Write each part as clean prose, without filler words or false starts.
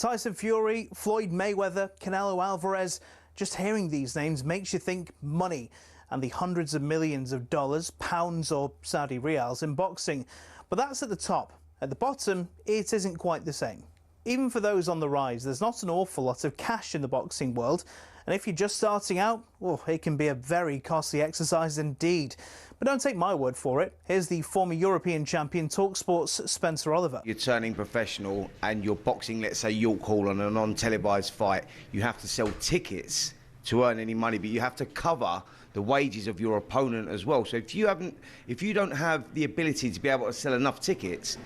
Tyson Fury, Floyd Mayweather, Canelo Alvarez. Just hearing these names makes you think money and the hundreds of millions of dollars, pounds or Saudi riyals in boxing. But that's at the top. At the bottom, it isn't quite the same. Even for those on the rise, there's not an awful lot of cash in the boxing world. And if you're just starting out, well, it can be a very costly exercise indeed. But don't take my word for it. Here's the former European champion talkSPORT's Spencer Oliver. You're turning professional and you're boxing, let's say, York Hall on a non-televised fight. You have to sell tickets to earn any money, but you have to cover the wages of your opponent as well. So if you don't have the ability to be able to sell enough tickets,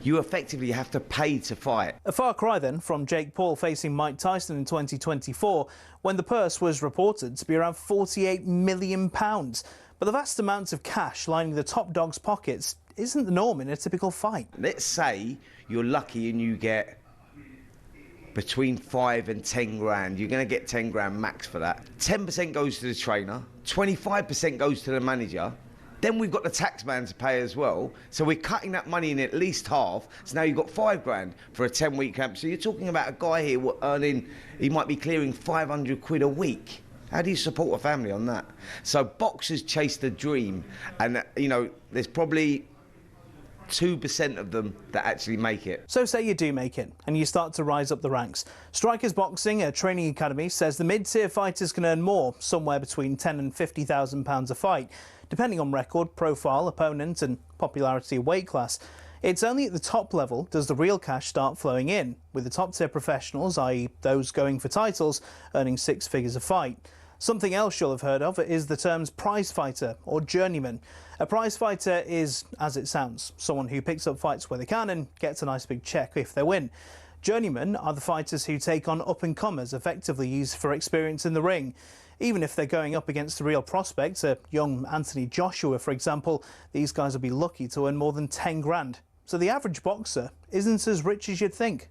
you effectively have to pay to fight. A far cry then from Jake Paul facing Mike Tyson in 2024, when the purse was reported to be around £48 million. But the vast amounts of cash lining the top dog's pockets isn't the norm in a typical fight. Let's say you're lucky and you get between 5 and 10 grand. You're going to get 10 grand max for that. 10% goes to the trainer, 25% goes to the manager. Then we've got the tax man to pay as well. So we're cutting that money in at least half. So now you've got 5 grand for a 10-week camp. So you're talking about a guy here earning, he might be clearing 500 quid a week. How do you support a family on that? So boxers chase the dream. And, you know, there's probably 2% of them that actually make it. So say you do make it and you start to rise up the ranks. Strikers Boxing, a training academy, says the mid-tier fighters can earn more, somewhere between £10,000 and £50,000 a fight, depending on record, profile, opponent and popularity of weight class. It's only at the top level does the real cash start flowing in, with the top-tier professionals, i.e. those going for titles, earning 6 figures a fight. Something else you'll have heard of is the terms prize fighter or journeyman. A prize fighter is, as it sounds, someone who picks up fights where they can and gets a nice big check if they win. Journeymen are the fighters who take on up-and-comers, effectively used for experience in the ring. Even if they're going up against the real prospects, a young Anthony Joshua, for example, these guys will be lucky to earn more than 10 grand. So the average boxer isn't as rich as you'd think.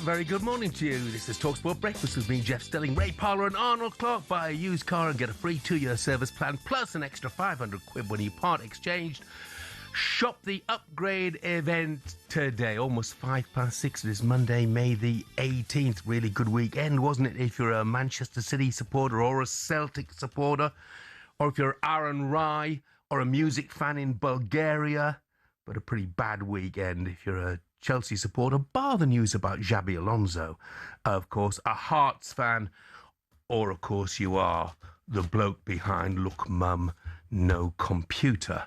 Very good morning to you. This is talkSPORT Breakfast with me, Jeff Stelling, Ray Parlour and Arnold Clark. Buy a used car and get a free 2-year service plan plus an extra 500 quid when you part exchanged. Shop the upgrade event today. Almost 6:05 this Monday, May the 18th. Really good weekend, wasn't it? If you're a Manchester City supporter or a Celtic supporter, or if you're Aaron Rye or a music fan in Bulgaria. But a pretty bad weekend if you're a Chelsea supporter, bar the news about Xabi Alonso. Of course, a Hearts fan, or of course you are the bloke behind Look Mum, No Computer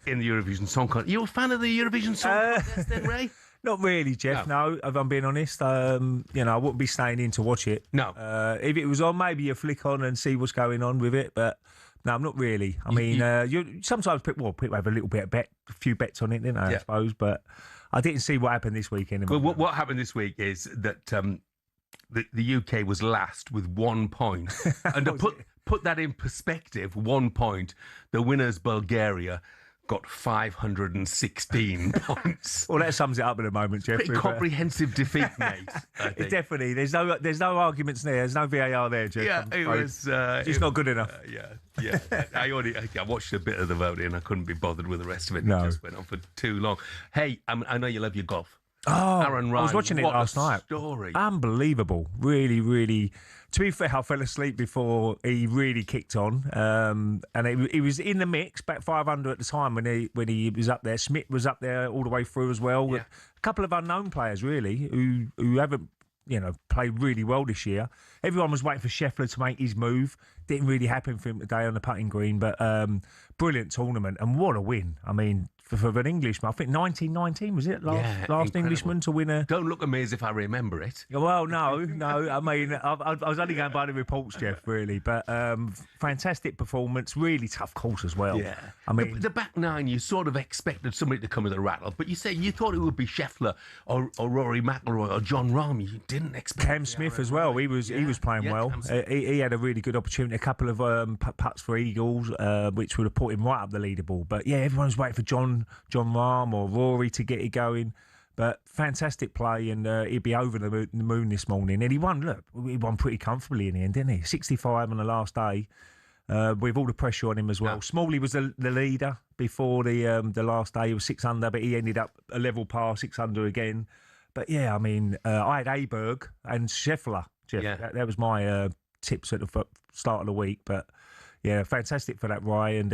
in the Eurovision Song Contest. You a fan of the Eurovision Song Contest then, Ray? Not really, Jeff, no, if I'm being honest. I wouldn't be staying in to watch it. No. If it was on, maybe you flick on and see what's going on with it, but no, not really. I mean, you sometimes people have a little bit of bet, a few bets on it, don't they, I suppose, but I didn't see what happened this weekend. Well, what happened this week is that the UK was last with 1 point. And to put that in perspective, 1 point, the winner's Bulgaria, got 516 points. Well, that sums it up at the moment, Jeff. Pretty comprehensive defeat, mate. I think. Definitely. There's no arguments there. There's no VAR there, Jeff. Yeah, it was just not good enough. Yeah. I watched a bit of the voting. I couldn't be bothered with the rest of it. No. It just went on for too long. Hey, I know you love your golf. Oh, Aaron Ryan, I was watching it last night. Story. Unbelievable. Really, really. To be fair, I fell asleep before he really kicked on. And he was in the mix, back 500 at the time when he was up there. Smith was up there all the way through as well. Yeah. A couple of unknown players, really, who haven't, played really well this year. Everyone was waiting for Scheffler to make his move. Didn't really happen for him today on the putting green, but brilliant tournament. And what a win. I mean, for an Englishman, I think 1919 was it? Last Englishman to win a... Don't look at me as if I remember it. Well, no. I mean, I was only going by the reports, Jeff, really. But fantastic performance, really tough course as well. Yeah. I mean, the back nine, you sort of expected somebody to come with a rattle, but you thought it would be Scheffler or Rory McIlroy or John Rahm. You didn't expect Cam Smith as well. He was playing well. He had a really good opportunity. A couple of putts for eagles, which would have put him right up the leaderboard. But yeah, everyone was waiting for John Rahm or Rory to get it going. But fantastic play, and he'd be over the moon this morning. And he won. Look, he won pretty comfortably in the end, didn't he? 65 on the last day, with all the pressure on him as well. Yeah. Smalley was the leader before the last day. He was 6 under, but he ended up a level par, 6 under again. But yeah, I mean, I had Aberg and Scheffler. Jeff, yeah. That was my tips at the start of the week. But yeah, fantastic for that Ryan,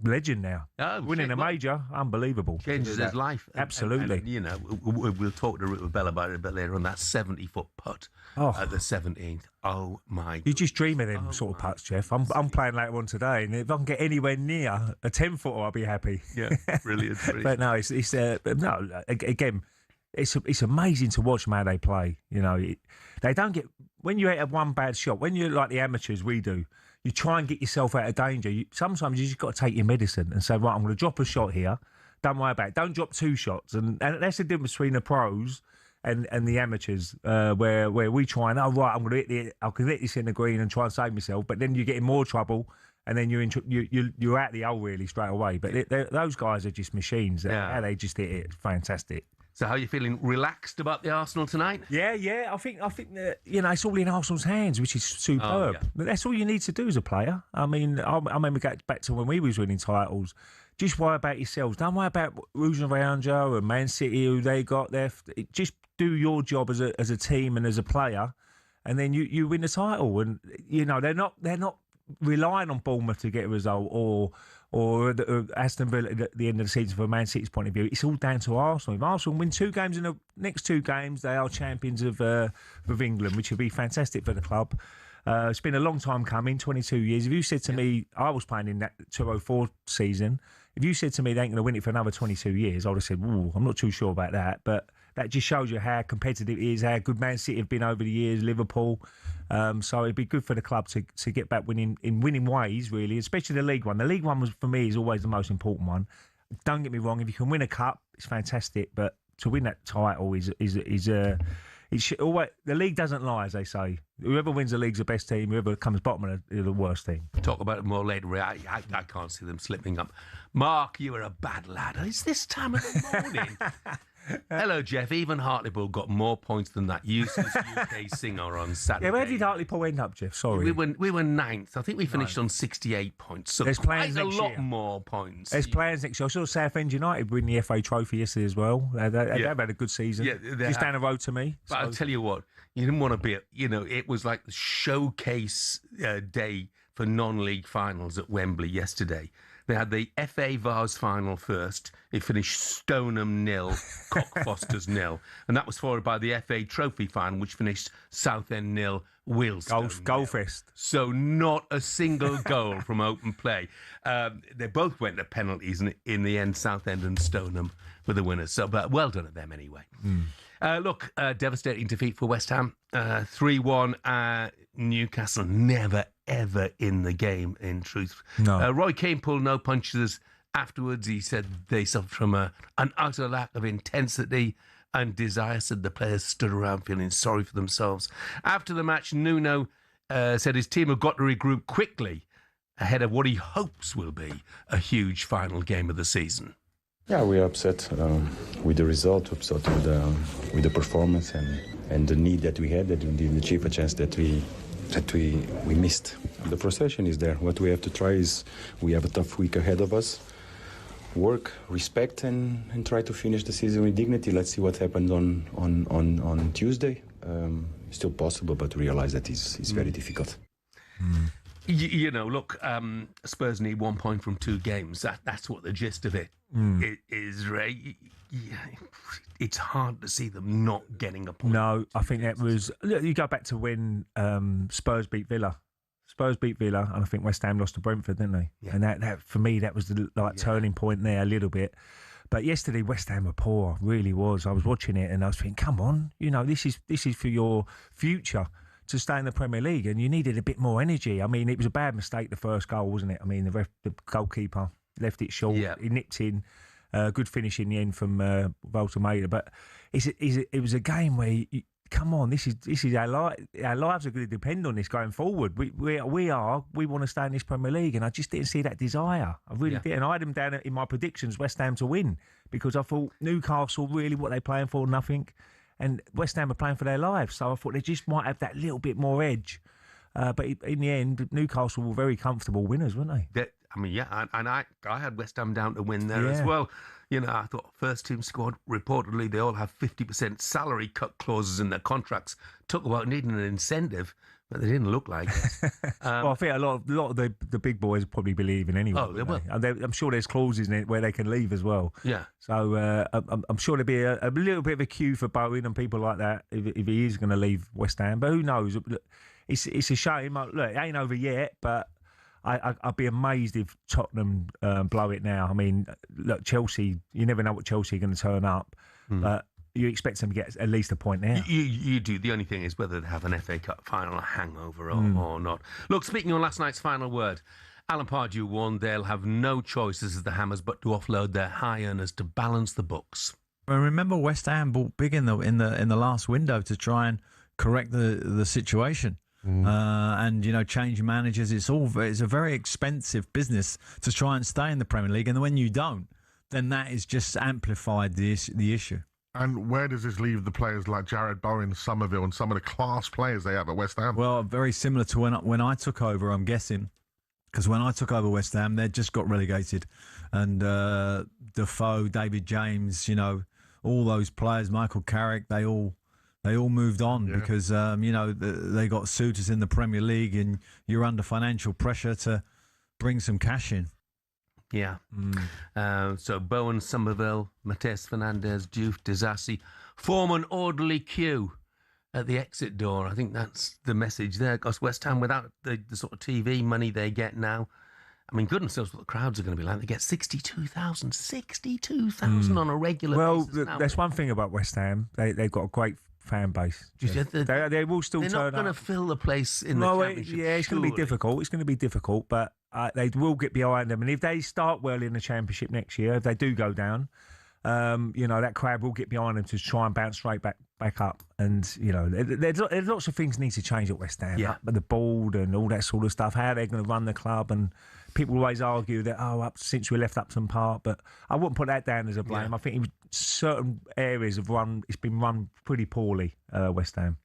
legend now. Winning a major, unbelievable. Changes his life. Absolutely. And, we'll talk to Bell about it a bit later on. That 70-foot putt at the 17th. Oh, my God. You just dream of them sort of putts, Jeff. I'm playing later on today, and if I can get anywhere near a 10-footer, I'll be happy. Yeah, brilliant. But no, again, it's amazing to watch them how they play. They don't get... When you have one bad shot, when you're like the amateurs we do, you try and get yourself out of danger. Sometimes you just got to take your medicine and say, right, I'm going to drop a shot here. Don't worry about it. Don't drop 2 shots. And that's the difference between the pros and the amateurs, where we try and, I can hit this in the green and try and save myself. But then you get in more trouble, and then you're out the hole really straight away. But those guys are just machines. How they just hit it, fantastic. So how are you feeling? Relaxed about the Arsenal tonight? Yeah. I think that, it's all in Arsenal's hands, which is superb. But that's all you need to do as a player. I mean, I remember going back to when we was winning titles. Just worry about yourselves. Don't worry about who's around you and Man City, who they got there. Just do your job as a team and as a player, and then you win the title. And they're not relying on Bournemouth to get a result or Aston Villa at the end of the season from Man City's point of view. It's all down to Arsenal. If Arsenal win 2 games in the next 2 games, they are champions of England, which would be fantastic for the club. It's been a long time coming, 22 years. If you said to me, I was playing in that 2004 season, if you said to me they ain't going to win it for another 22 years, I would have said, I'm not too sure about that. But that just shows you how competitive it is, how good Man City have been over the years, Liverpool. So it'd be good for the club to get back winning in winning ways, really, especially the League One. The League One for me is always the most important one. Don't get me wrong, if you can win a cup, it's fantastic. But to win that title is the league doesn't lie, as they say. Whoever wins the league's the best team. Whoever comes bottom are the worst team. Talk about it more later. I can't see them slipping up. Mark, you are a bad lad. It's this time of the morning. Hello, Jeff. Even Hartlepool got more points than that useless UK singer on Saturday. Yeah, where did Hartlepool end up, Jeff? Sorry. We were 9th. I think we finished on 68 points. So there's plans quite next a lot year. More points. There's plans next year. I saw Southend United win the FA Trophy yesterday as well. They've had a good season. Yeah, just down the road to me. But I'll tell you what, you didn't want to be, it was like the showcase day for non-league finals at Wembley yesterday. They had the FA Vars final first. It finished Stoneham 0, Cockfosters 0. And that was followed by the FA Trophy final, which finished Southend 0, Wealdstone Goalfest. So not a single goal from open play. They both went to penalties, and in the end, Southend and Stoneham were the winners. So, but well done at them anyway. Look, devastating defeat for West Ham. 3-1. Newcastle never, ever in the game, in truth. No. Roy Keane pulled no punches afterwards. He said they suffered from an utter lack of intensity and desire. Said the players stood around feeling sorry for themselves. After the match, Nuno said his team have got to regroup quickly ahead of what he hopes will be a huge final game of the season. Yeah, we are upset with the result, upset with the performance and the need that we had, that we didn't achieve a chance that we missed. The frustration is there. What we have to try is, we have a tough week ahead of us. Work, respect, and try to finish the season with dignity. Let's see what happens on Tuesday. Still possible, but realize that it's very difficult. You know, look, Spurs need 1 point from 2 games. That's what the gist of it is, Ray. It's hard to see them not getting a point. No, I think that was... You go back to when Spurs beat Villa. And I think West Ham lost to Brentford, didn't they? Yeah. And that for me, that was the turning point there a little bit. But yesterday, West Ham were poor, really was. I was watching it and I was thinking, come on, you know, this is for your future to stay in the Premier League, and you needed a bit more energy. I mean, it was a bad mistake, the first goal, wasn't it? I mean, the goalkeeper left it short. Yeah. He nipped in. Good finish in the end from Volta. But it was a game where, come on, this is our lives are going to depend on this going forward. We want to stay in this Premier League, and I just didn't see that desire. I really didn't. I had them down in my predictions, West Ham to win, because I thought Newcastle, really, what they playing for? Nothing. And West Ham are playing for their lives, so I thought they just might have that little bit more edge. But in the end, Newcastle were very comfortable winners, weren't they? I had West Ham down to win there as well. You know, I thought first team squad, reportedly they all have 50% salary cut clauses in their contracts. Talk about needing an incentive, but they didn't look like it. Well, I think a lot of the big boys probably believe in anyway. Oh, they will. And I'm sure there's clauses in it where they can leave as well. Yeah. So I'm sure there'll be a little bit of a queue for Bowen and people like that if he is going to leave West Ham. But who knows? It's a shame. Look, it ain't over yet, but I'd be amazed if Tottenham blow it now. I mean, look, Chelsea, you never know what Chelsea are going to turn up, but you expect them to get at least a point there. You do. The only thing is whether they have an FA Cup final hangover or not. Look, speaking on last night's final word, Alan Pardew warned they'll have no choices as the Hammers but to offload their high earners to balance the books. I remember West Ham bought big in the last window to try and correct the situation. And you know, change managers. It's a very expensive business to try and stay in the Premier League, and when you don't, then that is just amplified the issue. And where does this leave the players like Jared Bowen, Somerville, and some of the class players they have at West Ham? Well, very similar to when I took over, I'm guessing, because when I took over West Ham, they just got relegated, and Defoe, David James, you know, all those players, Michael Carrick, they all moved on because, you know, they got suitors in the Premier League and you're under financial pressure to bring some cash in. Yeah. So Bowen, Somerville, Mateus Fernandes, Diouf, Disasi form an orderly queue at the exit door. I think that's the message there. Because West Ham, without the sort of TV money they get now, I mean, goodness knows what the crowds are going to be like. They get 62,000 on a regular basis. Well, that's one thing about West Ham. They've got a great fan base. They will still turn up. They're not going to fill the place in the Championship. It's going to be difficult. It's going to be difficult, but they will get behind them. And if they start well in the Championship next year, if they do go down, you know, that crowd will get behind them to try and bounce straight back up. And, you know, there's lots of things need to change at West Ham. Yeah. But the board and all that sort of stuff, how they're going to run the club. And people always argue that, since we left Upton Park. But I wouldn't put that down as a blame. Yeah. I think certain areas it's been run pretty poorly, West Ham.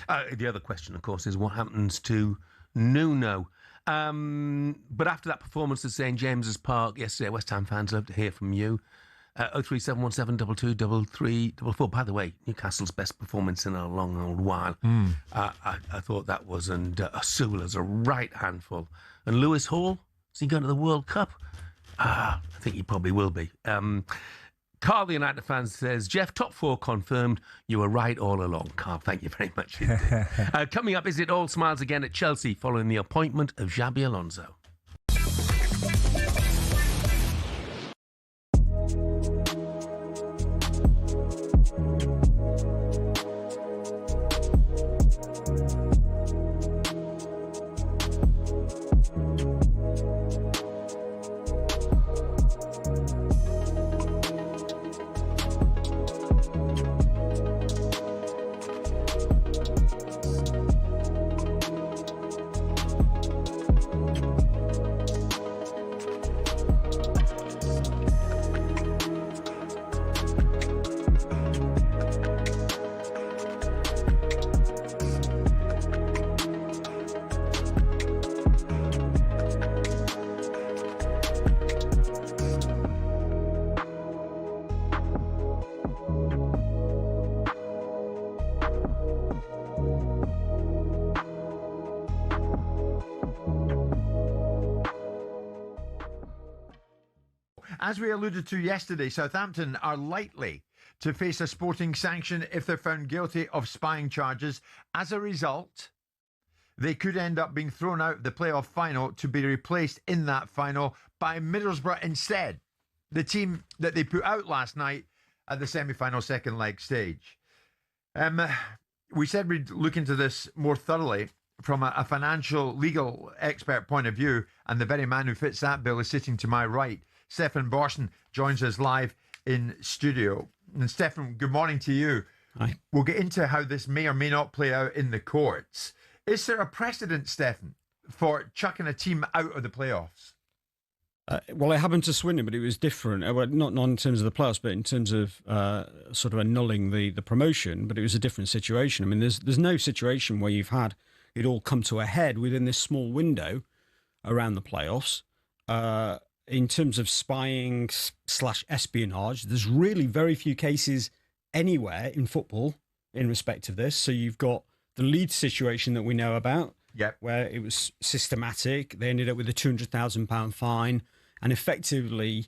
The other question, of course, is what happens to Nuno? But after that performance at St James's Park yesterday, West Ham fans, love to hear from you. 03717 223344. By the way, Newcastle's best performance in a long old while. I thought that was, and Asula's a right handful. And Lewis Hall, is he going to the World Cup? I think he probably will be. Carl, the United fan, says, Jeff, top 4 confirmed. You were right all along. Carl, thank you very much indeed. Coming up, is it all smiles again at Chelsea following the appointment of Xabi Alonso? As we alluded to yesterday, Southampton are likely to face a sporting sanction if they're found guilty of spying charges. As a result, they could end up being thrown out of the playoff final to be replaced in that final by Middlesbrough instead, the team that they put out last night at the semi-final second leg stage. We said we'd look into this more thoroughly from a financial, legal expert point of view, and the very man who fits that bill is sitting to my right. Stefan Borsten joins us live in studio. And Stefan, good morning to you. Hi. We'll get into how this may or may not play out in the courts. Is there a precedent, Stefan, for chucking a team out of the playoffs? Well, it happened to Swindon, but it was different. Well, not in terms of the playoffs, but in terms of sort of annulling the promotion. But it was a different situation. I mean, there's no situation where you've had it all come to a head within this small window around the playoffs. In terms of spying / espionage, there's really very few cases anywhere in football in respect of this. So you've got the Leeds situation that we know about, where it was systematic. They ended up with a £200,000 fine. And effectively,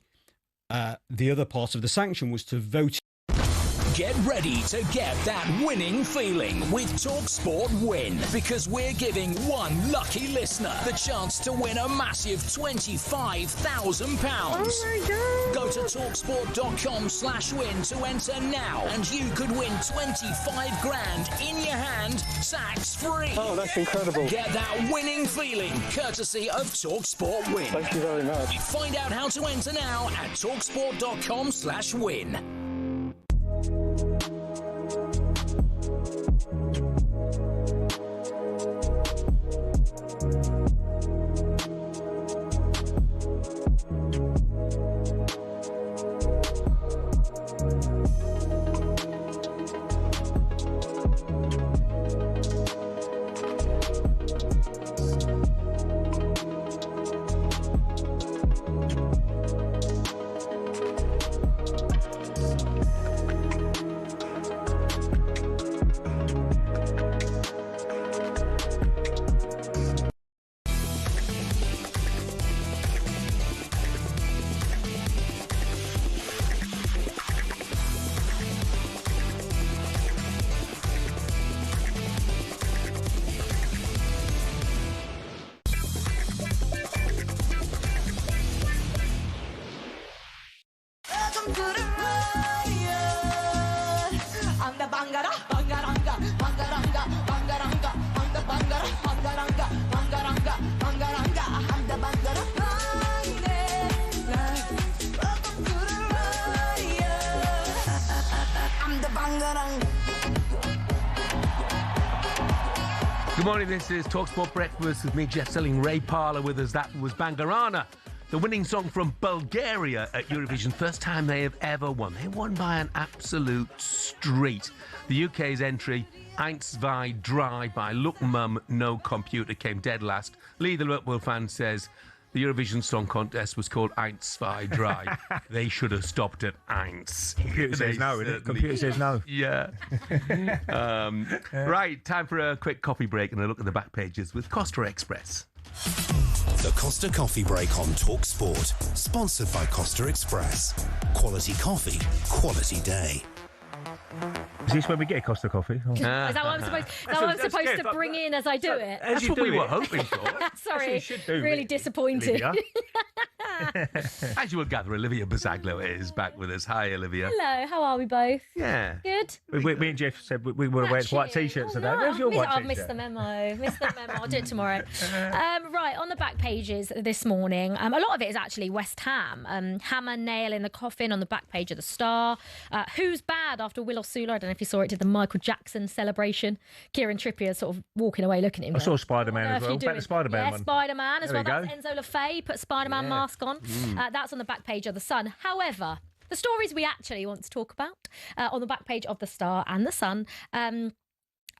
the other part of the sanction was to vote. Get ready to get that winning feeling with talkSPORT Win, because we're giving one lucky listener the chance to win a massive £25,000. Oh my God. Go to talksport.com/win to enter now, and you could win 25 grand in your hand, tax free. Oh, that's incredible. Get that winning feeling courtesy of talkSPORT Win. Thank you very much. Find out how to enter now at talksport.com/win. Good morning, this is talkSPORT Breakfast with me, Jeff Stelling, Ray Parlour with us. That was Bangarana, the winning song from Bulgaria at Eurovision. First time they have ever won. They won by an absolute street. The UK's entry, Eins, Zwei, Drei by Look Mum, No Computer, came dead last. Lee, the Liverpool fan, says the Eurovision Song Contest was called Eins, Zwei, Drei. They should have stopped at Eins. Computer says no, innit? Computer says no. Yeah. Right, time for a quick coffee break and a look at the back pages with Costa Express. The Costa Coffee Break on talkSPORT, sponsored by Costa Express. Quality coffee, quality day. Is this when we get a Costa coffee? Oh. Is that what I'm supposed to bring in as I do it? That's what we were hoping for. Sorry, really disappointed. As you will gather, Olivia Bazaglo is back with us. Hi, Olivia. Hello, how are we both? Yeah. Good. Me and Jeff said we were wearing white T-shirts today. Where's your white T-shirt? I've missed the memo. I'll do it tomorrow. Right, on the back pages this morning, a lot of it is actually West Ham. Hammer, nail in the coffin on the back page of the Star. Who's bad after Will Osula? I don't know if you saw it, did the Michael Jackson celebration. Kieran Trippier sort of walking away looking at him. I saw Spider-Man as well. Back to Spider-Man one. Spider-Man as well. That's Enzo Lefebvre, put Spider-Man mask on. That's on the back page of the Sun. However, the stories we actually want to talk about on the back page of the Star and the Sun.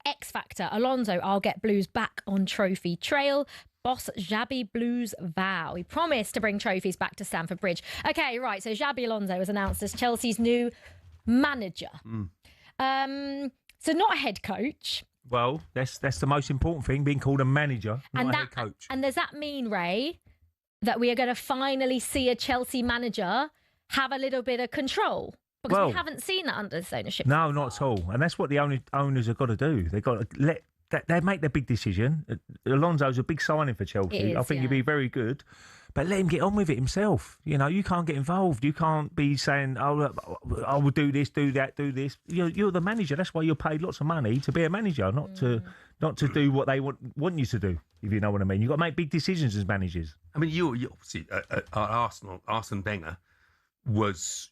X Factor, Alonso, I'll get Blues back on trophy trail. Boss Xabi Blues vow. He promised to bring trophies back to Stamford Bridge. Okay, right. So Xabi Alonso was announced as Chelsea's new manager. So not a head coach. Well, that's the most important thing, being called a manager, not a head coach. And does that mean, Ray, that we are going to finally see a Chelsea manager have a little bit of control? Because we haven't seen that under this ownership. No, not at all. And that's what the owners have got to do. They've got to let they make their big decision. Alonso's a big signing for Chelsea. I think he'd be very good. But let him get on with it himself. You know, you can't get involved. You can't be saying, "Oh, look, I will do this, do that, do this." You're the manager. That's why you're paid lots of money to be a manager, not to do what they want you to do. If you know what I mean, you've got to make big decisions as managers. I mean, you obviously at Arsenal, Arsene Wenger was.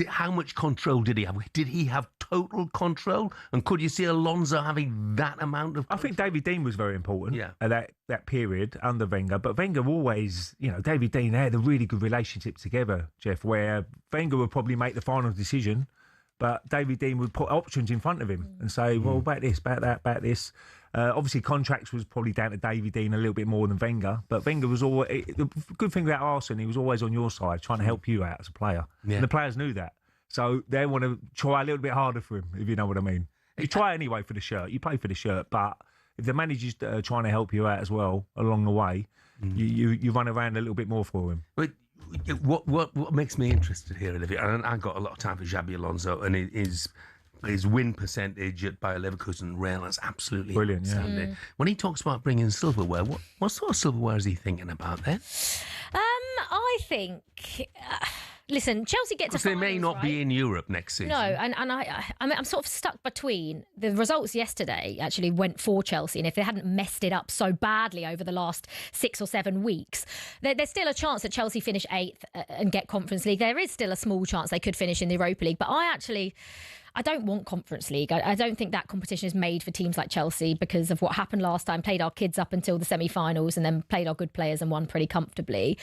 How much control did he have? Did he have total control? And could you see Alonso having that amount of control? I think David Dean was very important at that period under Wenger. But Wenger always, David Dean, they had a really good relationship together, Jeff, where Wenger would probably make the final decision, but David Dean would put options in front of him and say, well, about this, about that, about this. Obviously, contracts was probably down to David Dean a little bit more than Wenger, but Wenger was always the good thing about Arsenal. He was always on your side, trying to help you out as a player. Yeah. And the players knew that, so they want to try a little bit harder for him, if you know what I mean. You try anyway for the shirt. You play for the shirt, but if the manager's trying to help you out as well along the way, you run around a little bit more for him. But what makes me interested here, Olivia, and I've got a lot of time for Xabi Alonso, and his win percentage at Bayer Leverkusen Real is absolutely brilliant. Yeah. When he talks about bringing silverware, what sort of silverware is he thinking about then? I think. Listen, Chelsea get to finals, they may not be in Europe next season. No, and I'm sort of stuck between the results yesterday actually went for Chelsea, and if they hadn't messed it up so badly over the last 6 or 7 weeks, there's still a chance that Chelsea finish 8th and get Conference League. There is still a small chance they could finish in the Europa League, but I don't want Conference League. I don't think that competition is made for teams like Chelsea because of what happened last time. Played our kids up until the semi-finals and then played our good players and won pretty comfortably.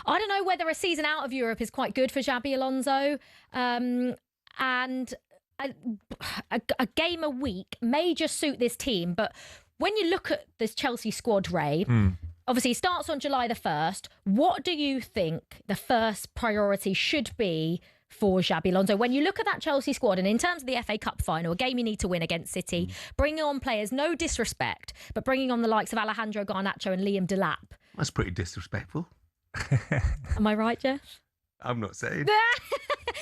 I don't know whether a season out of Europe is quite good for Xabi Alonso. And a game a week may just suit this team. But when you look at this Chelsea squad, Ray, obviously it starts on July the 1st. What do you think the first priority should be for Xabi Alonso when you look at that Chelsea squad, and in terms of the FA Cup final, a game you need to win against City, bringing on players, no disrespect, but bringing on the likes of Alejandro Garnacho and Liam Delap? That's pretty disrespectful. Am I right, Jeff? I'm not saying.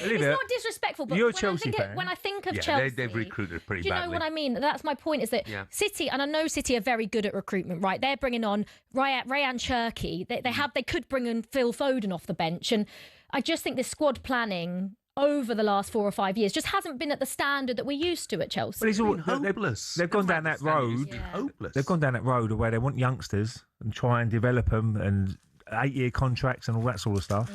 It's not disrespectful, but you're a Chelsea fan. When I think of Chelsea, they've recruited pretty badly. Do you know what I mean? That's my point. Is that City, and I know City are very good at recruitment, right? They're bringing on Ryan Cherky. They could bring in Phil Foden off the bench, and I just think the squad planning over the last 4 or 5 years just hasn't been at the standard that we're used to at Chelsea. But it's all hopeless. They've gone down that road. Hopeless. They've gone down that road where they want youngsters and try and develop them and 8-year contracts and all that sort of stuff.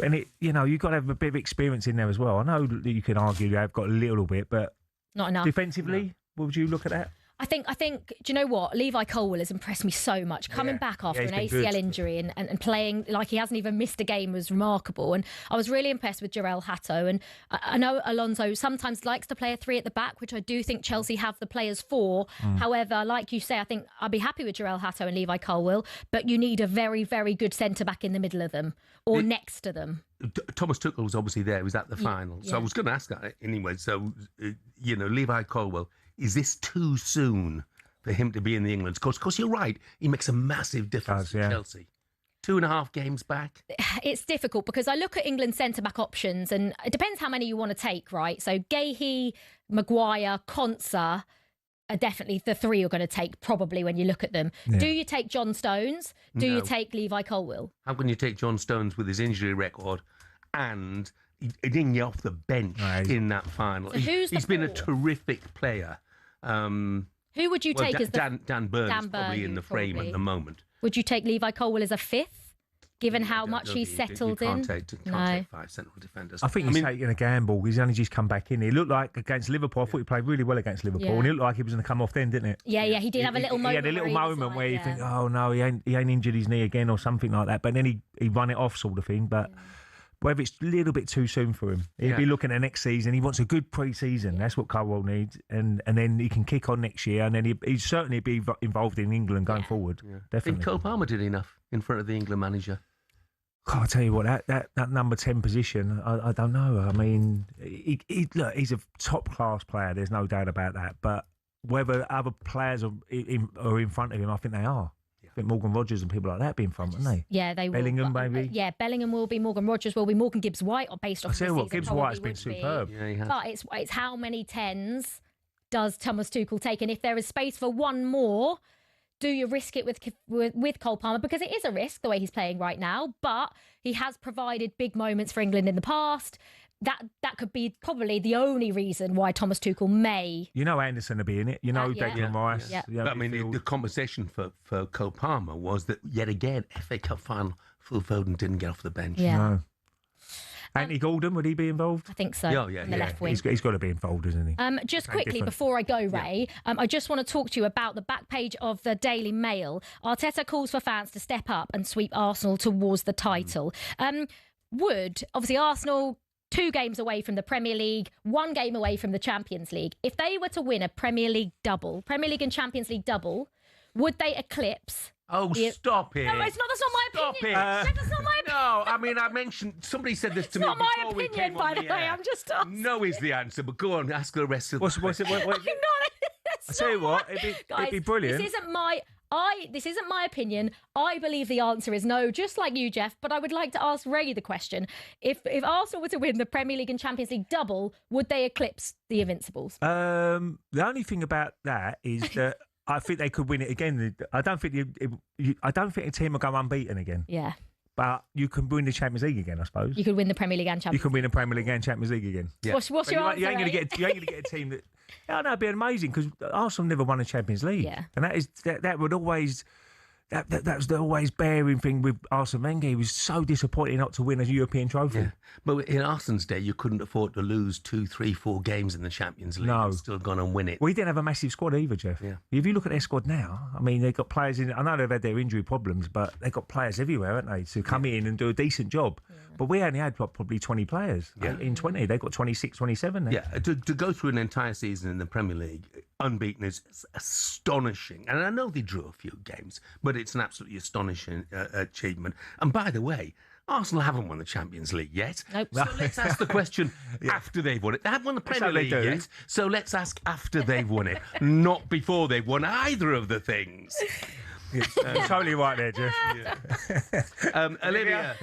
And you've got to have a bit of experience in there as well. I know that you can argue they've got a little bit, but not enough. Defensively, what would you look at that? I think. Do you know what? Levi Colwill has impressed me so much. Coming back after an ACL injury and playing like he hasn't even missed a game was remarkable. And I was really impressed with Jarell Hatto. And I know Alonso sometimes likes to play a 3 at the back, which I do think Chelsea have the players for. However, like you say, I think I'd be happy with Jarell Hatto and Levi Colwill, but you need a very, very good centre back in the middle of them or next to them. Thomas Tuchel was obviously there. He was at the final. So I was going to ask that anyway. So, Levi Colwill, is this too soon for him to be in the England? Because you're right, he makes a massive difference to Chelsea. 2.5 games back. It's difficult because I look at England's centre-back options and it depends how many you want to take, right? So Gahey, Maguire, Konsa are definitely the 3 you're going to take probably when you look at them. Do you take John Stones? Do you take Levi Colwill? How can you take John Stones with his injury record and he didn't get off the bench in that final? So he's been a terrific player. Who would you take as the... Dan Burn is probably in the frame at the moment. Would you take Levi Colwill as a 5th, given how much he's settled in? You can't take 5 central defenders. I think he's taking a gamble. He's only just come back in. He looked like against Liverpool. I thought he played really well against Liverpool, and he looked like he was going to come off then, didn't it? Yeah, he did have a little moment. He had a little moment where you think, oh no, he ain't injured his knee again or something like that. But then he run it off, sort of thing. But whether it's a little bit too soon for him, he'll be looking at next season. He wants a good pre-season. That's what Colwill needs, and then he can kick on next year, and then he'd certainly be involved in England going forward. Yeah. Definitely. Think Cole Palmer did enough in front of the England manager? I'll tell you what, that number 10 position, I don't know. I mean, he's a top-class player. There's no doubt about that. But whether other players are in front of him, I think they are. Yeah. I think Morgan Rogers and people like that be in front, wouldn't they? Yeah, they will. Bellingham, maybe. Yeah, Bellingham will be. Morgan Rogers will be. Morgan Gibbs-White, based off. I tell you what, Gibbs-White's been would superb. be. Yeah, he has. But it's how many 10s does Thomas Tuchel take, and if there is space for one more, do you risk it with Cole Palmer? Because it is a risk the way he's playing right now, but he has provided big moments for England in the past. That could be probably the only reason why Thomas Tuchel may. You know Anderson will be in it. You know Declan Rice. Yeah. But, I mean, the conversation for Cole Palmer was that, yet again, FA Cup final, Phil Foden didn't get off the bench. Yeah. No. Anthony Gordon, would he be involved? I think so. Yeah. In the left wing. He's got to be involved, isn't he? Just quickly before I go, Ray, I just want to talk to you about the back page of the Daily Mail. Arteta calls for fans to step up and sweep Arsenal towards the title. Obviously Arsenal 2 games away from the Premier League, 1 game away from the Champions League. If they were to win a Premier League and Champions League double, would they eclipse? Oh, stop it. No, that's not my opinion. That's not my opinion. No, I mean, somebody said this to me It's not my before we opinion, came by on the the way. air. I'm just asking. No is the answer, but go on, ask the rest of What's it? I'm not. I tell you what, it'd be brilliant. This isn't my opinion. I believe the answer is no, just like you, Jeff. But I would like to ask Ray the question: If Arsenal were to win the Premier League and Champions League double, would they eclipse the Invincibles? The only thing about that is that I think they could win it again. I don't think a team will go unbeaten again. Yeah. But you can win the Champions League again, I suppose. You could win the Premier League and Champions You can win the Premier League and Champions League again. Yeah. What's your answer? You ain't going to get a team that. Oh, no, it'd be amazing because Arsenal never won a Champions League. Yeah. And that would always. That was the always bearing thing with Arsene Wenger. He was so disappointed not to win a European trophy. Yeah. But in Arsenal's day, you couldn't afford to lose 2, 3, 4 games in the Champions League and still gone and win it. We didn't have a massive squad either, Jeff. Yeah. If you look at their squad now, I mean, they've got players in. I know they've had their injury problems, but they've got players everywhere, haven't they, to come in and do a decent job. Yeah. But we only had probably 20 players in 20. They've got 26, 27 now. Yeah, to go through an entire season in the Premier League unbeaten is astonishing. And I know they drew a few games, but it's an absolutely astonishing achievement. And by the way, Arsenal haven't won the Champions League yet. Nope. So let's ask the question after they've won it. They haven't won the Premier League yet, so let's ask after they've won it, not before they've won either of the things. Totally right there, Jeff. Olivia,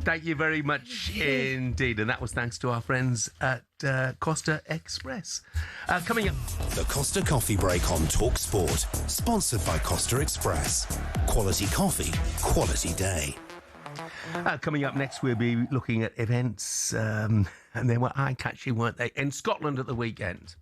thank you very much indeed. And that was thanks to our friends at Costa Express. Coming up, the Costa Coffee Break on talkSPORT, sponsored by Costa Express. Quality coffee, quality day. Coming up next, we'll be looking at events, and they were eye-catching, weren't they? In Scotland at the weekend.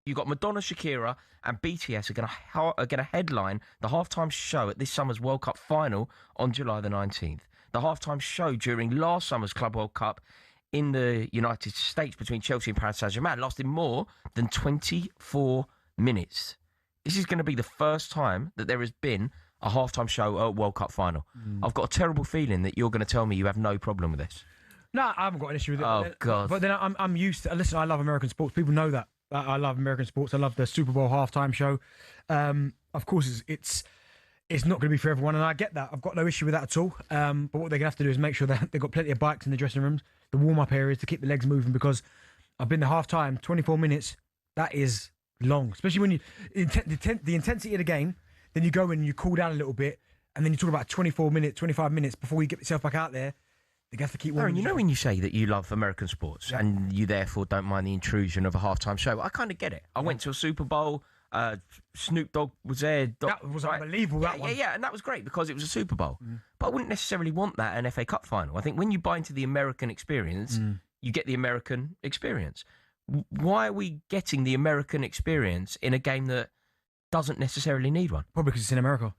You've got Madonna, Shakira and BTS are going to headline the halftime show at this summer's World Cup final on July the 19th. The halftime show during last summer's Club World Cup in the United States between Chelsea and Paris Saint-Germain lasted more than 24 minutes. This is going to be the first time that there has been a halftime show at a World Cup final. I've got a terrible feeling that you're going to tell me you have no problem with this. No, I haven't got an issue with it. Oh, God. But then I'm used to... Listen, I love American sports. People know that. I love American sports. I love the Super Bowl halftime show. Of course, it's not going to be for everyone, and I get that. I've got no issue with that at all. But what they're going to have to do is make sure that they've got plenty of bikes in the dressing rooms, the warm-up areas to keep the legs moving, because I've been to halftime, 24 minutes, that is long. Especially when the intensity of the game, then you go in and you cool down a little bit, and then you talk about 24 minutes, 25 minutes before you get yourself back out there. They have to keep Aaron, you know when you say that you love American sports and you therefore don't mind the intrusion of a halftime show, I kind of get it. I went to a Super Bowl Snoop Dogg was there. That was unbelievable, that one. Yeah, and that was great because it was a Super Bowl. But I wouldn't necessarily want that at an FA Cup final. I think when you buy into the American experience, you get the American experience. Why are we getting the American experience in a game that doesn't necessarily need one? Probably because it's in America.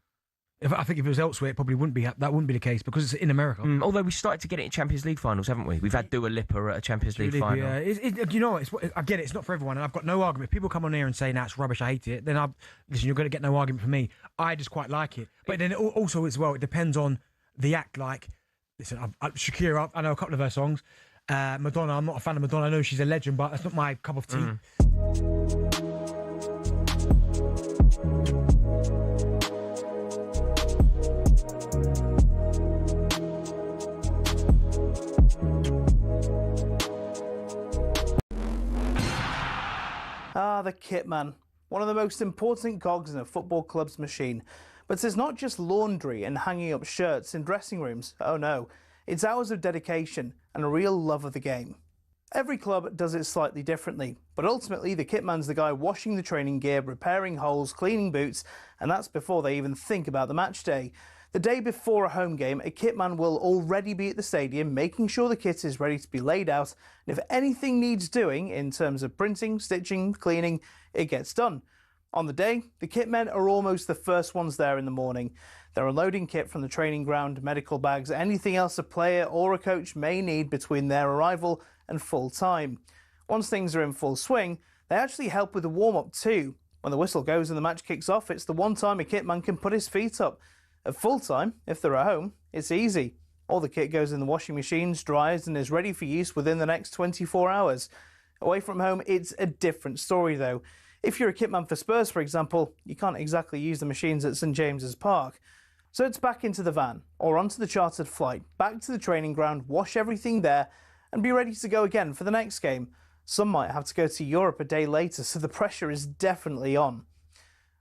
I think if it was elsewhere, it probably wouldn't be. That wouldn't be the case because it's in America. Although we started to get it in Champions League finals, haven't we? We've had Dua Lipa at a Champions League final. Yeah, you know, I get it. It's not for everyone, and I've got no argument. If people come on here and say, "Nah, it's rubbish. I hate it." Then listen. You're going to get no argument from me. I just quite like it. But then also as well, it depends on the act. Like, listen, Shakira. I know a couple of her songs. Madonna. I'm not a fan of Madonna. I know she's a legend, but that's not my cup of tea. The kit man, one of the most important cogs in a football club's machine. But it's not just laundry and hanging up shirts in dressing rooms. Oh no, it's hours of dedication and a real love of the game. Every club does it slightly differently, but ultimately the kit man's the guy washing the training gear, repairing holes, cleaning boots, and that's before they even think about the match day. The day before a home game, a kit man will already be at the stadium making sure the kit is ready to be laid out, and if anything needs doing in terms of printing, stitching, cleaning, it gets done. On the day, the kit men are almost the first ones there in the morning. They're unloading kit from the training ground, medical bags, anything else a player or a coach may need between their arrival and full time. Once things are in full swing, they actually help with the warm-up too. When the whistle goes and the match kicks off, it's the one time a kit man can put his feet up. At full time, if they're at home, it's easy. All the kit goes in the washing machines, dries and is ready for use within the next 24 hours. Away from home, it's a different story though. If you're a kit man for Spurs, for example, you can't exactly use the machines at St James's Park. So it's back into the van, or onto the chartered flight, back to the training ground, wash everything there, and be ready to go again for the next game. Some might have to go to Europe a day later, so the pressure is definitely on.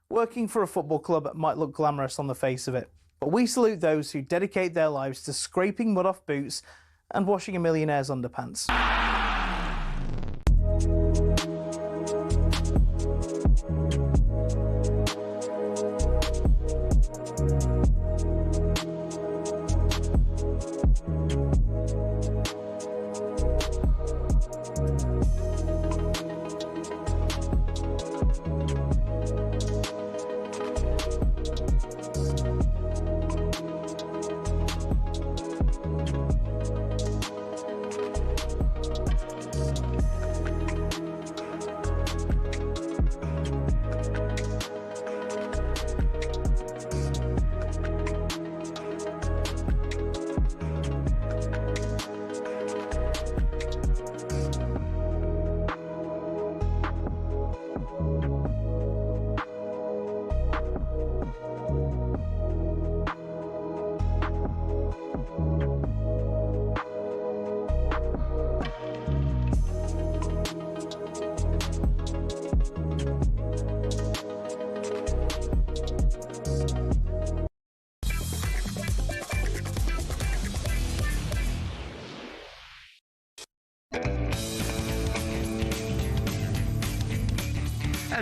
Working for a football club might look glamorous on the face of it, but we salute those who dedicate their lives to scraping mud off boots and washing a millionaire's underpants.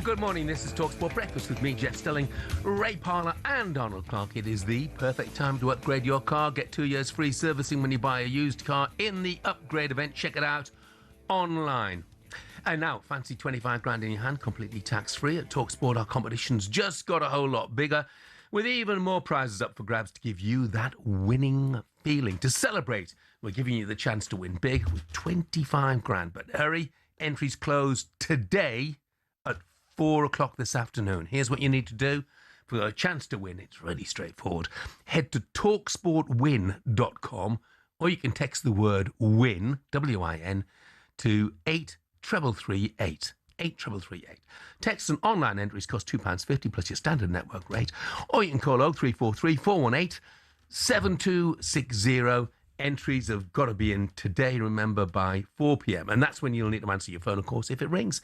Good morning, this is talkSPORT Breakfast with me, Jeff Stelling, Ray Parlour and Donald Clark. It is the perfect time to upgrade your car. Get 2 years free servicing when you buy a used car in the upgrade event. Check it out online. And now, fancy 25 grand in your hand, completely tax-free at talkSPORT. Our competition's just got a whole lot bigger, with even more prizes up for grabs to give you that winning feeling. To celebrate, we're giving you the chance to win big with 25 grand. But hurry, entries close today at 4 o'clock this afternoon. Here's what you need to do. For a chance to win, it's really straightforward. Head to talksportwin.com, or you can text the word WIN, W-I-N, to 83338. 83338. Text and online entries cost £2.50 plus your standard network rate, or you can call 0343 418 7260. Entries have got to be in today, remember, by 4 p.m. And that's when you'll need to answer your phone, of course, if it rings.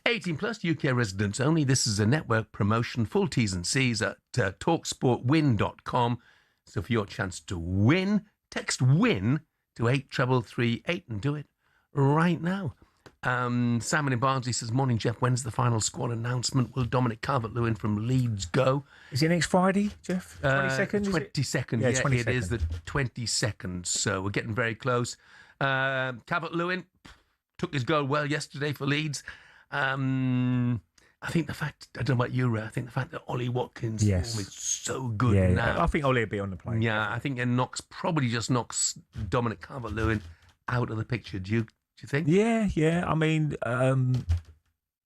18 plus, UK residents only. This is a network promotion. Full T's and C's at talksportwin.com. So for your chance to win, text WIN to 83338 and do it right now. Simon in Barnsley says, morning, Jeff. When's the final squad announcement? Will Dominic Calvert-Lewin from Leeds go? Is it next Friday, Jeff? 22nd? 22nd, Yeah, yeah, 22nd. it is the 22nd. So we're getting very close. Calvert-Lewin took his goal well yesterday for Leeds. I think the fact, I don't know about you, Ray, I think the fact that Ollie Watkins' form is so good now. I think Ollie will be on the plane. Yeah, I think it probably just knocks Dominic Calvert-Lewin out of the picture. Do you think? Yeah. I mean, I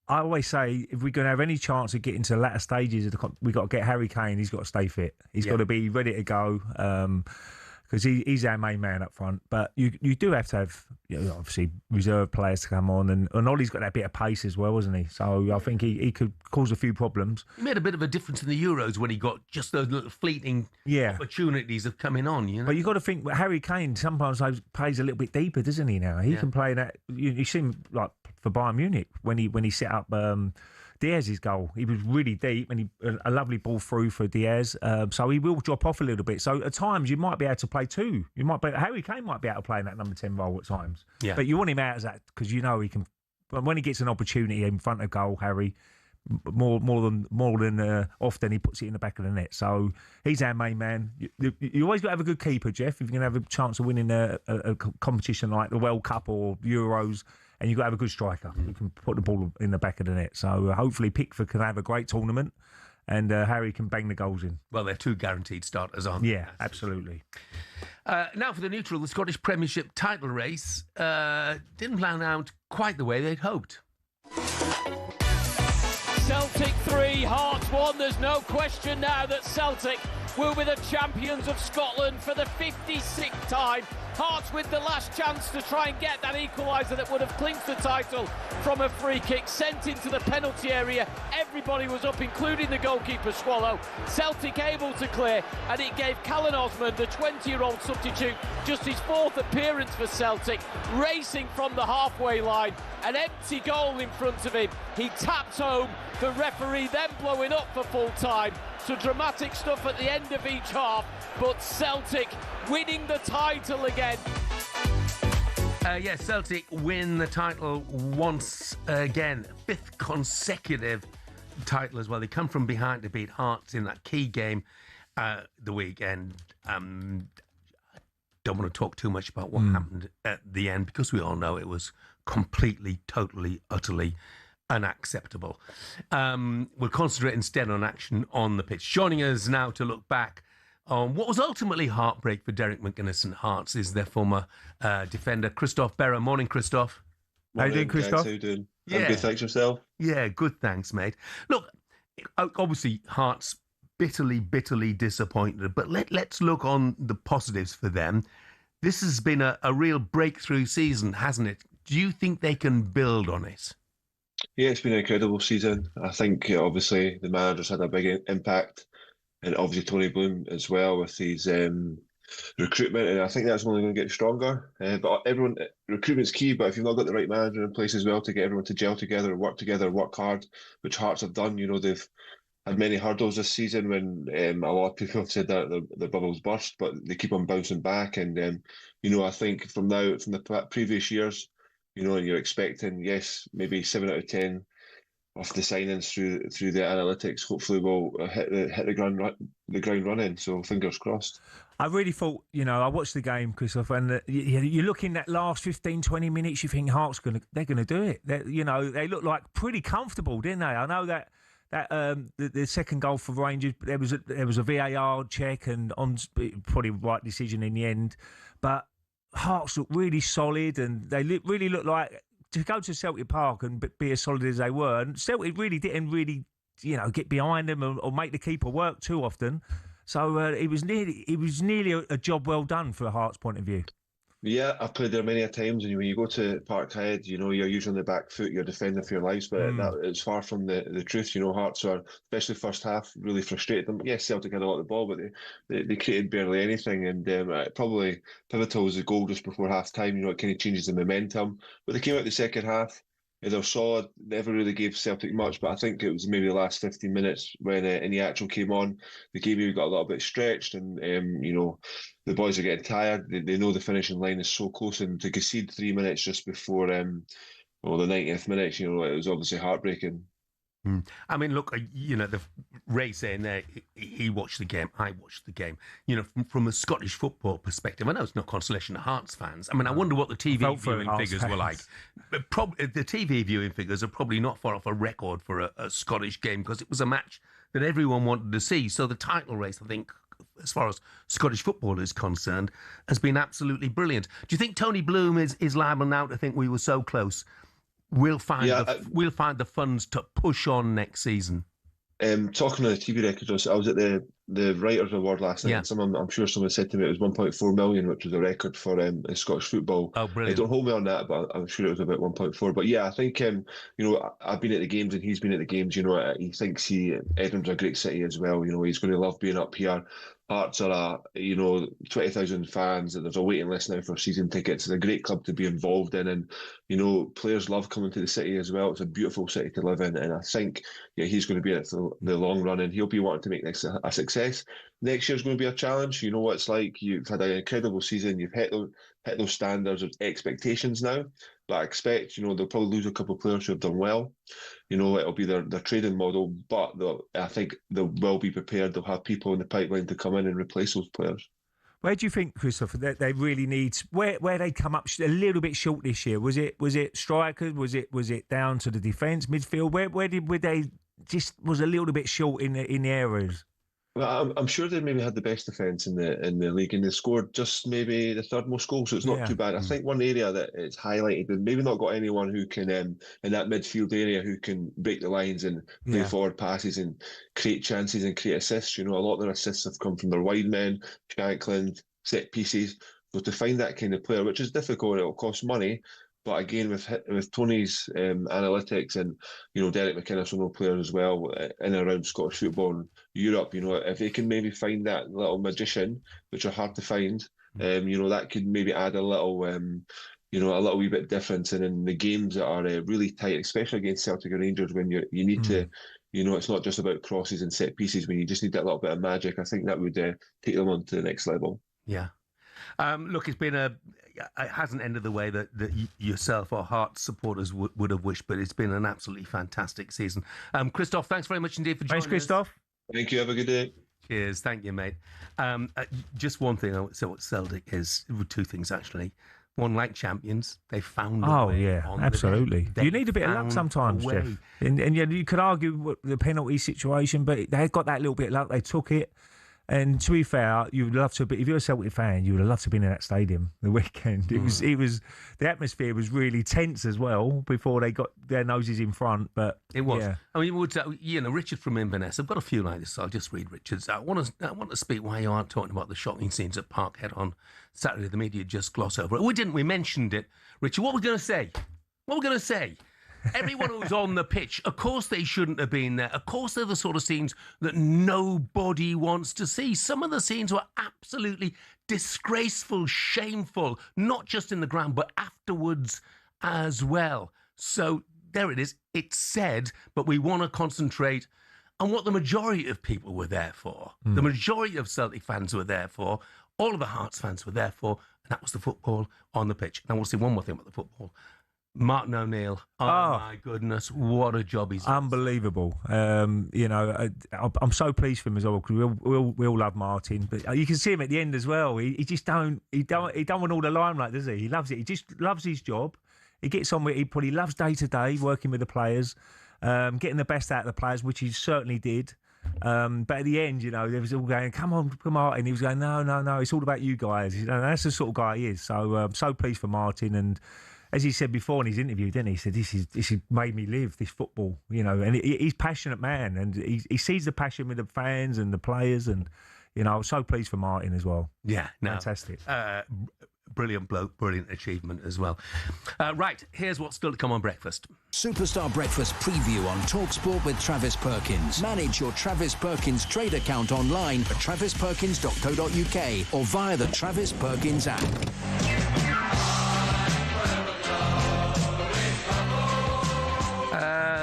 always say if we're going to have any chance of getting to the latter stages, we've got to get Harry Kane. He's got to stay fit. He's got to be ready to go. Because he's our main man up front. But you do have to have, obviously, reserve players to come on. And Ollie's got that bit of pace as well, hasn't he? So I think he could cause a few problems. He made a bit of a difference in the Euros when he got just those little fleeting opportunities of coming on. You know? But you've got to think, Harry Kane sometimes plays a little bit deeper, doesn't he, now? He can play that. You see him, like, for Bayern Munich, when he set up Diaz's goal. He was really deep and a lovely ball through for Diaz. So he will drop off a little bit. So at times you might be able to play two. Harry Kane might be able to play in that number 10 role at times. Yeah. But you want him out as that because you know he can. But when he gets an opportunity in front of goal, Harry, more than often he puts it in the back of the net. So he's our main man. You always got to have a good keeper, Jeff. If you're going to have a chance of winning a competition like the World Cup or Euros. And you've got to have a good striker who can put the ball in the back of the net. So hopefully Pickford can have a great tournament and Harry can bang the goals in. Well, they're two guaranteed starters, aren't they? Yeah, absolutely. Now for the neutral, the Scottish Premiership title race didn't plan out quite the way they'd hoped. Celtic 3, Hearts 1. There's no question now that Celtic will be the champions of Scotland for the 56th time. Hearts with the last chance to try and get that equaliser that would have clinched the title from a free kick sent into the penalty area. Everybody was up, including the goalkeeper Swallow. Celtic able to clear, and it gave Callan Osman, the 20-year-old substitute, just his fourth appearance for Celtic, racing from the halfway line. An empty goal in front of him. He tapped home, the referee then blowing up for full time. So dramatic stuff at the end of each half, but Celtic winning the title again. Yes, Celtic win the title once again, fifth consecutive title as well. They come from behind to beat Hearts in that key game the weekend. Don't want to talk too much about what happened at the end because we all know it was completely, totally, utterly unacceptable. We'll concentrate instead on action on the pitch. Joining us now to look back on what was ultimately heartbreak for Derek McGuinness and Hearts is their former defender, Christophe Berra. Morning, Christophe. How you doing, Christophe? How you doing? I'm good, thanks yourself. Yeah, good, thanks, mate. Look, obviously, Hearts bitterly disappointed, but let's look on the positives for them. This has been a real breakthrough season, hasn't it? Do you think they can build on it? Yeah, it's been an incredible season. I think obviously the manager's had a big impact, and obviously Tony Bloom as well with his recruitment, and I think that's only going to get stronger. But recruitment's key, but if you've not got the right manager in place as well to get everyone to gel together, work hard, which Hearts have done. You know, they've had many hurdles this season when a lot of people have said that the bubbles burst, but they keep on bouncing back. And you know, I think from the previous years, you know, and you're expecting, yes, maybe 7 out of 10 of the signings through the analytics. Hopefully, will hit the ground running. So fingers crossed. I really thought, you know, I watched the game, Christophe, and you look in that last 15, 20 minutes, you think Hearts they're going to do it. You know, they look like pretty comfortable, didn't they? I know that the second goal for Rangers, there was a VAR check and probably the right decision in the end, but Hearts look really solid, and they really look like to go to Celtic Park and be as solid as they were. And Celtic really didn't get behind them or make the keeper work too often. So it was nearly a job well done for a Hearts point of view. Yeah, I've played there many a times, and when you go to Parkhead, you know, you're usually on the back foot, you're defending for your lives, but it's far from the truth. You know, Hearts are, especially first half, really frustrated them. Yes, Celtic had a lot of the ball, but they created barely anything, and probably pivotal was the goal just before half time. You know, it kind of changes the momentum. But they came out the second half. They were solid, never really gave Celtic much, but I think it was maybe the last 15 minutes when Iniacho came on, the game got a little bit stretched, and you know, the boys are getting tired. They know the finishing line is so close, and to concede 3 minutes just before the 90th minutes. You know, it was obviously heartbreaking. I mean, look, the Ray saying there, he watched the game, I watched the game. You know, from a Scottish football perspective, I know it's not consolation to Hearts fans. I mean, I wonder what the TV viewing figures were like. Probably the TV viewing figures are probably not far off a record for a Scottish game, because it was a match that everyone wanted to see. So the title race, I think, as far as Scottish football is concerned, has been absolutely brilliant. Do you think Tony Bloom is liable now to think we were so close? We'll find the funds to push on next season. Talking of the TV records, I was at the Writers' Award last night, and I'm sure someone said to me it was 1.4 million, which was a record for Scottish football. Oh, brilliant. Don't hold me on that, but I'm sure it was about 1.4. But yeah, I think, I've been at the games and he's been at the games. He thinks Edinburgh's a great city as well. He's going to love being up here. Hearts are 20,000 fans, and there's a waiting list now for season tickets. It's a great club to be involved in, and players love coming to the city as well. It's a beautiful city to live in, and I think he's going to be in it for the long run, and he'll be wanting to make this a success. Next year's going to be a challenge. You know what it's like. You've had an incredible season. You've hit those standards of expectations now. But I expect, they'll probably lose a couple of players who have done well. It'll be their trading model, but I think they'll well be prepared. They'll have people in the pipeline to come in and replace those players. Where do you think, Christopher, that they really need? Where they come up a little bit short this year? Was it strikers? Was it down to the defence, midfield? Where they just was a little bit short in the areas? Well, I'm sure they maybe had the best defence in the league, and they scored just maybe the third most goals, so it's not too bad. I think one area that it's highlighted, and maybe not got anyone who can in that midfield area who can break the lines and play forward passes and create chances and create assists. A lot of their assists have come from their wide men, Shankland, set pieces. So to find that kind of player, which is difficult, it'll cost money. But again, with Tony's analytics and Derek McInnes will know players as well in and around Scottish football and Europe. If they can maybe find that little magician, which are hard to find, that could maybe add a little, a little wee bit difference. And in the games that are really tight, especially against Celtic and Rangers, when you need to, it's not just about crosses and set pieces. When you just need that little bit of magic, I think that would take them on to the next level. Yeah. Look, it hasn't ended the way that yourself or Hearts supporters would have wished, but it's been an absolutely fantastic season. Christoph, thanks very much indeed for joining us. Thanks, Christoph. Thank you. Have a good day. Cheers. Thank you, mate. Just one thing I would say what Celtic is, two things actually. One, like champions, they found a way. Oh, yeah, absolutely. You need a bit of luck sometimes, Jeff. And you could argue the penalty situation, but they got that little bit of luck. They took it. And to be fair, you would love to be, if you're a Celtic fan, you would have loved to have been in that stadium the weekend. It was the atmosphere was really tense as well before they got their noses in front. But it was. Yeah. I mean, Richard from Inverness. I've got a few like this, so I'll just read Richard's. I want to speak why you aren't talking about the shocking scenes at Parkhead on Saturday. The media just gloss over it. We didn't. We mentioned it, Richard. What we're going to say? Everyone who's on the pitch, of course they shouldn't have been there. Of course they're the sort of scenes that nobody wants to see. Some of the scenes were absolutely disgraceful, shameful, not just in the ground, but afterwards as well. So there it is. It's said, but we want to concentrate on what the majority of people were there for. The majority of Celtic fans were there for. All of the Hearts fans were there for. And that was the football on the pitch. And I want to say one more thing about the football. Martin O'Neill, oh my goodness, what a job he's done. Unbelievable. I'm so pleased for him as well, because we all love Martin, but you can see him at the end as well. He just don't want all the limelight, does he? He loves it. He just loves his job. He gets on with it. He probably loves day to day working with the players, getting the best out of the players, which he certainly did. But at the end, there was all going, come on, and he was going, no, it's all about you guys. That's the sort of guy he is. So I'm so pleased for Martin. And as he said before in his interview, didn't he? He said, this has made me live this football, and he's a passionate man, and he sees the passion with the fans and the players, and, I'm so pleased for Martin as well. Yeah, no. Fantastic. Brilliant bloke, brilliant achievement as well. Right, here's what's still to come on breakfast. Superstar Breakfast preview on talkSPORT with Travis Perkins. Manage your Travis Perkins trade account online at travisperkins.co.uk or via the Travis Perkins app.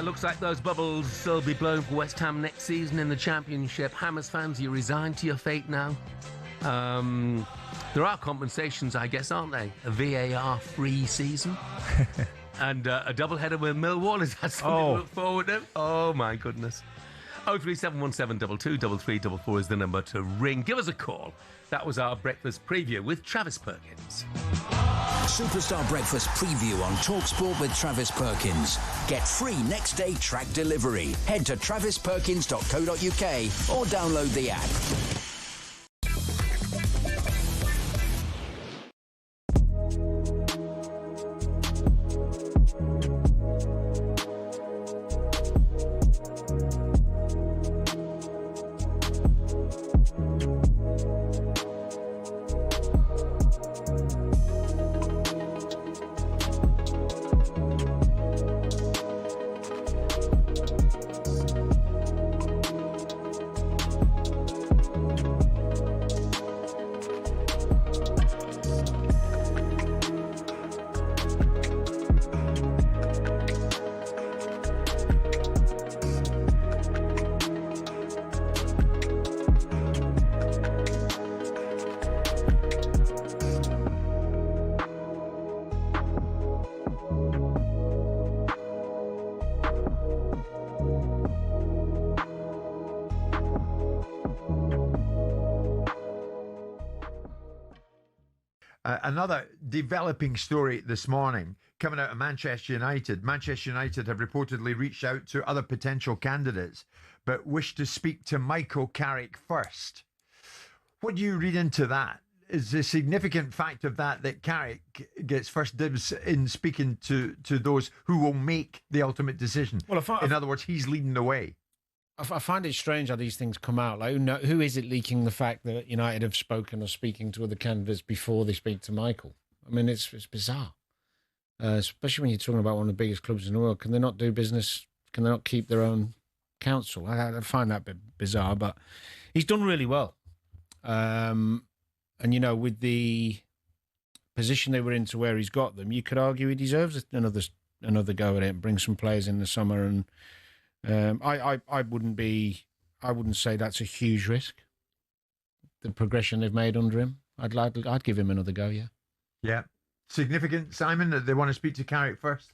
Looks like those bubbles will be blown for West Ham next season in the Championship. Hammers fans, you resigned to your fate now? There are compensations, I guess, aren't they? A VAR-free season? And a double header with Millwall. Is that something to look forward to? Oh, my goodness. 03717223344 is the number to ring. Give us a call. That was our breakfast preview with Travis Perkins. Superstar Breakfast Preview on talkSPORT with Travis Perkins. Get free next day track delivery. Head to travisperkins.co.uk or download the app. Another developing story this morning coming out of Manchester United. Manchester United have reportedly reached out to other potential candidates, but wish to speak to Michael Carrick first. What do you read into that? Is the significant fact of that Carrick gets first dibs in speaking to those who will make the ultimate decision? Well, in other words, he's leading the way. I find it strange how these things come out. Like, who is it leaking the fact that United have spoken or speaking to other candidates before they speak to Michael? I mean, it's bizarre, especially when you're talking about one of the biggest clubs in the world. Can they not do business? Can they not keep their own counsel? I find that a bit bizarre, but he's done really well. And, with the position they were in to where he's got them, you could argue he deserves another go at it and bring some players in the summer. And I wouldn't say that's a huge risk. The progression they've made under him, I'd give him another go. Yeah. Yeah. Significant, Simon, that they want to speak to Carrick first.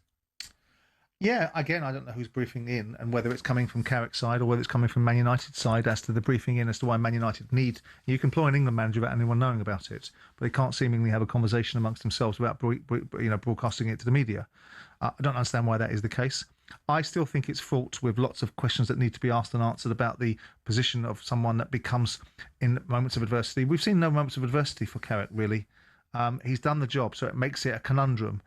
Yeah, again, I don't know who's briefing in and whether it's coming from Carrick's side or whether it's coming from Man United's side as to the briefing in as to why Man United need. You can employ an England manager without anyone knowing about it, but they can't seemingly have a conversation amongst themselves without broadcasting it to the media. I don't understand why that is the case. I still think it's fraught with lots of questions that need to be asked and answered about the position of someone that becomes in moments of adversity. We've seen no moments of adversity for Carrick, really. He's done the job, so it makes it a conundrum.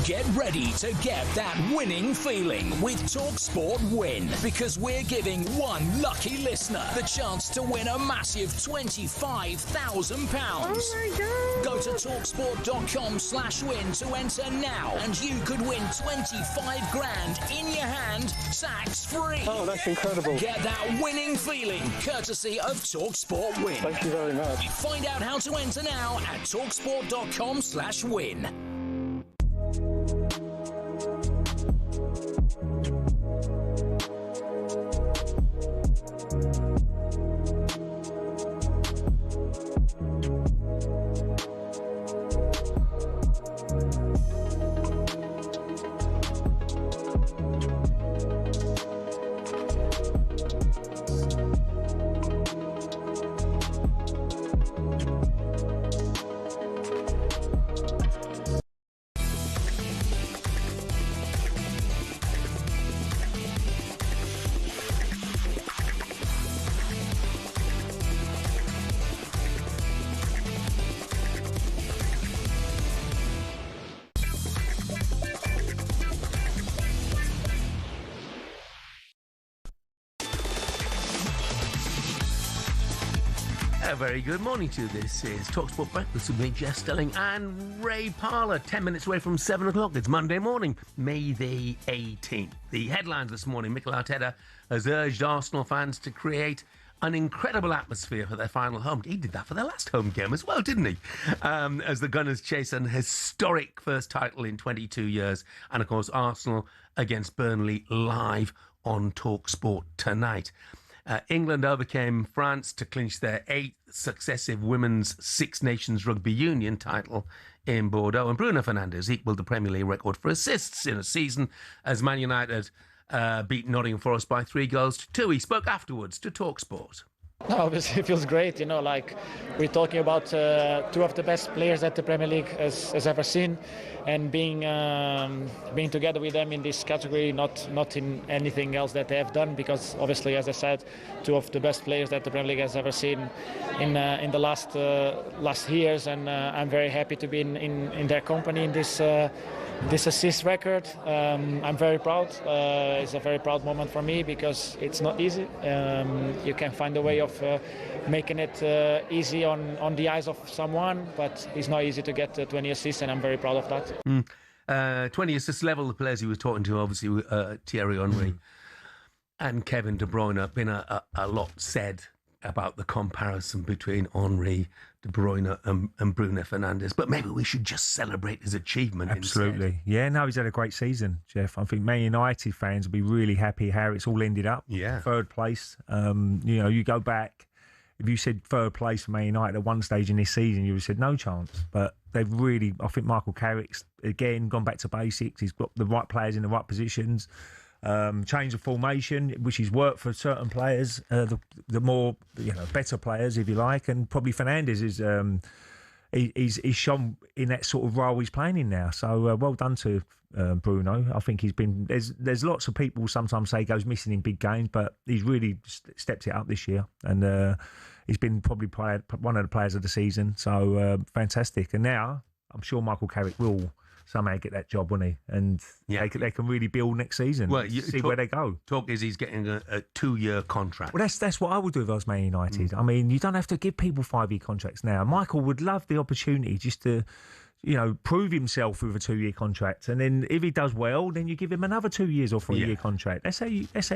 Get ready to get that winning feeling with talkSPORT Win, because we're giving one lucky listener the chance to win a massive £25,000. Oh my God. Go to talksport.com/win to enter now, and you could win 25 grand in your hand, tax free. Oh, that's incredible. Get that winning feeling courtesy of talkSPORT Win. Thank you very much. Find out how to enter now at talksport.com/win. A very good morning to you. This is talkSPORT Breakfast with me, Jeff Stelling and Ray Parlour. 10 minutes away from 7 o'clock. It's Monday morning, May the 18th. The headlines this morning: Mikel Arteta has urged Arsenal fans to create an incredible atmosphere for their final home. He did that for their last home game as well, didn't he? As the Gunners chase an historic first title in 22 years. And, of course, Arsenal against Burnley live on talkSPORT tonight. England overcame France to clinch their 8th successive Women's Six Nations Rugby Union title in Bordeaux. And Bruno Fernandes equalled the Premier League record for assists in a season as Man United beat Nottingham Forest by 3-2. He spoke afterwards to talkSPORT. No, obviously it feels great, like we're talking about two of the best players that the Premier League has ever seen, and being together with them in this category, not in anything else that they have done, because obviously, as I said, two of the best players that the Premier League has ever seen in the last years, and I'm very happy to be in their company in this assist record. I'm very proud. It's a very proud moment for me because it's not easy. You can find a way of making it easy on the eyes of someone, but it's not easy to get 20 assists, and I'm very proud of that. 20 assist level, the players he was talking to, obviously, Thierry Henry and Kevin De Bruyne. Been a lot said about the comparison between Henry, De Bruyne and Bruno Fernandes, but maybe we should just celebrate his achievement. Absolutely. Instead. Yeah, no, he's had a great season, Jeff. I think Man United fans will be really happy how it's all ended up. Yeah. Third place. You go back, if you said third place for Man United at one stage in this season, you would have said no chance. But they've really, I think Michael Carrick's, again, gone back to basics. He's got the right players in the right positions. Change of formation, which has worked for certain players, the more better players, if you like, and probably Fernandes is he's shone in that sort of role he's playing in now. So well done to Bruno. I think he's been there's lots of people sometimes say he goes missing in big games, but he's really stepped it up this year, and he's been probably one of the players of the season. So fantastic, and now I'm sure Michael Carrick will somehow get that job, won't he? And they can really build next season. Well, see where they go. Talk is he's getting a 2-year contract. Well, that's what I would do if I was Man United. I mean, you don't have to give people 5-year contracts now. Michael would love the opportunity just to, prove himself with a 2-year contract, and then if he does well, then you give him another 2 years or 3-year contract. That's how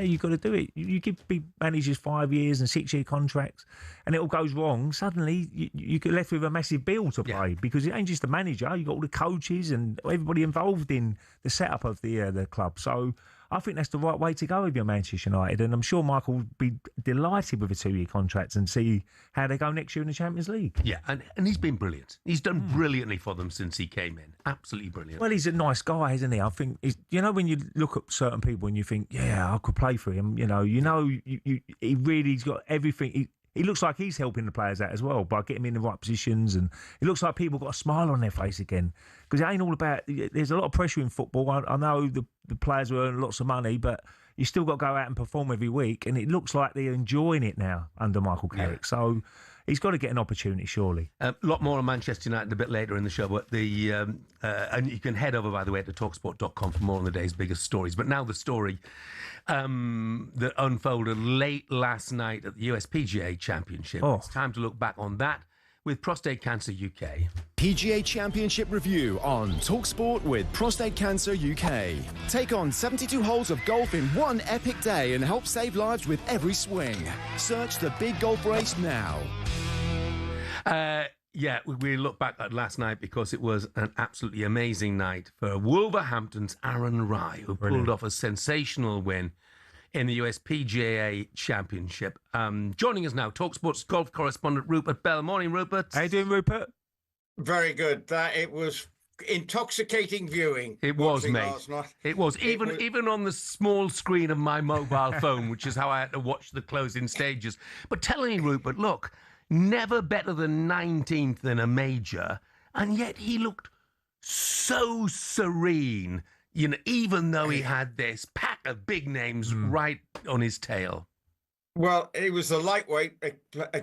you got to do it. You give big managers 5 years and 6-year contracts, and it all goes wrong. Suddenly, you get left with a massive bill to pay because it ain't just the manager. You got all the coaches and everybody involved in the setup of the club. So I think that's the right way to go if you're Manchester United, and I'm sure Michael will be delighted with a 2-year contract and see how they go next year in the Champions League. Yeah, and he's been brilliant. He's done brilliantly for them since he came in. Absolutely brilliant. Well, he's a nice guy, isn't he? I think, when you look at certain people and you think, yeah, I could play for him, he really's got everything. He looks like he's helping the players out as well by getting them in the right positions, and it looks like people got a smile on their face again, because it ain't all about. There's a lot of pressure in football. I know the players will earn lots of money, but you still got to go out and perform every week, and it looks like they're enjoying it now under Michael Carrick. So he's got to get an opportunity, surely. A lot more on Manchester United a bit later in the show, but and you can head over, by the way, to talksport.com for more on the day's biggest stories. But now the story that unfolded late last night at the USPGA Championship. It's time to look back on that with Prostate Cancer UK. PGA Championship review on talkSPORT with Prostate Cancer UK. Take on 72 holes of golf in one epic day and help save lives with every swing. Search the big golf race now. We look back at last night because it was an absolutely amazing night for Wolverhampton's Aaron Rai, who pulled off a sensational win in the USPGA Championship. Joining us now, talkSPORT's golf correspondent Rupert Bell. Morning, Rupert. How you doing, Rupert? Very good. It was intoxicating viewing. It was, mate. It was. Even on the small screen of my mobile phone, which is how I had to watch the closing stages. But tell me, Rupert, look, never better than 19th in a major, and yet he looked so serene, even though he had this pack of big names right on his tail. Well, it was the lightweight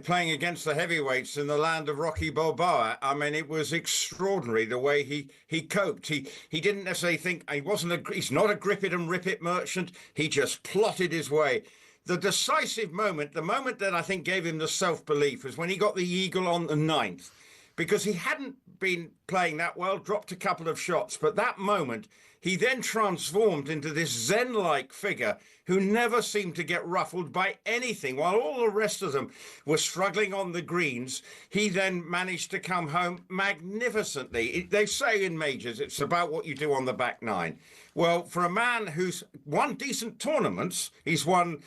playing against the heavyweights in the land of Rocky Balboa. I mean, it was extraordinary the way he coped. He didn't necessarily think he's not a grip it and rip it merchant. He just plotted his way. The decisive moment, the moment that I think gave him the self-belief, was when he got the eagle on the 9th. because he hadn't been playing that well, dropped a couple of shots. But that moment, he then transformed into this Zen-like figure who never seemed to get ruffled by anything. While all the rest of them were struggling on the greens, he then managed to come home magnificently. They say in majors, it's about what you do on the back nine. Well, for a man who's won decent tournaments, he's won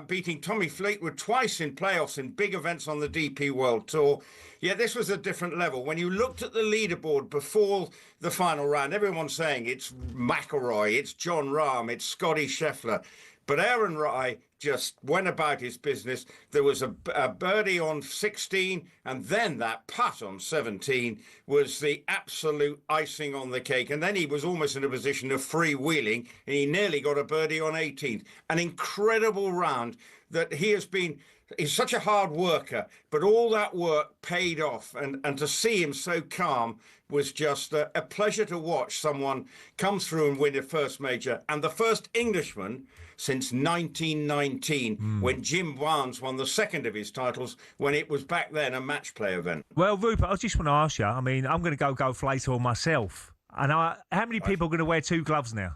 beating Tommy Fleetwood twice in playoffs in big events on the DP World Tour. Yeah, this was a different level. When you looked at the leaderboard before the final round, everyone's saying it's McIlroy, it's John Rahm, it's Scotty Scheffler. But Aaron Rai just went about his business. There was a birdie on 16, and then that putt on 17 was the absolute icing on the cake. And then he was almost in a position of freewheeling, and he nearly got a birdie on 18. An incredible round that he has been. He's such a hard worker, but all that work paid off. And to see him so calm was just a pleasure to watch someone come through and win a first major. And the first Englishman since 1919, when Jim Barnes won the second of his titles, when it was back then a match play event. Well, Rupert, I just want to ask you, I mean, I'm going to go golf later on myself. And how many people are going to wear two gloves now?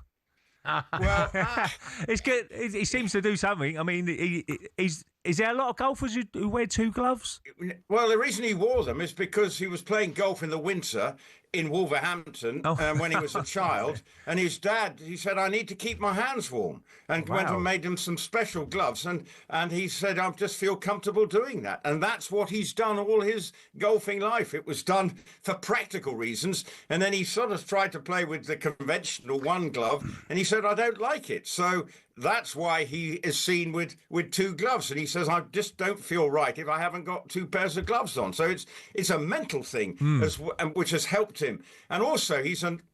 Well, it's good. He seems to do something. I mean, is there a lot of golfers who wear two gloves? Well, the reason he wore them is because he was playing golf in the winter in Wolverhampton when he was a child, and his dad, he said, I need to keep my hands warm, and went and made him some special gloves, and he said, I just feel comfortable doing that, and that's what he's done all his golfing life. It was done for practical reasons, and then he sort of tried to play with the conventional one glove, and he said, I don't like it, so that's why he is seen with two gloves. And he says, I just don't feel right if I haven't got two pairs of gloves on. So it's a mental thing, which has helped him. And also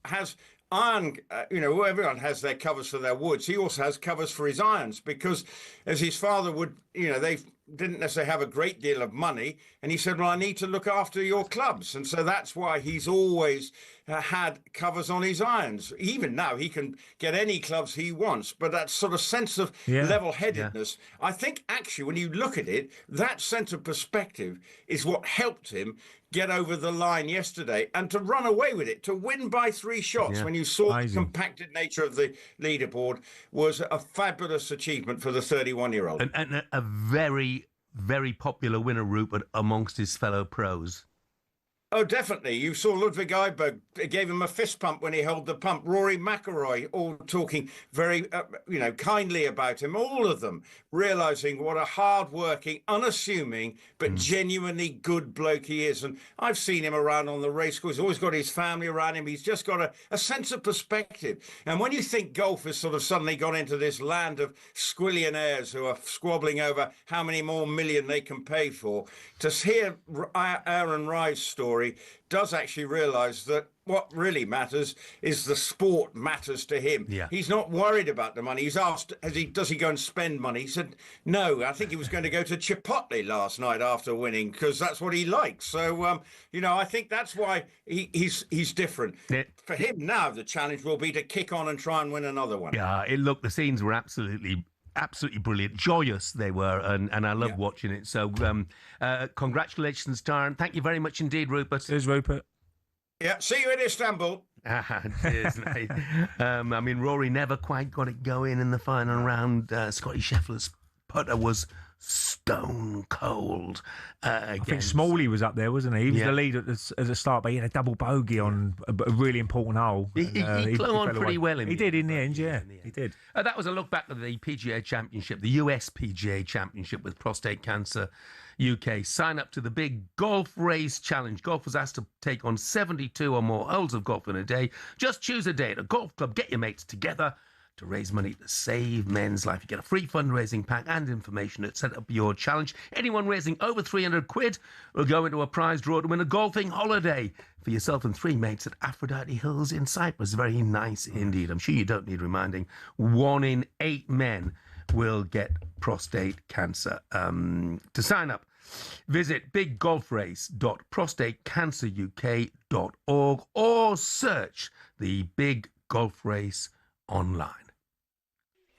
has iron, everyone has their covers for their woods. He also has covers for his irons, because as his father would, they didn't necessarily have a great deal of money. And he said, well, I need to look after your clubs. And so that's why he's always had covers on his irons. Even now, he can get any clubs he wants. But that sort of sense of level-headedness, I think actually when you look at it, that sense of perspective is what helped him get over the line yesterday and to run away with it, to win by 3 shots when you saw the compacted nature of the leaderboard was a fabulous achievement for the 31-year-old. And a very, very popular winner, Rupert, amongst his fellow pros. Oh, definitely. You saw Ludwig Eiberg gave him a fist pump when he held the pump. Rory McIlroy, all talking very, kindly about him. All of them realising what a hard-working, unassuming, but genuinely good bloke he is. And I've seen him around on the racecourse. He's always got his family around him. He's just got a sense of perspective. And when you think golf has sort of suddenly gone into this land of squillionaires who are squabbling over how many more million they can pay for, to hear Aaron Rai's story does actually realise that what really matters is the sport matters to him. Yeah. He's not worried about the money. He's asked, does he go and spend money? He said, no, I think he was going to go to Chipotle last night after winning because that's what he likes. So, I think that's why he's different. Yeah. For him now, the challenge will be to kick on and try and win another one. Yeah, the scenes were absolutely brilliant, joyous they were, and I love watching it. So congratulations, Darren. Thank you very much indeed, Rupert. Cheers, Rupert. Yeah, see you in Istanbul. Cheers, mate. Rory never quite got it going in the final round. Scotty Scheffler's putter was stone cold. I think Smalley was up there, wasn't he? He was the lead as a start, but he had a double bogey on a really important hole. He clung on pretty well. He did in the end, he did. That was a look back at the PGA Championship, the US PGA Championship with Prostate Cancer UK. Sign up to the big Golf Race Challenge. Golf was asked to take on 72 or more holes of golf in a day. Just choose a day at a golf club, get your mates together to raise money to save men's life. You get a free fundraising pack and information to set up your challenge. Anyone raising over 300 quid will go into a prize draw to win a golfing holiday for yourself and 3 mates at Aphrodite Hills in Cyprus. Very nice indeed. I'm sure you don't need reminding. 1 in 8 men will get prostate cancer. To sign up, visit biggolfrace.prostatecanceruk.org or search the Big Golf Race online.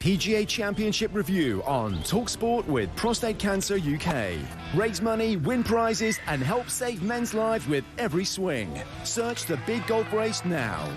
PGA Championship Review on talkSPORT with Prostate Cancer UK. Raise money, win prizes, and help save men's lives with every swing. Search the big golf race now.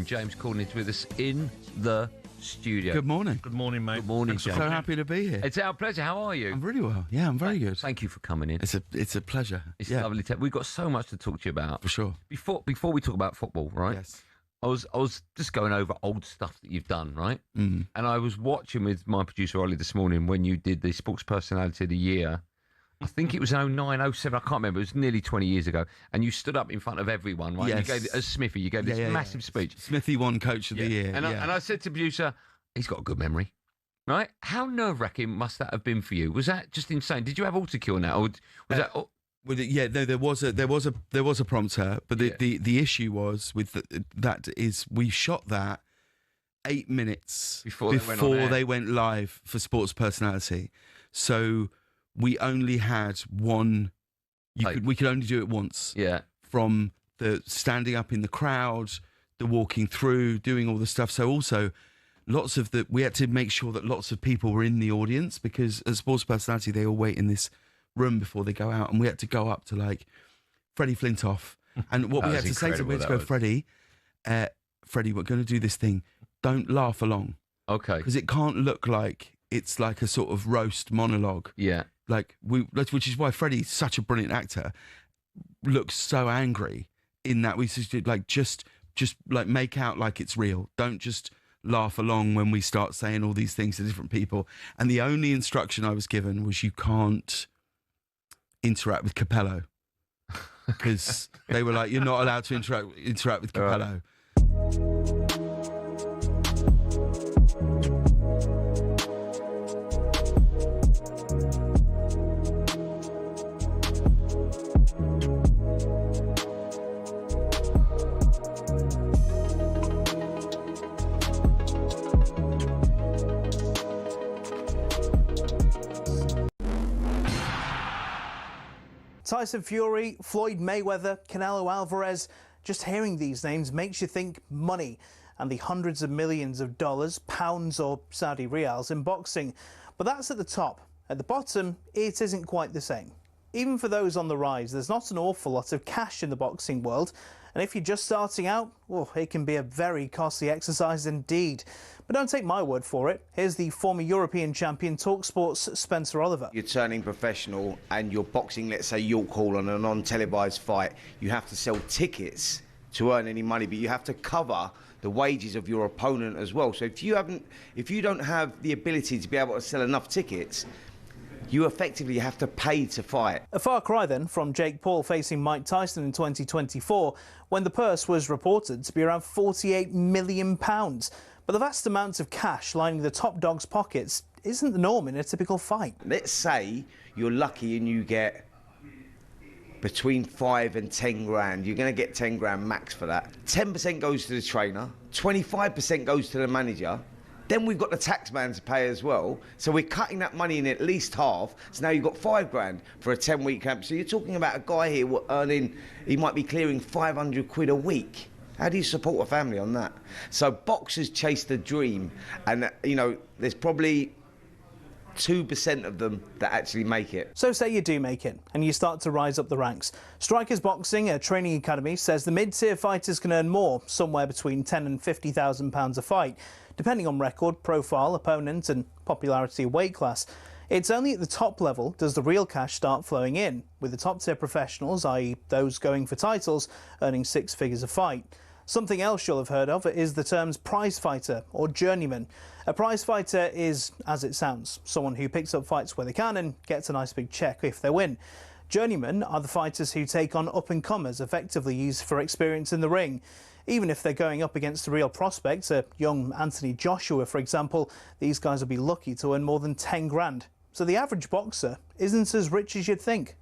James Corden is with us in the studio. Good morning. Good morning, mate. Good morning, James. So happy to be here. It's our pleasure. How are you? I'm really well. Yeah, I'm very good. Thank you for coming in. It's a pleasure. It's lovely. We've got so much to talk to you about. For sure. Before we talk about football, right? Yes. I was just going over old stuff that you've done, right? Mm. And I was watching with my producer Ollie this morning when you did the Sports Personality of the Year. I think it was 09, 07, I can't remember. It was nearly 20 years ago. And you stood up in front of everyone, right? Yes. You gave, as Smithy, you gave this massive speech. Smithy won Coach of the Year. And I said to the producer, he's got a good memory, right? How nerve-wracking must that have been for you? Was that just insane? Did you have autocue on that? Or was that... Well, yeah, no, there was a prompter, but the issue was with that is we shot that 8 minutes before they went live for Sports Personality, so we only had one. We could only do it once. Yeah. From the standing up in the crowd, the walking through, doing all the stuff. So also, we had to make sure that lots of people were in the audience because at Sports Personality they all wait in this room before they go out, and we had to go up to like Freddie Flintoff, and what we had to say to him, we had to go, Freddie, we're going to do this thing. Don't laugh along, okay? Because it can't look like it's like a sort of roast monologue. Yeah, which is why Freddie's such a brilliant actor. Looks so angry in that we just like make out like it's real. Don't just laugh along when we start saying all these things to different people. And the only instruction I was given was you can't interact with Capello because they were like, you're not allowed to interact with Capello. Tyson Fury, Floyd Mayweather, Canelo Alvarez. Just hearing these names makes you think money and the hundreds of millions of dollars, pounds or Saudi riyals in boxing. But that's at the top. At the bottom, it isn't quite the same. Even for those on the rise, there's not an awful lot of cash in the boxing world. And if you're just starting out, well, it can be a very costly exercise indeed. But don't take my word for it. Here's the former European champion, talkSPORT's Spencer Oliver. You're turning professional and you're boxing, let's say, York Hall on a non-televised fight. You have to sell tickets to earn any money, but you have to cover the wages of your opponent as well. So if you don't have the ability to be able to sell enough tickets, you effectively have to pay to fight. A far cry then from Jake Paul facing Mike Tyson in 2024, when the purse was reported to be around £48 million. But the vast amounts of cash lining the top dog's pockets isn't the norm in a typical fight. Let's say you're lucky and you get between 5 and 10 grand. You're going to get 10 grand max for that. 10% goes to the trainer, 25% goes to the manager. Then we've got the tax man to pay as well. So we're cutting that money in at least half. So now you've got 5 grand for a 10-week camp. So you're talking about a guy here earning, he might be clearing 500 quid a week. How do you support a family on that? So boxers chase the dream. And, you know, there's probably 2% of them that actually make it. So say you do make it and you start to rise up the ranks. Strikers Boxing, a training academy, says the mid-tier fighters can earn more, somewhere between £10,000 and £50,000 a fight, depending on record, profile, opponent and popularity of weight class. It's only at the top level does the real cash start flowing in, with the top-tier professionals, i.e. those going for titles, earning 6 figures a fight. Something else you'll have heard of is the terms prize fighter or journeyman. A prize fighter is, as it sounds, someone who picks up fights where they can and gets a nice big check if they win. Journeymen are the fighters who take on up-and-comers, effectively used for experience in the ring. Even if they're going up against a real prospect, a young Anthony Joshua, for example, these guys will be lucky to earn more than 10 grand. So the average boxer isn't as rich as you'd think.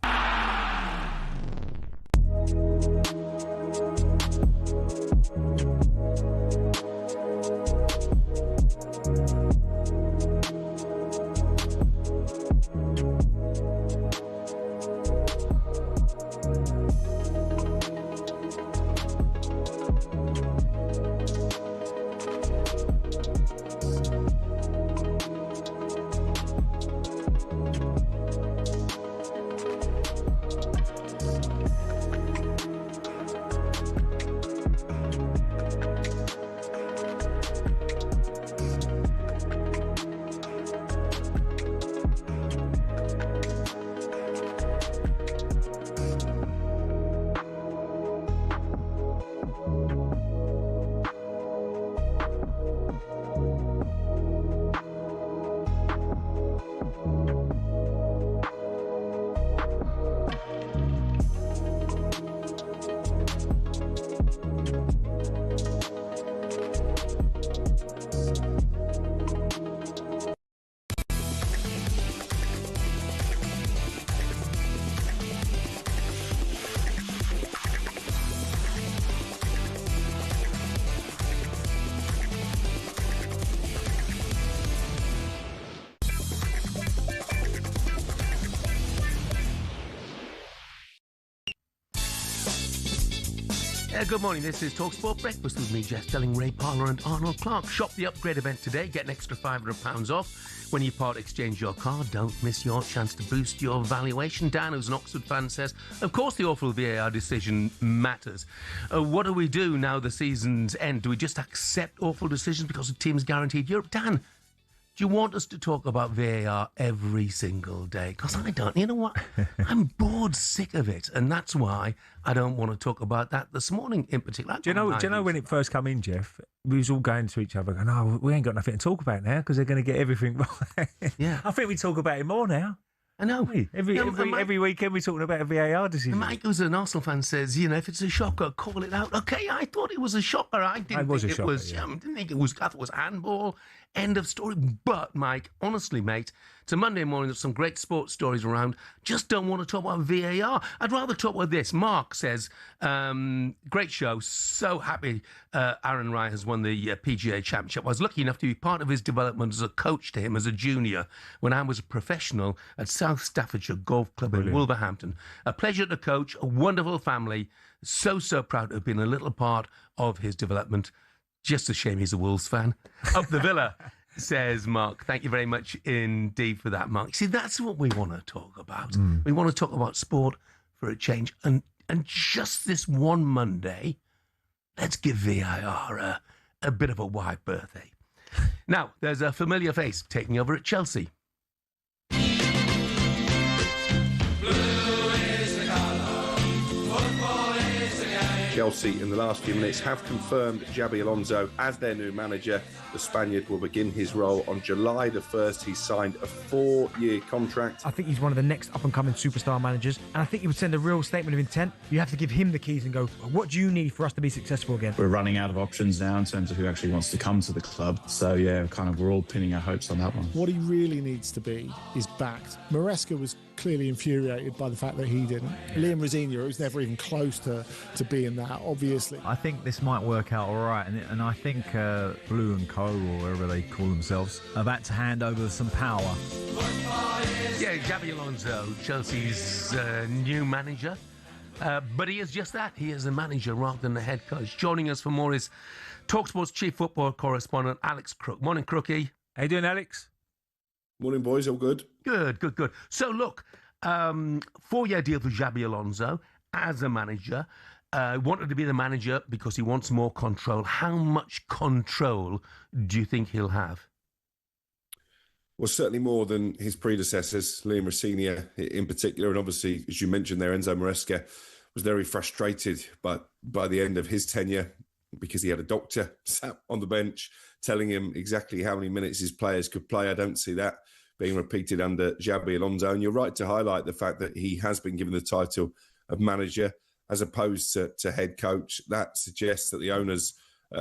Good morning, this is talkSPORT Breakfast with me, Jeff Stelling, Ray Parlour and Arnold Clark. Shop the upgrade event today, get an extra £500 off when you part exchange your car. Don't miss your chance to boost your valuation. Dan, who's an Oxford fan, says, of course the awful VAR decision matters. What do we do now the season's end? Do we just accept awful decisions because the team's guaranteed Europe? Dan, do you want us to talk about VAR every single day? Because I don't. You know what? I'm bored sick of it. And that's why I don't want to talk about that this morning in particular. Do you know when it first came in, Jeff, we was all going to each other going, oh, we ain't got nothing to talk about now because they're going to get everything right. Yeah. I think we talk about it more now. I know. Every weekend we're talking about a VAR decision. Mike, who's an Arsenal fan, says, if it's a shocker, call it out. Okay, I thought it was a shocker. I didn't think it was. I didn't think it was. I thought it was handball. End of story. But, Mike, honestly, mate, it's a Monday morning. There's some great sports stories around. Just don't want to talk about VAR. I'd rather talk about this. Mark says, great show. So happy Aaron Ryan has won the PGA Championship. I was lucky enough to be part of his development as a coach to him as a junior when I was a professional at South Staffordshire Golf Club in Wolverhampton. A pleasure to coach, a wonderful family. So proud to have been a little part of his development. Just a shame he's a Wolves fan. Up the Villa, says Mark. Thank you very much indeed for that, Mark. See, that's what we want to talk about. We want to talk about sport for a change. And just this one Monday, let's give VAR a bit of a wide birthday. Now, there's a familiar face taking over at Chelsea. Chelsea in the last few minutes have confirmed Xabi Alonso as their new manager. The Spaniard will begin his role on July the 1st. He's signed a 4-year contract. I think he's one of the next up-and-coming superstar managers, and I think he would send a real statement of intent. You have to give him the keys and go, what do you need for us to be successful again? We're running out of options now in terms of who actually wants to come to the club. So, yeah, we're all pinning our hopes on that one. What he really needs to be is backed. Maresca was clearly infuriated by the fact that he didn't. Liam Rosenior was never even close to being that, obviously. I think this might work out all right, and I think Blue and Co, or whatever they call themselves, are about to hand over some power. Yeah, Xabi Alonso, Chelsea's new manager. But he is just that. He is a manager rather than a head coach. Joining us for more is talkSPORT's chief football correspondent, Alex Crook. Morning, Crookie. How you doing, Alex? Morning, boys. All good? Good. So, look, 4-year deal for Xabi Alonso as a manager. Wanted to be the manager because he wants more control. How much control do you think he'll have? Well, certainly more than his predecessors, Liam Rosenior in particular. And obviously, as you mentioned there, Enzo Maresca was very frustrated by the end of his tenure because he had a doctor sat on the bench telling him exactly how many minutes his players could play. I don't see that being repeated under Xabi Alonso. And you're right to highlight the fact that he has been given the title of manager as opposed to head coach. That suggests that the owners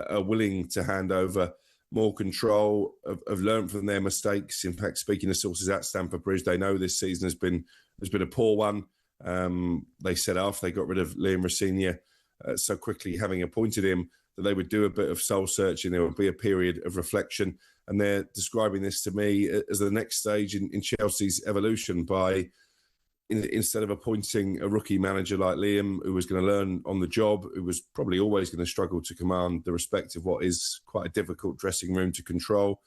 are willing to hand over more control, have learned from their mistakes. In fact, speaking to sources at Stamford Bridge, they know this season has been a poor one. They said after they got rid of Liam Rosenior so quickly, having appointed him, that they would do a bit of soul searching. There would be a period of reflection. And they're describing this to me as the next stage in Chelsea's evolution by, instead of appointing a rookie manager like Liam, who was going to learn on the job, who was probably always going to struggle to command the respect of what is quite a difficult dressing room to control,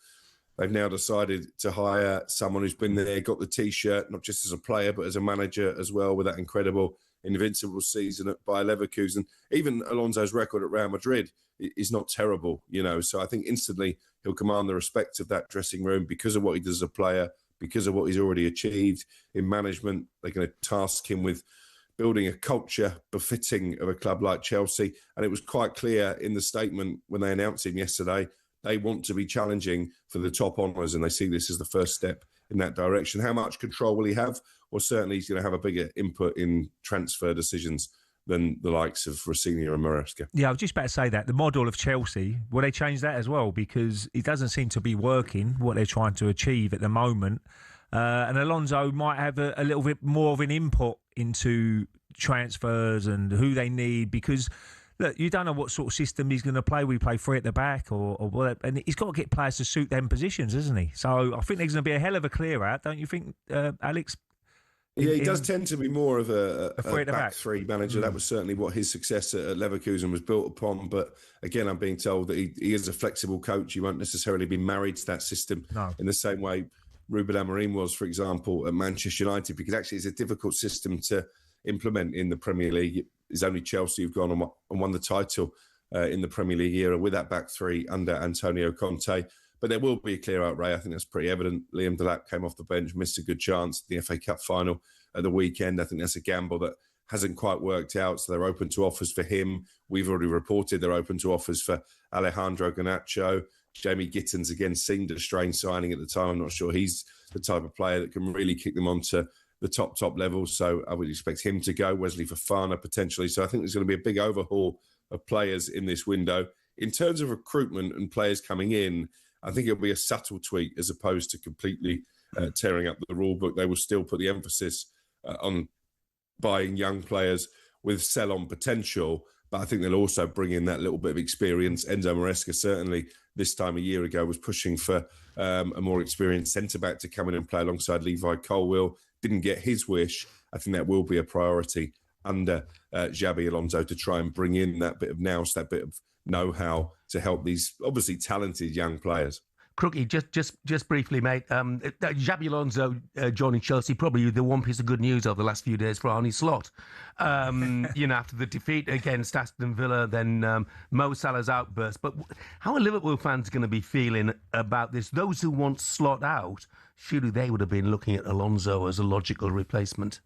they've now decided to hire someone who's been there, got the T-shirt, not just as a player, but as a manager as well, with that incredible invincible season at Bayer Leverkusen. Even Alonso's record at Real Madrid is not terrible, So I think instantly he'll command the respect of that dressing room because of what he does as a player, because of what he's already achieved in management. They're going to task him with building a culture befitting of a club like Chelsea. And it was quite clear in the statement when they announced him yesterday, they want to be challenging for the top honours, and they see this as the first step in that direction. How much control will he have? Well, certainly he's going to have a bigger input in transfer decisions than the likes of Rosenior and Maresca. Yeah, I was just about to say that. The model of Chelsea, will they change that as well? Because it doesn't seem to be working, what they're trying to achieve at the moment. And Alonso might have a little bit more of an input into transfers and who they need, because look, you don't know what sort of system he's going to play. We play three at the back or whatever. And he's got to get players to suit them positions, isn't he? So I think there's going to be a hell of a clear out, don't you think, Alex? Yeah, he does tend to be more of a back three manager. Mm. That was certainly what his success at Leverkusen was built upon. But again, I'm being told that he is a flexible coach. He won't necessarily be married to that system in the same way Ruben Amorim was, for example, at Manchester United, because actually it's a difficult system to implement in the Premier League. It's only Chelsea who've gone and won the title in the Premier League era with that back three under Antonio Conte. But there will be a clear-out, Ray. I think that's pretty evident. Liam Delap came off the bench, missed a good chance in the FA Cup final at the weekend. I think that's a gamble that hasn't quite worked out, so they're open to offers for him. We've already reported they're open to offers for Alejandro Garnacho. Jamie Gittins, again, seemed a strange signing at the time. I'm not sure he's the type of player that can really kick them onto the top level, so I would expect him to go. Wesley Fofana, potentially. So I think there's going to be a big overhaul of players in this window. In terms of recruitment and players coming in, I think it'll be a subtle tweak as opposed to completely tearing up the rule book. They will still put the emphasis on buying young players with sell-on potential, but I think they'll also bring in that little bit of experience. Enzo Maresca, certainly this time a year ago, was pushing for a more experienced centre-back to come in and play alongside Levi Colwill. Didn't get his wish. I think that will be a priority under Xabi Alonso to try and bring in that bit of nous, that bit of know-how to help these obviously talented young players. Crookie, just briefly, mate. Xabi Alonso joining Chelsea, probably the one piece of good news over the last few days for Arne Slot. After the defeat against Aston Villa, then Mo Salah's outburst. But how are Liverpool fans going to be feeling about this? Those who want Slot out, surely they would have been looking at Alonso as a logical replacement.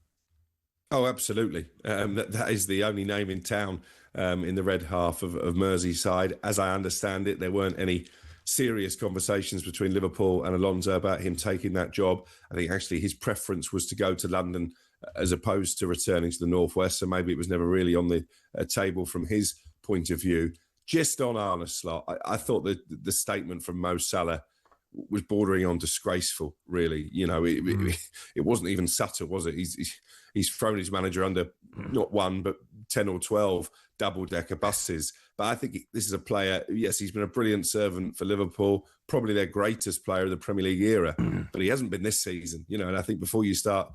Oh, absolutely. That is the only name in town in the red half of Merseyside. As I understand it, there weren't any serious conversations between Liverpool and Alonso about him taking that job. I think actually his preference was to go to London as opposed to returning to the Northwest. So maybe it was never really on the table from his point of view. Just on Arne Slot, I thought that the statement from Mo Salah was bordering on disgraceful, really. It wasn't even subtle, was it? He's thrown his manager under not one, but 10 or 12 double-decker buses. But I think this is a player, yes, he's been a brilliant servant for Liverpool, probably their greatest player of the Premier League era, but he hasn't been this season, and I think before you start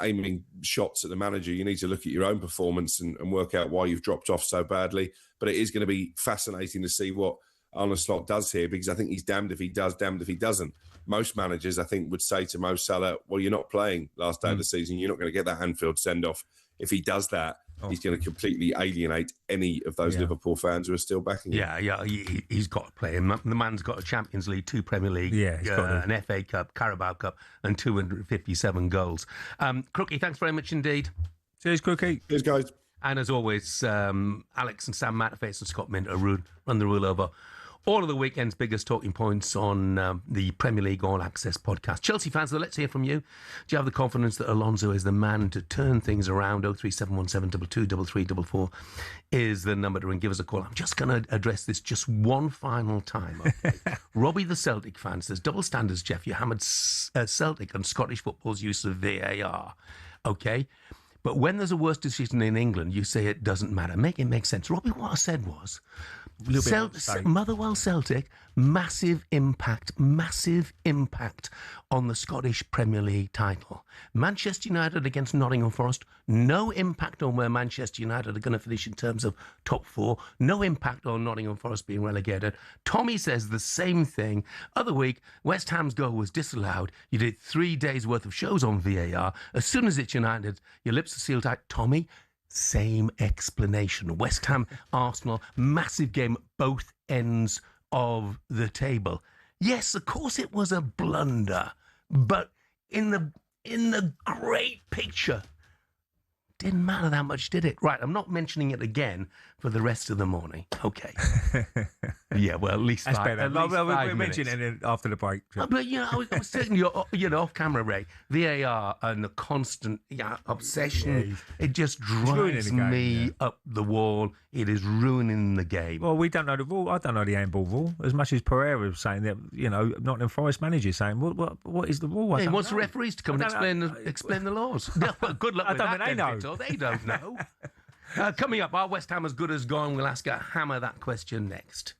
aiming shots at the manager, you need to look at your own performance and work out why you've dropped off so badly. But it is going to be fascinating to see what Arne Slot does here, because I think he's damned if he does, damned if he doesn't. Most managers, I think, would say to Mo Salah, well, you're not playing last day of the season. You're not going to get that Anfield send-off. If he does that, he's going to completely alienate any of those Liverpool fans who are still backing him. Yeah, he's got to play. The man's got a Champions League, 2 Premier League, an FA Cup, Carabao Cup, and 257 goals. Crookie, thanks very much indeed. Cheers, Crookie. Cheers, guys. And as always, Alex and Sam Matterface and Scott Minter run the rule over all of the weekend's biggest talking points on the Premier League All Access podcast. Chelsea fans, though, let's hear from you. Do you have the confidence that Alonso is the man to turn things around? 03717223344 is the number to ring. Give us a call. I'm just going to address this just one final time. Okay? Robbie, the Celtic fan, says, double standards, Jeff. You hammered Celtic on Scottish football's use of VAR. Okay? But when there's a worse decision in England, you say it doesn't matter. Make it make sense. Robbie, what I said was, Motherwell Celtic, massive impact on the Scottish Premier League title. Manchester United against Nottingham Forest, no impact on where Manchester United are going to finish in terms of top 4, no impact on Nottingham Forest being relegated. Tommy says the same thing. Other week, West Ham's goal was disallowed. You did 3 days worth of shows on VAR. As soon as it's United, your lips are sealed tight. Tommy, same explanation. West Ham, Arsenal, massive game at both ends of the table. Yes, of course it was a blunder, but in the great picture, didn't matter that much, did it? Right, I'm not mentioning it again for the rest of the morning. Okay. Yeah, well, at least that's five, better. at least We'll 5 mention minutes. it after the break. But, I was telling you, off camera, Ray, VAR and the constant obsession, it just drives the game, me up the wall. It is ruining the game. Well, we don't know the rule. I don't know the handball rule. As much as Pereira was saying that, Nottingham Forest manager saying, what is the rule? He wants the referees to come and explain the laws. Good luck with that. They know. Victor. They don't know. Coming up, are West Ham as good as gone? We'll ask Hammer that question next.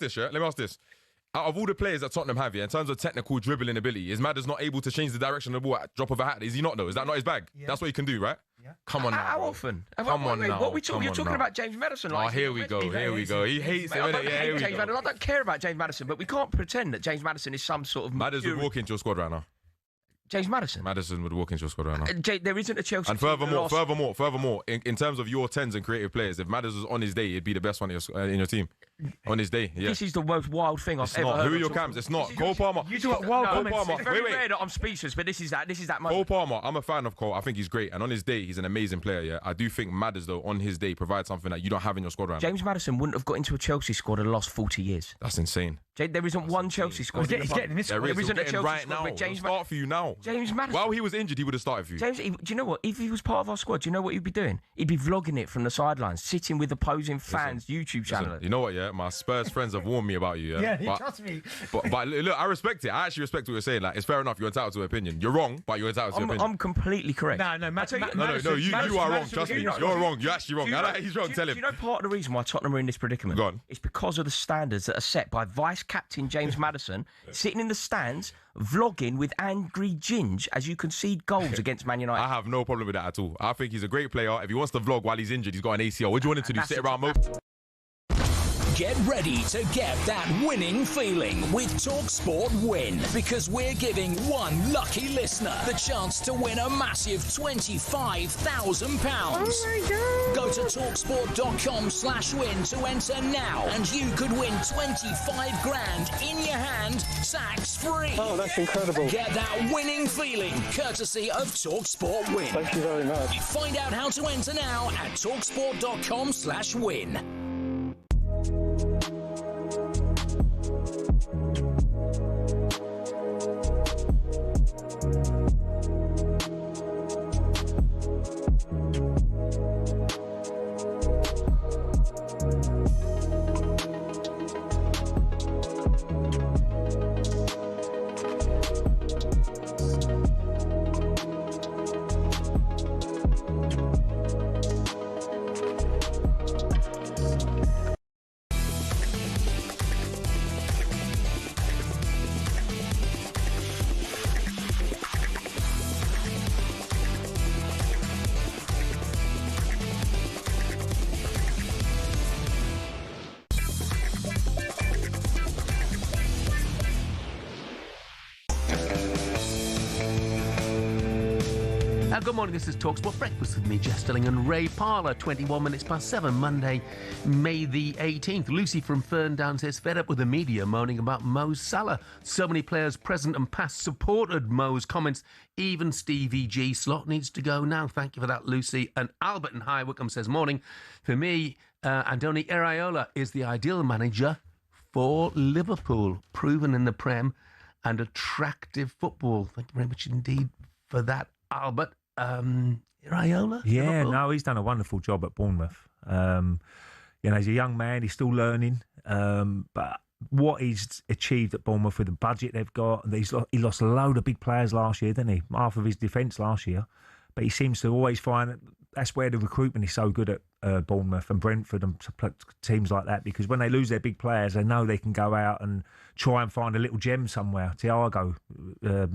Let me ask this. Out of all the players that Tottenham have, in terms of technical dribbling ability, is Madders not able to change the direction of the ball at drop of a hat? Is he not, though? Is that not his bag? Yeah. That's what he can do, right? Yeah. Come on now. How often? Come on now. What are we talking? You're talking about James Maddison. Oh, here we go. He hates him. I don't care about James Maddison, but we can't pretend that James Maddison is some sort of... Madders would walk into your squad right now. James Maddison? Maddison would walk into your squad right now. There isn't a Chelsea... And furthermore, in terms of your 10s and creative players, if Madders was on his day, he'd be the best one in your team. On his day, yeah. This is the most wild thing I've ever heard. Who are your cams? It's not. Cole Palmer. You do wild comments. It's very rare that I'm speechless, but this is that moment. Cole Palmer, I'm a fan of Cole. I think he's great. And on his day, he's an amazing player, yeah. I do think Madders, though, on his day, provides something that you don't have in your squad right now. James Maddison wouldn't have got into a Chelsea squad in the last 40 years. That's insane. There isn't one Chelsea squad. He's getting in this squad. There isn't a Chelsea right squad now. with James Start for you now. James Maddison. While he was injured, he would have started for you. James, do you know what? If he was part of our squad, do you know what he'd be doing? He'd be vlogging it from the sidelines, sitting with opposing fans' YouTube channel. You know what, yeah? My Spurs friends have warned me about you, yeah? Yeah, trust me. But look, I respect it. I actually respect what you're saying. Like, it's fair enough. You're entitled to an opinion. You're wrong, but you're entitled to an opinion. I'm completely correct. No, you are wrong. Trust me. You're wrong. You're actually wrong. He's wrong. Tell him. Do you know part of the reason why Tottenham are in this predicament? Go on. It's because of the standards that are set by Vice-Captain James Maddison, sitting in the stands, vlogging with angry Ginge as you concede goals against Man United. I have no problem with that at all. I think he's a great player. If he wants to vlog while he's injured, he's got an ACL. What do you want him to do? Sit around moping? Get ready to get that winning feeling with talkSPORT Win, because we're giving one lucky listener the chance to win a massive £25,000. Oh my God. Go to talksport.com/win to enter now, and you could win 25 grand in your hand, tax free. Oh, that's incredible. Get that winning feeling courtesy of talkSPORT Win. Thank you very much. Find out how to enter now at talksport.com/win. Good morning, this is talkSPORT Breakfast with me, Jeff Stelling and Ray Parlour. 21 minutes past 7, Monday, May the 18th. Lucy from Ferndown says, fed up with the media moaning about Mo Salah. So many players present and past supported Mo's comments. Even Stevie G. Slot needs to go now. Thank you for that, Lucy. And Albert in High Wycombe says, morning. For me, Andoni Iraola is the ideal manager for Liverpool. Proven in the Prem and attractive football. Thank you very much indeed for that, Albert. Iraola? Yeah, Liverpool? no, he's done a wonderful job at Bournemouth. He's a young man, he's still learning. But what he's achieved at Bournemouth with the budget they've got, he lost a load of big players last year, didn't he? Half of his defence last year. But he seems to always find that's where the recruitment is so good at Bournemouth and Brentford and teams like that, because when they lose their big players, they know they can go out and try and find a little gem somewhere. Thiago,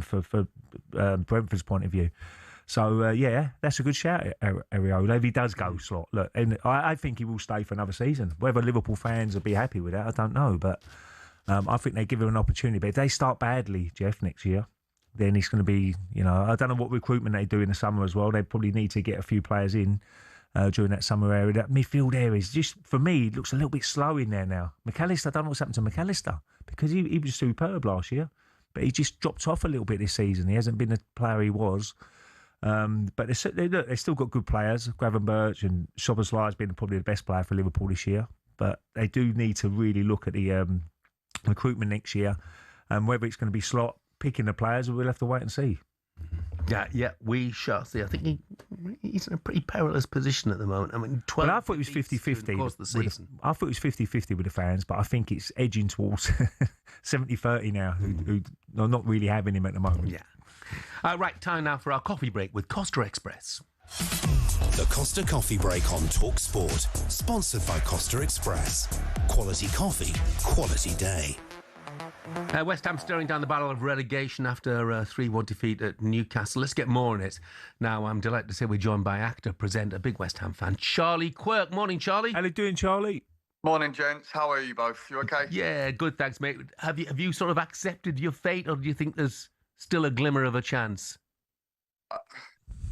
for Brentford's point of view. So, that's a good shout, Iraola. If he does go, Slot. Look, and I think he will stay for another season. Whether Liverpool fans will be happy with that, I don't know. But I think they give him an opportunity. But if they start badly, Jeff, next year, then he's going to be, I don't know what recruitment they do in the summer as well. They probably need to get a few players in during that summer area. That midfield area is just, for me, looks a little bit slow in there now. McAllister, I don't know what's happened to McAllister, because he was superb last year. But he just dropped off a little bit this season. He hasn't been the player he was. But they've still got good players. Gravenberch and Szoboszlai has been probably the best player for Liverpool this year. But they do need to really look at the recruitment next year, and whether it's going to be Slot picking the players, we'll have to wait and see. Yeah, we shall see. I think he's in a pretty perilous position at the moment. I mean, 12. Well, I thought it was 50-50. I thought it was 50-50 with the fans, but I think it's edging towards 70-30 now, who are not really having him at the moment. Yeah. Right, time now for our coffee break with Costa Express. The Costa Coffee Break on talkSPORT, sponsored by Costa Express. Quality coffee, quality day. West Ham staring down the barrel of relegation after a 3-1 defeat at Newcastle. Let's get more on it. Now, I'm delighted to say we're joined by actor, presenter, big West Ham fan, Charlie Quirk. Morning, Charlie. How are you doing, Charlie? Morning, gents. How are you both? You okay? Yeah, good, thanks, mate. Have you sort of accepted your fate, or do you think there's still a glimmer of a chance?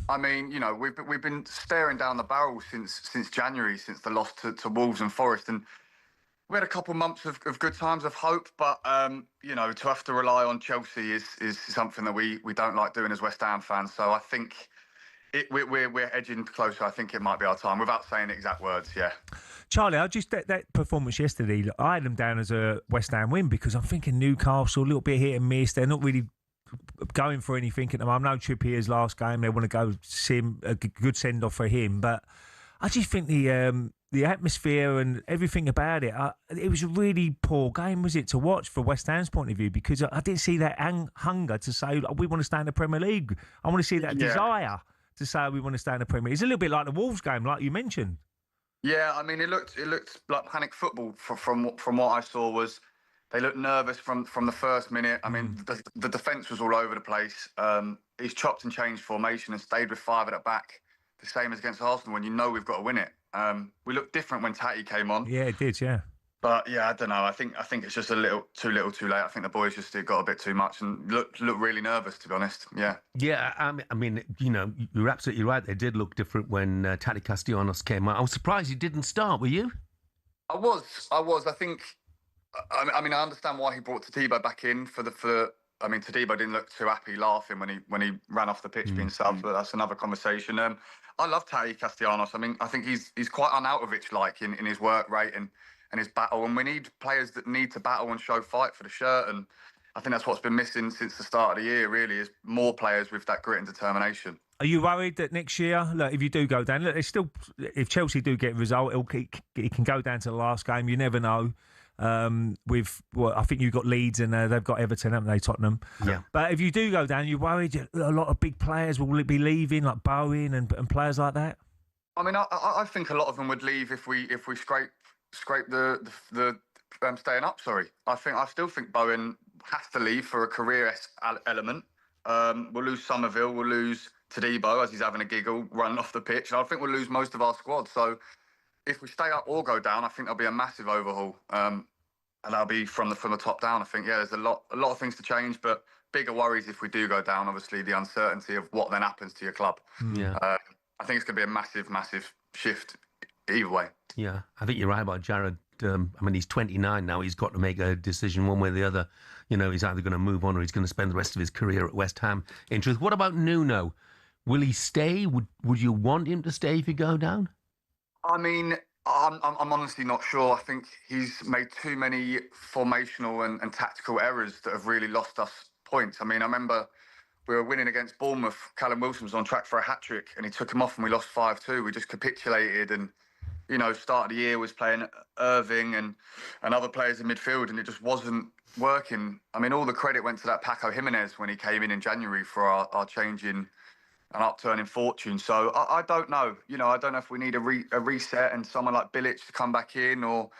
I mean, we've been staring down the barrel since January, since the loss to Wolves and Forest, and we had a couple months of good times of hope, but to have to rely on Chelsea is something that we don't like doing as West Ham fans. So I think we're edging closer. I think it might be our time, without saying exact words. Yeah. Charlie, that performance yesterday, I had them down as a West Ham win, because I'm thinking Newcastle, a little bit hit and miss. They're not really going for anything at the moment. I know Trippier's last game, they want to go see him, a good send-off for him, but I just think the atmosphere and everything about it, it was a really poor game, was it, to watch for West Ham's point of view, because I didn't see that hunger to say, we want to stay in the Premier League. I want to see that desire to say we want to stay in the Premier League. It's a little bit like the Wolves game, like you mentioned. Yeah, I mean, it looked like panic football from what I saw. Was they looked nervous from the first minute. I mean, the defence was all over the place. He's chopped and changed formation and stayed with 5 at the back, the same as against Arsenal, when we've got to win it. We looked different when Tati came on. Yeah, it did, yeah. But yeah, I don't know. I think it's just a little too late. I think the boys just got a bit too much and looked really nervous, to be honest. Yeah. Yeah, I mean, you know, you're absolutely right. They did look different when Tati Castellanos came out. I was surprised he didn't start. Were you? I was. I think. I mean, I understand why he brought Tadibo back in I mean, Tadibo didn't look too happy laughing when he ran off the pitch being subbed, but that's another conversation. I love Tati Castellanos. I mean, I think he's quite Arnautovic-like in his work rate and his battle. And we need players that need to battle and show fight for the shirt. And I think that's what's been missing since the start of the year, really, is more players with that grit and determination. Are you worried that next year, look, if you do go down, look, it's still, if Chelsea do get a result, it can go down to the last game. You never know. I think you've got Leeds and they've got Everton, haven't they, Tottenham? Yeah. But if you do go down, you're worried a lot of big players will be leaving, like Bowen and players like that? I mean, I think a lot of them would leave if we scrape the staying up. Sorry, I still think Bowen has to leave for a career element. We'll lose Somerville, we'll lose Tadibo as he's having a giggle running off the pitch, and I think we'll lose most of our squad. So if we stay up or go down, I think there'll be a massive overhaul, and that'll be from the top down. I think there's a lot of things to change, but bigger worries if we do go down. Obviously, the uncertainty of what then happens to your club. Yeah. I think it's going to be a massive shift either way. Yeah, I think you're right about Jared. I mean, he's 29 now. He's got to make a decision one way or the other. You know, he's either going to move on or he's going to spend the rest of his career at West Ham. In truth, what about Nuno? Will he stay? Would you want him to stay if you go down? I mean, I'm honestly not sure. I think he's made too many formational and tactical errors that have really lost us points. I mean, I remember we were winning against Bournemouth. Callum Wilson was on track for a hat-trick and he took him off and we lost 5-2. We just capitulated and, you know, start of the year was playing Irving and other players in midfield and it just wasn't working. I mean, all the credit went to that Paco Jimenez when he came in January for our change in an upturn in fortune. So I don't know. You know, I don't know if we need a reset and someone like Bilic to come back in or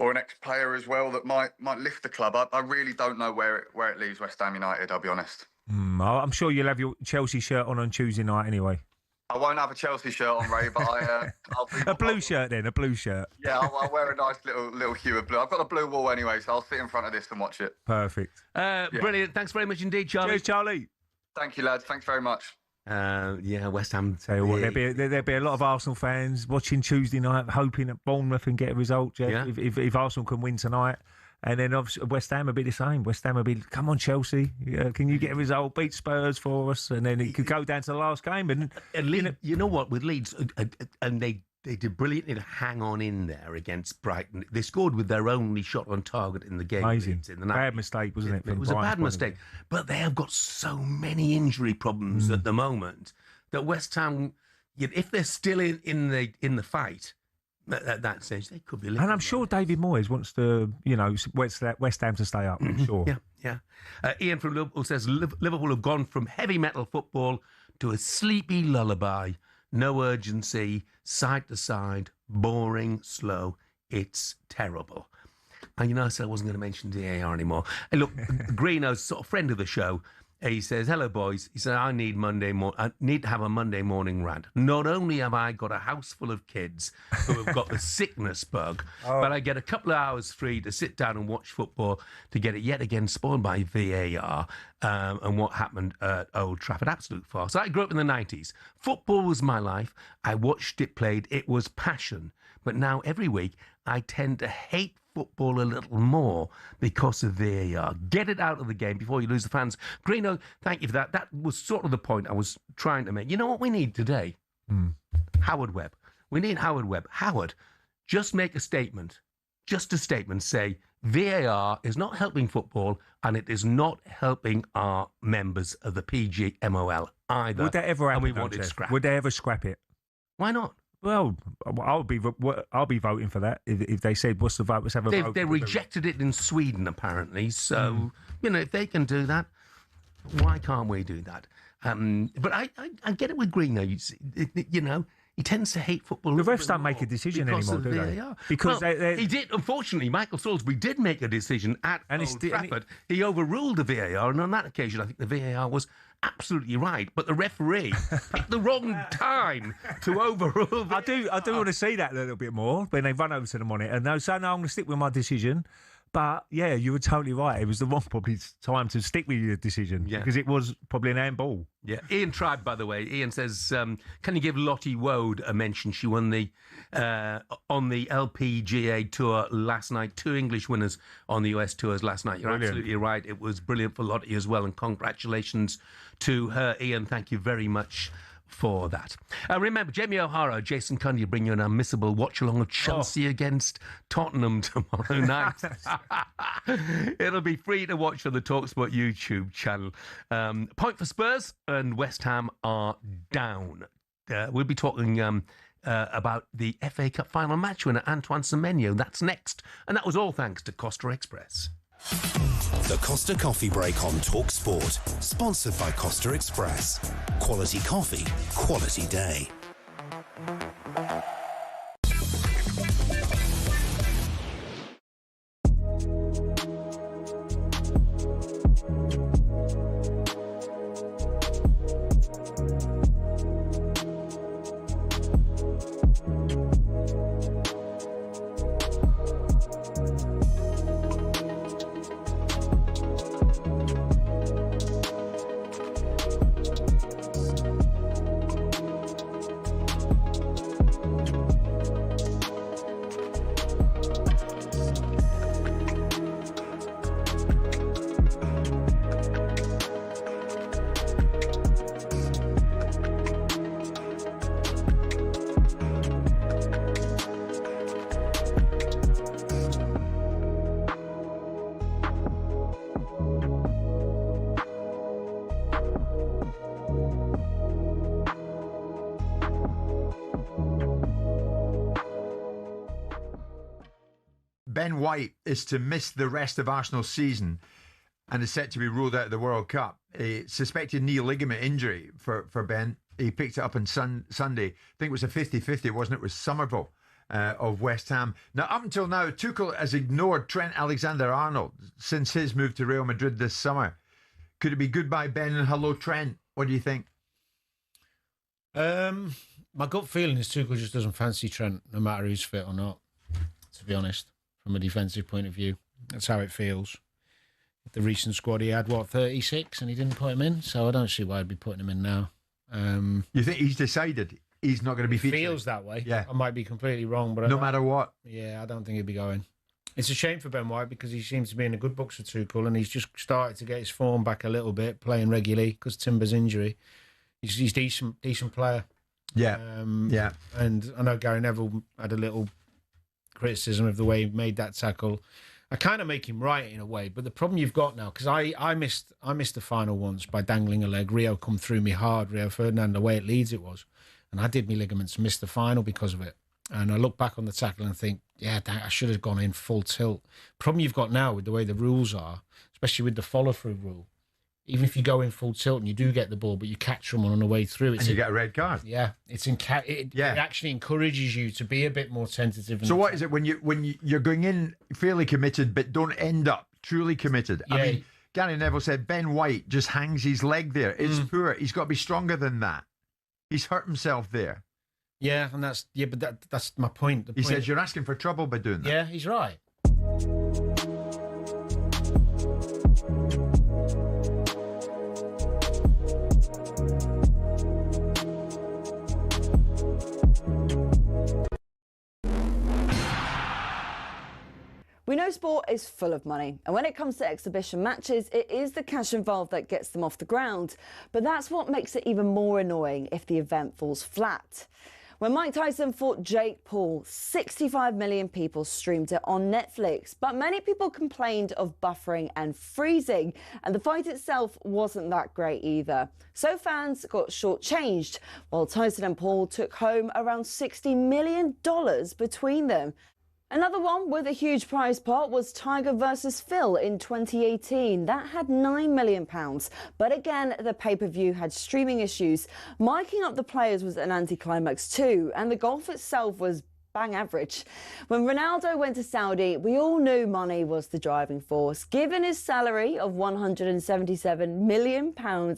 an ex-player as well that might lift the club up. I really don't know where it leaves West Ham United, I'll be honest. I'm sure you'll have your Chelsea shirt on Tuesday night anyway. I won't have a Chelsea shirt on, Ray, but I'll be... A blue shirt then, a blue shirt. Yeah, I'll wear a nice little hue of blue. I've got a blue wall anyway, so I'll sit in front of this and watch it. Perfect. Brilliant. Thanks very much indeed, Charlie. Cheers, Charlie. Thank you, lads. Thanks very much. Yeah, West Ham. Tell you what, there'll be a lot of Arsenal fans watching Tuesday night, hoping that Bournemouth can get a result, Jeff. Yeah. If Arsenal can win tonight. And then obviously West Ham will be the same. West Ham will be, come on, Chelsea, can you get a result? Beat Spurs for us, and then it could go down to the last game. And you know what, with Leeds, and they did brilliantly to hang on in there against Brighton. They scored with their only shot on target in the game. Amazing. In the bad mistake, wasn't it? It was a bad mistake. But they have got so many injury problems at the moment that West Ham, if they're still in the fight. At that stage, they could be. And I'm sure David Moyes wants to, West Ham to stay up. I'm sure. Yeah. Ian from Liverpool says Liverpool have gone from heavy metal football to a sleepy lullaby. No urgency, side to side, boring, slow. It's terrible. And I said I wasn't going to mention VAR anymore. And look, Greeno's sort of friend of the show. He says, hello, boys. He said, I need to have a Monday morning rant. Not only have I got a house full of kids who have got the sickness bug, but I get a couple of hours free to sit down and watch football to get it yet again spoiled by VAR and what happened at Old Trafford. Absolute farce. I grew up in the 90s. Football was my life. I watched it played. It was passion. But now every week I tend to hate football a little more because of VAR. Get it out of the game before you lose the fans. Greeno, thank you for that. That was sort of the point I was trying to make. You know what we need today? Howard Webb. We need Howard Webb. Howard, just make a statement. Just a statement. Say, VAR is not helping football and it is not helping our members of the PGMOL either. Would that ever happen? And we want it scrapped. Would they ever scrap it? Why not? Well, I'll be voting for that if they said, "What's the vote? Let's have a vote." They rejected it in Sweden, apparently. So if they can do that, why can't we do that? But I get it with Greeno. he tends to hate football. The refs don't make a decision anymore, do they? VAR. Because well, he did. Unfortunately, Michael Salisbury did make a decision at Old Trafford. He overruled the VAR, and on that occasion, I think the VAR was absolutely right. But the referee picked the wrong time to overrule. I do want to see that a little bit more when they run over to the monitor and they say, no, I'm going to stick with my decision. But yeah, you were totally right. It was the wrong probably time to stick with your decision because it was probably an handball. Yeah, Ian Tribe, by the way. Ian says, can you give Lottie Woad a mention? She won the on the LPGA tour last night. 2 English winners on the US tours last night. You're absolutely right. It was brilliant for Lottie as well, and congratulations to her, Ian. Thank you very much for that. Remember, Jamie O'Hara, Jason Cundy bring you an unmissable watch-along of Chelsea against Tottenham tomorrow night. It'll be free to watch on the talkSPORT YouTube channel. Point for Spurs and West Ham are down. We'll be talking about the FA Cup final match winner, Antoine Semenyo. That's next. And that was all thanks to Costa Express. The Costa Coffee Break on talkSPORT, sponsored by Costa Express. Quality coffee, quality day. Ben White is to miss the rest of Arsenal's season and is set to be ruled out of the World Cup. A suspected knee ligament injury for Ben. He picked it up on Sunday. I think it was a 50-50, wasn't it, with Somerville of West Ham. Now, up until now, Tuchel has ignored Trent Alexander-Arnold since his move to Real Madrid this summer. Could it be goodbye Ben and hello Trent? What do you think? My gut feeling is Tuchel just doesn't fancy Trent, no matter who's fit or not, to be honest. From a defensive point of view, that's how it feels. The recent squad he had, 36, and he didn't put him in, so I don't see why I'd be putting him in now. You think he's decided he's not going to be featured? Feels that way. Yeah. I might be completely wrong, but no matter what. Yeah, I don't think he'd be going. It's a shame for Ben White because he seems to be in a good books for Tuchel, and he's just started to get his form back a little bit, playing regularly because Timber's injury. He's decent player. Yeah. Yeah. And I know Gary Neville had a little criticism of the way he made that tackle. I kind of make him right in a way, but the problem you've got now, because I missed the final once by dangling a leg. Rio come through me hard, Rio Ferdinand, the way it leads it was, and I did my ligaments, missed the final because of it. And I look back on the tackle and think, yeah, I should have gone in full tilt. Problem you've got now with the way the rules are, especially with the follow-through rule, even if you go in full tilt and you do get the ball, but you catch someone on the way through, and you get a red card. Yeah, it actually encourages you to be a bit more tentative. So what is it when you're going in fairly committed, but don't end up truly committed? Yeah. I mean, Gary Neville said Ben White just hangs his leg there. It's poor. He's got to be stronger than that. He's hurt himself there. Yeah, and that's my point. He says you're asking for trouble by doing that. Yeah, he's right. We know sport is full of money, and when it comes to exhibition matches, it is the cash involved that gets them off the ground. But that's what makes it even more annoying if the event falls flat. When Mike Tyson fought Jake Paul, 65 million people streamed it on Netflix, but many people complained of buffering and freezing, and the fight itself wasn't that great either. So fans got shortchanged, while Tyson and Paul took home around $60 million between them. Another one with a huge prize pot was Tiger versus Phil in 2018. That had £9 million. But again, the pay-per-view had streaming issues. Miking up the players was an anticlimax too, and the golf itself was bang average. When Ronaldo went to Saudi, we all knew money was the driving force, given his salary of £177 million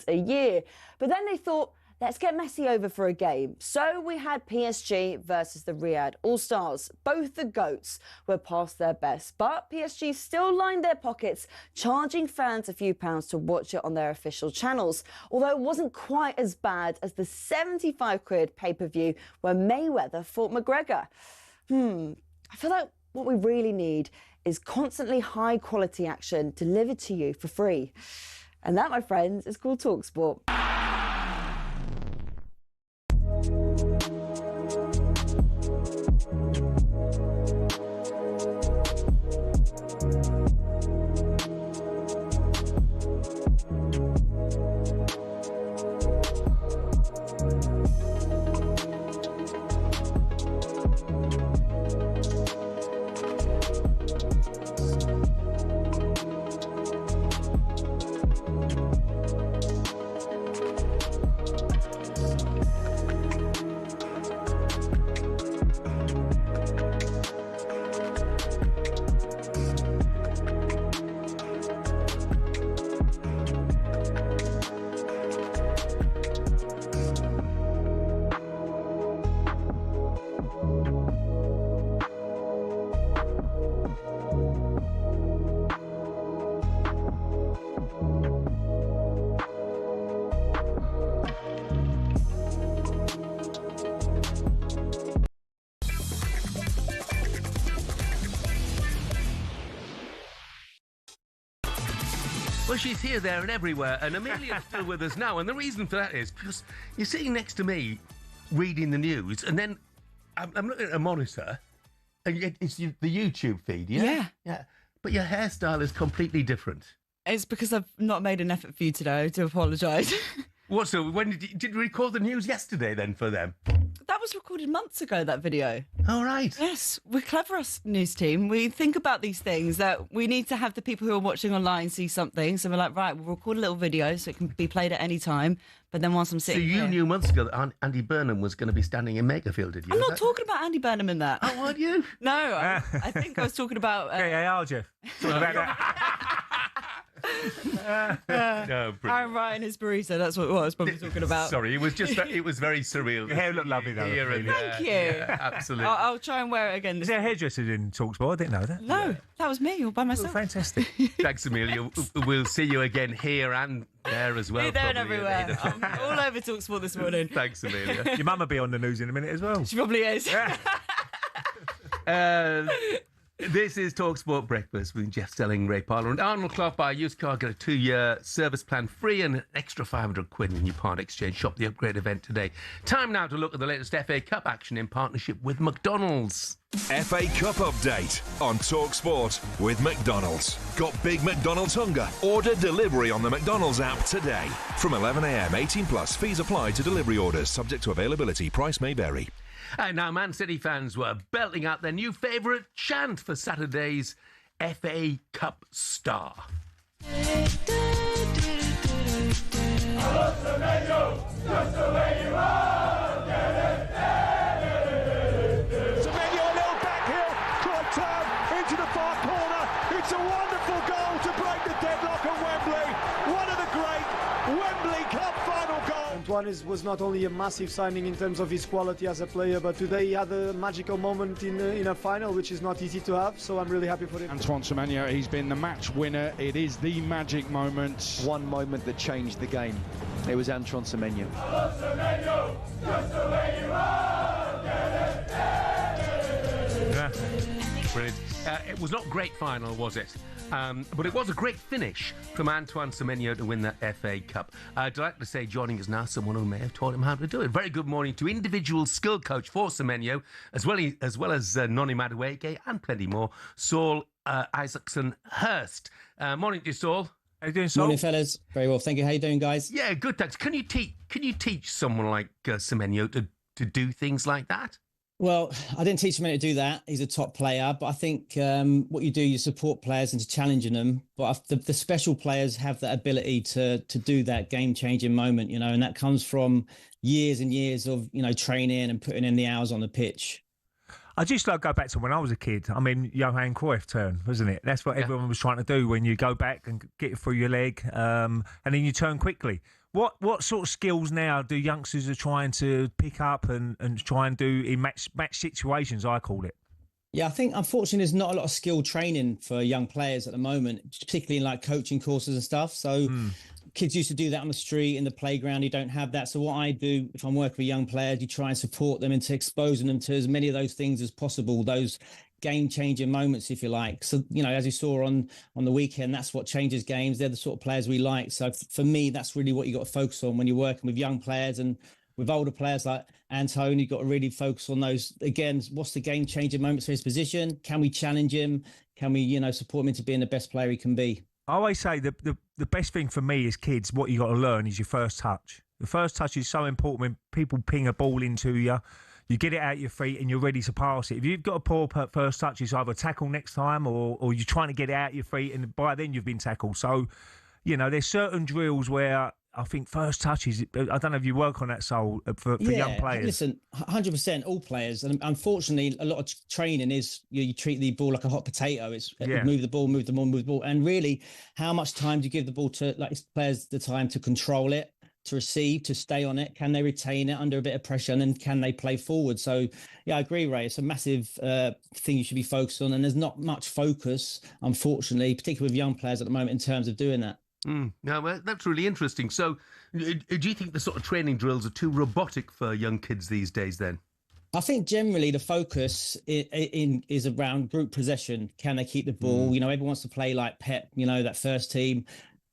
a year. But then they thought, let's get Messi over for a game. So we had PSG versus the Riyadh All-Stars. Both the GOATs were past their best, but PSG still lined their pockets, charging fans a few pounds to watch it on their official channels. Although it wasn't quite as bad as the 75 quid pay-per-view where Mayweather fought McGregor. I feel like what we really need is constantly high-quality action delivered to you for free. And that, my friends, is called talkSPORT. Well, she's here, there and everywhere, and Amelia's still with us now, and the reason for that is because you're sitting next to me reading the news, and then I'm looking at a monitor, and it's the YouTube feed, yeah? Yeah. But your hairstyle is completely different. It's because I've not made an effort for you today. I do apologise. What, so when did you record the news yesterday then for them? That was recorded months ago, that video. All right. Yes, we're clever, us news team. We think about these things, that we need to have the people who are watching online see something. So we're like, right, we'll record a little video so it can be played at any time. But then once I'm sitting So you here... knew months ago that Andy Burnham was going to be standing in Makerfield, did you? I'm not talking about Andy Burnham in that. Oh, aren't you? No, I think I was talking about... KAR, Jeff. Talking about that. Aaron Wright and his burrito, that's what I was probably talking about. Sorry, it was just it was very surreal. Your hair looked lovely though. Thank you. Yeah, absolutely. I'll try and wear it again. Is there hairdressers in talkSPORT? I didn't know that. No, that was me all by myself. Oh, fantastic. Thanks, Amelia. We'll see you again here and there as well. Here, there and probably. everywhere. I'm all over talkSPORT this morning. Thanks, Amelia. Your mum will be on the news in a minute as well. She probably is. This is talkSPORT Breakfast with Jeff Stelling, Ray Parlour and Arnold Clark. Buy a used car, get a 2-year service plan free and an extra 500 quid when you part exchange. Shop the upgrade event today. Time now to look at the latest FA Cup action in partnership with McDonald's. FA Cup update on talkSPORT with McDonald's. Got big McDonald's hunger? Order delivery on the McDonald's app today. From 11 a.m, 18 plus. Fees apply to delivery orders. Subject to availability. Price may vary. And now Man City fans were belting out their new favourite chant for Saturday's FA Cup star. Semenyo, a little backhill, try turn into the far corner. It's a wonderful goal to break the deadlock at Wembley. One of the great Wembley Cup final goals. Antoine was not only a massive signing in terms of his quality as a player, but today he had a magical moment in a final, which is not easy to have. So I'm really happy for him. Antoine Semenyo, he's been the match winner. It is the magic moment. One moment that changed the game. It was Antoine Semenyo. Semenyo, just the way you are. Brilliant. It was not a great final, was it? But it was a great finish from Antoine Semenyo to win the FA Cup. I'd like to say joining us now someone who may have taught him how to do it. Very good morning to individual skill coach for Semenyo, as well as Noni Madueke and plenty more, Saul Isaacson Hurst. Morning to you, Saul. How you doing, Saul? Morning, fellas. Very well, thank you. How you doing, guys? Yeah, good, thanks. Can you teach someone like Semenyo to do things like that? Well, I didn't teach him how to do that. He's a top player, but I think what you do, you support players into challenging them. But the special players have that ability to do that game-changing moment, you know, and that comes from years and years of, you know, training and putting in the hours on the pitch. I just like go back to when I was a kid. I mean, Johan Cruyff turn, wasn't it? That's what everyone was trying to do when you go back and get it through your leg, and then you turn quickly. What sort of skills now do youngsters are trying to pick up and try and do in match situations, I call it? Yeah, I think unfortunately there's not a lot of skill training for young players at the moment, particularly in like coaching courses and stuff. So kids used to do that on the street, in the playground. You don't have that. So what I do, if I'm working with young players, you try and support them into exposing them to as many of those things as possible, those game-changing moments, if you like. So, you know, as you saw on the weekend, that's what changes games. They're the sort of players we like. So for me, that's really what you got to focus on when you're working with young players. And with older players like Anton, you've got to really focus on those. Again, what's the game-changing moments for his position? Can we challenge him? Can we, you know, support him into being the best player he can be? I always say the best thing for me as kids, what you got to learn is your first touch. The first touch is so important. When people ping a ball into you, you get it out your feet and you're ready to pass it. If you've got a poor first touch, it's either tackle next time or you're trying to get it out your feet, and by then you've been tackled. So, you know, there's certain drills where I think first touch is, I don't know if you work on that, Sol, for young players. Listen, 100%, all players. And unfortunately, a lot of training is you treat the ball like a hot potato. It's move the ball, move the ball, move the ball. And really, how much time do you give the ball to, like, players the time to control it, to receive, to stay on it? Can they retain it under a bit of pressure, and then can they play forward? So, yeah, I agree, Ray. It's a massive thing you should be focused on, and there's not much focus, unfortunately, particularly with young players at the moment, in terms of doing that. No, well, that's really interesting. So, do you think the sort of training drills are too robotic for young kids these days then? I think generally the focus is around group possession. Can they keep the ball? You know, everyone wants to play like Pep, you know, that first team.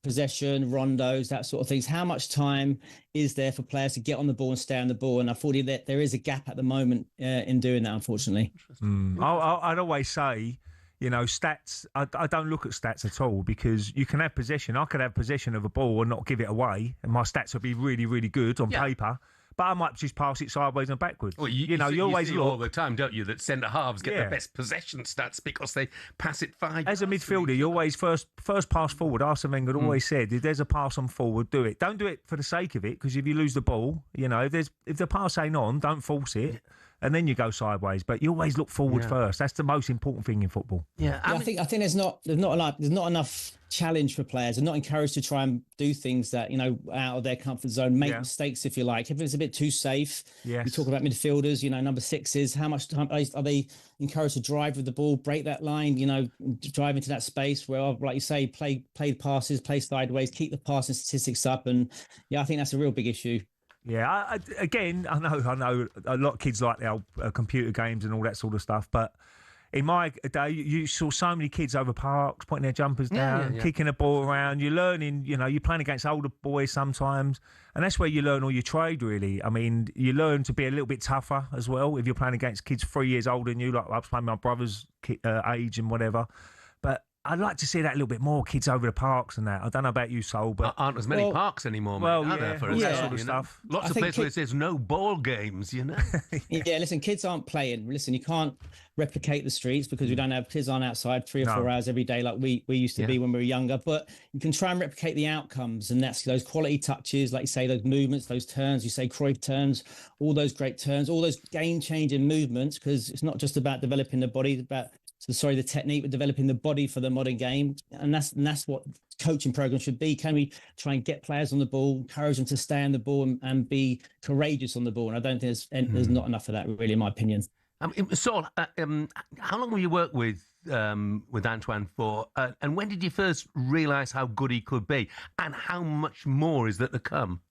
Possession, rondos, that sort of things. How much time is there for players to get on the ball and stay on the ball? And I thought that there is a gap at the moment in doing that, unfortunately. I'd always say, you know, stats, I don't look at stats at all, because you can have possession. I could have possession of a ball and not give it away, and my stats would be really, really good on paper. But I might just pass it sideways and backwards. Well, you always see all the time, don't you, that centre halves get the best possession stats because they pass it 5 As a midfielder, you always first pass forward. Arsene Wenger always said, if there's a pass on forward, do it. Don't do it for the sake of it, because if you lose the ball, you know, if the pass ain't on, don't force it. And then you go sideways, but you always look forward first. That's the most important thing in football. I think there's not enough challenge for players. They're not encouraged to try and do things that, you know, out of their comfort zone, make mistakes, if you like. If it's a bit too safe, you talk about midfielders, you know, number sixes. How much time are they encouraged to drive with the ball, break that line, you know, drive into that space where, like you say, play passes, play sideways, keep the passing statistics up, and I think that's a real big issue. Yeah, again, I know a lot of kids like the old computer games and all that sort of stuff, but in my day, you saw so many kids over parks putting their jumpers down, kicking a ball around. You're learning, you know, you're playing against older boys sometimes, and that's where you learn all your trade, really. I mean, you learn to be a little bit tougher as well if you're playing against kids 3 years older than you, like I was playing my brother's age and whatever. But I'd like to see that a little bit more, kids over the parks and that. I don't know about you, Sol, but aren't as many parks anymore, mate, are there, for that sort of stuff? Lots of places where it says no ball games, you know. Listen, kids aren't playing. Listen, you can't replicate the streets because we don't have kids on outside 3 or 4 hours every day like we used to be when we were younger. But you can try and replicate the outcomes, and that's those quality touches, like you say, those movements, those turns. You say Cruyff turns, all those great turns, all those game-changing movements, because it's not just about developing the body, it's about the technique, but developing the body for the modern game. And that's what coaching programs should be. Can we try and get players on the ball, encourage them to stay on the ball and be courageous on the ball? And I don't think there's not enough of that, really, in my opinion. Saul, how long have you worked with Antoine for? And when did you first realise how good he could be? And how much more is there to come?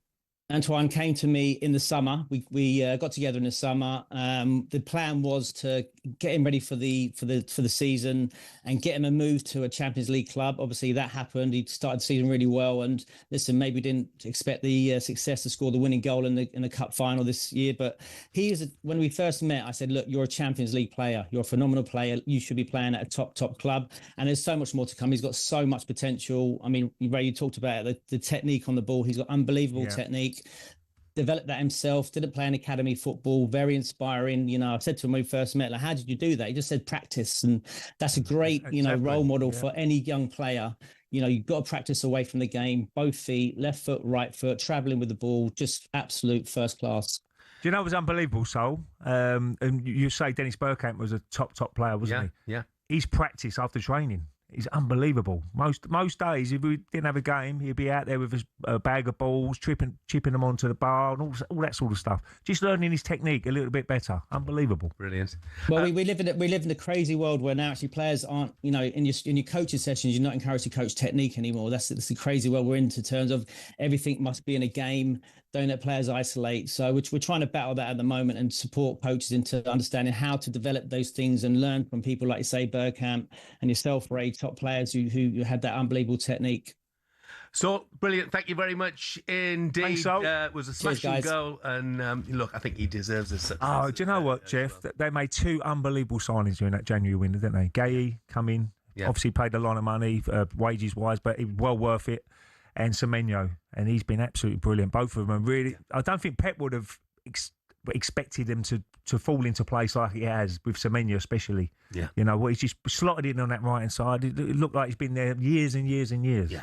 Antoine came to me in the summer. We got together in the summer. The plan was to get him ready for the season and get him a move to a Champions League club. Obviously, that happened. He started the season really well. And listen, maybe we didn't expect the success to score the winning goal in the cup final this year. But when we first met, I said, look, you're a Champions League player. You're a phenomenal player. You should be playing at a top club. And there's so much more to come. He's got so much potential. I mean, Ray, you talked about the technique on the ball. He's got unbelievable technique. developed that himself, didn't play in academy football, very inspiring. You know, I said to him when we first met, like, how did you do that? He just said practice. And that's a great, role model for any young player. You know, you've got to practice away from the game, both feet, left foot, right foot, travelling with the ball, just absolute first class. Do you know it was unbelievable, Sol? And you say Dennis Bergkamp was a top player, wasn't he? Yeah. His practice after training is unbelievable. Most days, if we didn't have a game, he'd be out there with a bag of balls, chipping them onto the bar, and all that sort of stuff. Just learning his technique a little bit better. Unbelievable. Brilliant. Well, we live in a crazy world where now actually players aren't, in your coaching sessions, you're not encouraged to coach technique anymore. That's the crazy world we're in terms of everything must be in a game. Don't let players isolate. So we're trying to battle that at the moment and support coaches into understanding how to develop those things and learn from people like you say, Bergkamp and yourself, Ray, top players who had that unbelievable technique. So brilliant. Thank you very much indeed. Thanks, Sol. It was a smashing goal. And look, I think he deserves this. Oh, do you know what, Jeff? They made 2 unbelievable signings during that January window, didn't they? Gay come in, obviously paid a lot of money, wages-wise, but it was well worth it. And Semenyo, and he's been absolutely brilliant. Both of them are really. I don't think Pep would have expected them to fall into place like he has with Semenyo, especially. Yeah, he's just slotted in on that right hand side. It looked like he's been there years and years and years. Yeah,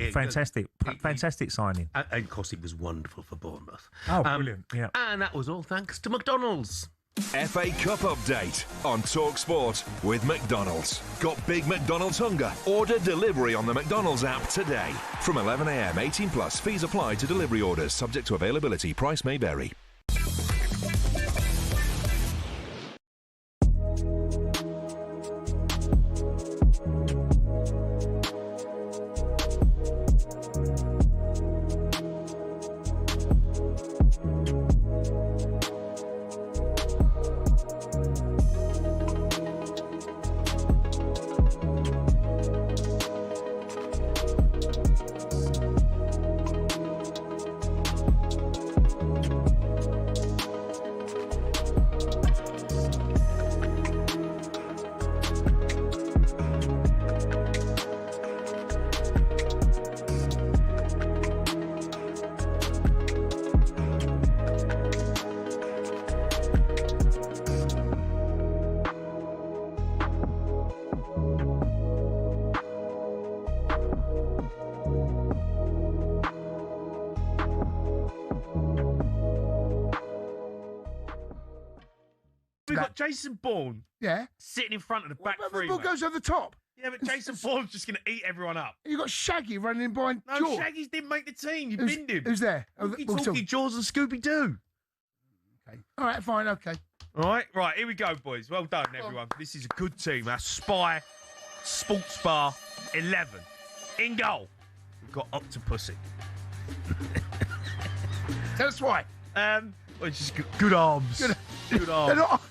fantastic signing. And of course, he was wonderful for Bournemouth. Oh, brilliant! Yeah, and that was all thanks to McDonald's. FA Cup update on talkSPORT with McDonald's. Got big McDonald's hunger? Order delivery on the McDonald's app today. From 11 a.m, 18 plus. Fees apply to delivery orders. Subject to availability. Price may vary. We've got Jason Bourne sitting in front of the back three. The ball goes over the top. Yeah, but Jason Bourne's just going to eat everyone up. You got Shaggy running in behind Jaws. No, Shaggy's didn't make the team. You binned him. Who's there? Talkie, Jaws and Scooby-Doo. Okay. All right, fine, okay. All right, here we go, boys. Well done, everyone. This is a good team. Our Spy Sports Bar 11. In goal, we've got Octopussy. Tell us why. Well, it's just good arms. Good arms. They're not...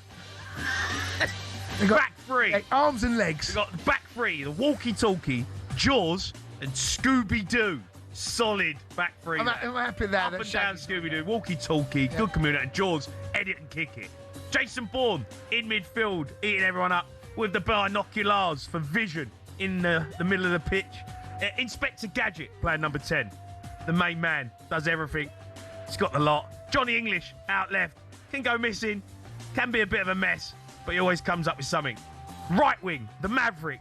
Back three. Arms and legs. We've got the back three, the walkie-talkie, Jaws, and Scooby-Doo. Solid back three. I'm happy with that. Up and down Scooby-Doo, walkie-talkie, good community, Jaws, edit and kick it. Jason Bourne in midfield, eating everyone up with the binoculars for vision in the middle of the pitch. Inspector Gadget, player number 10. The main man, does everything. He's got the lot. Johnny English, out left. Can go missing. Can be a bit of a mess, but he always comes up with something. Right wing, the Maverick.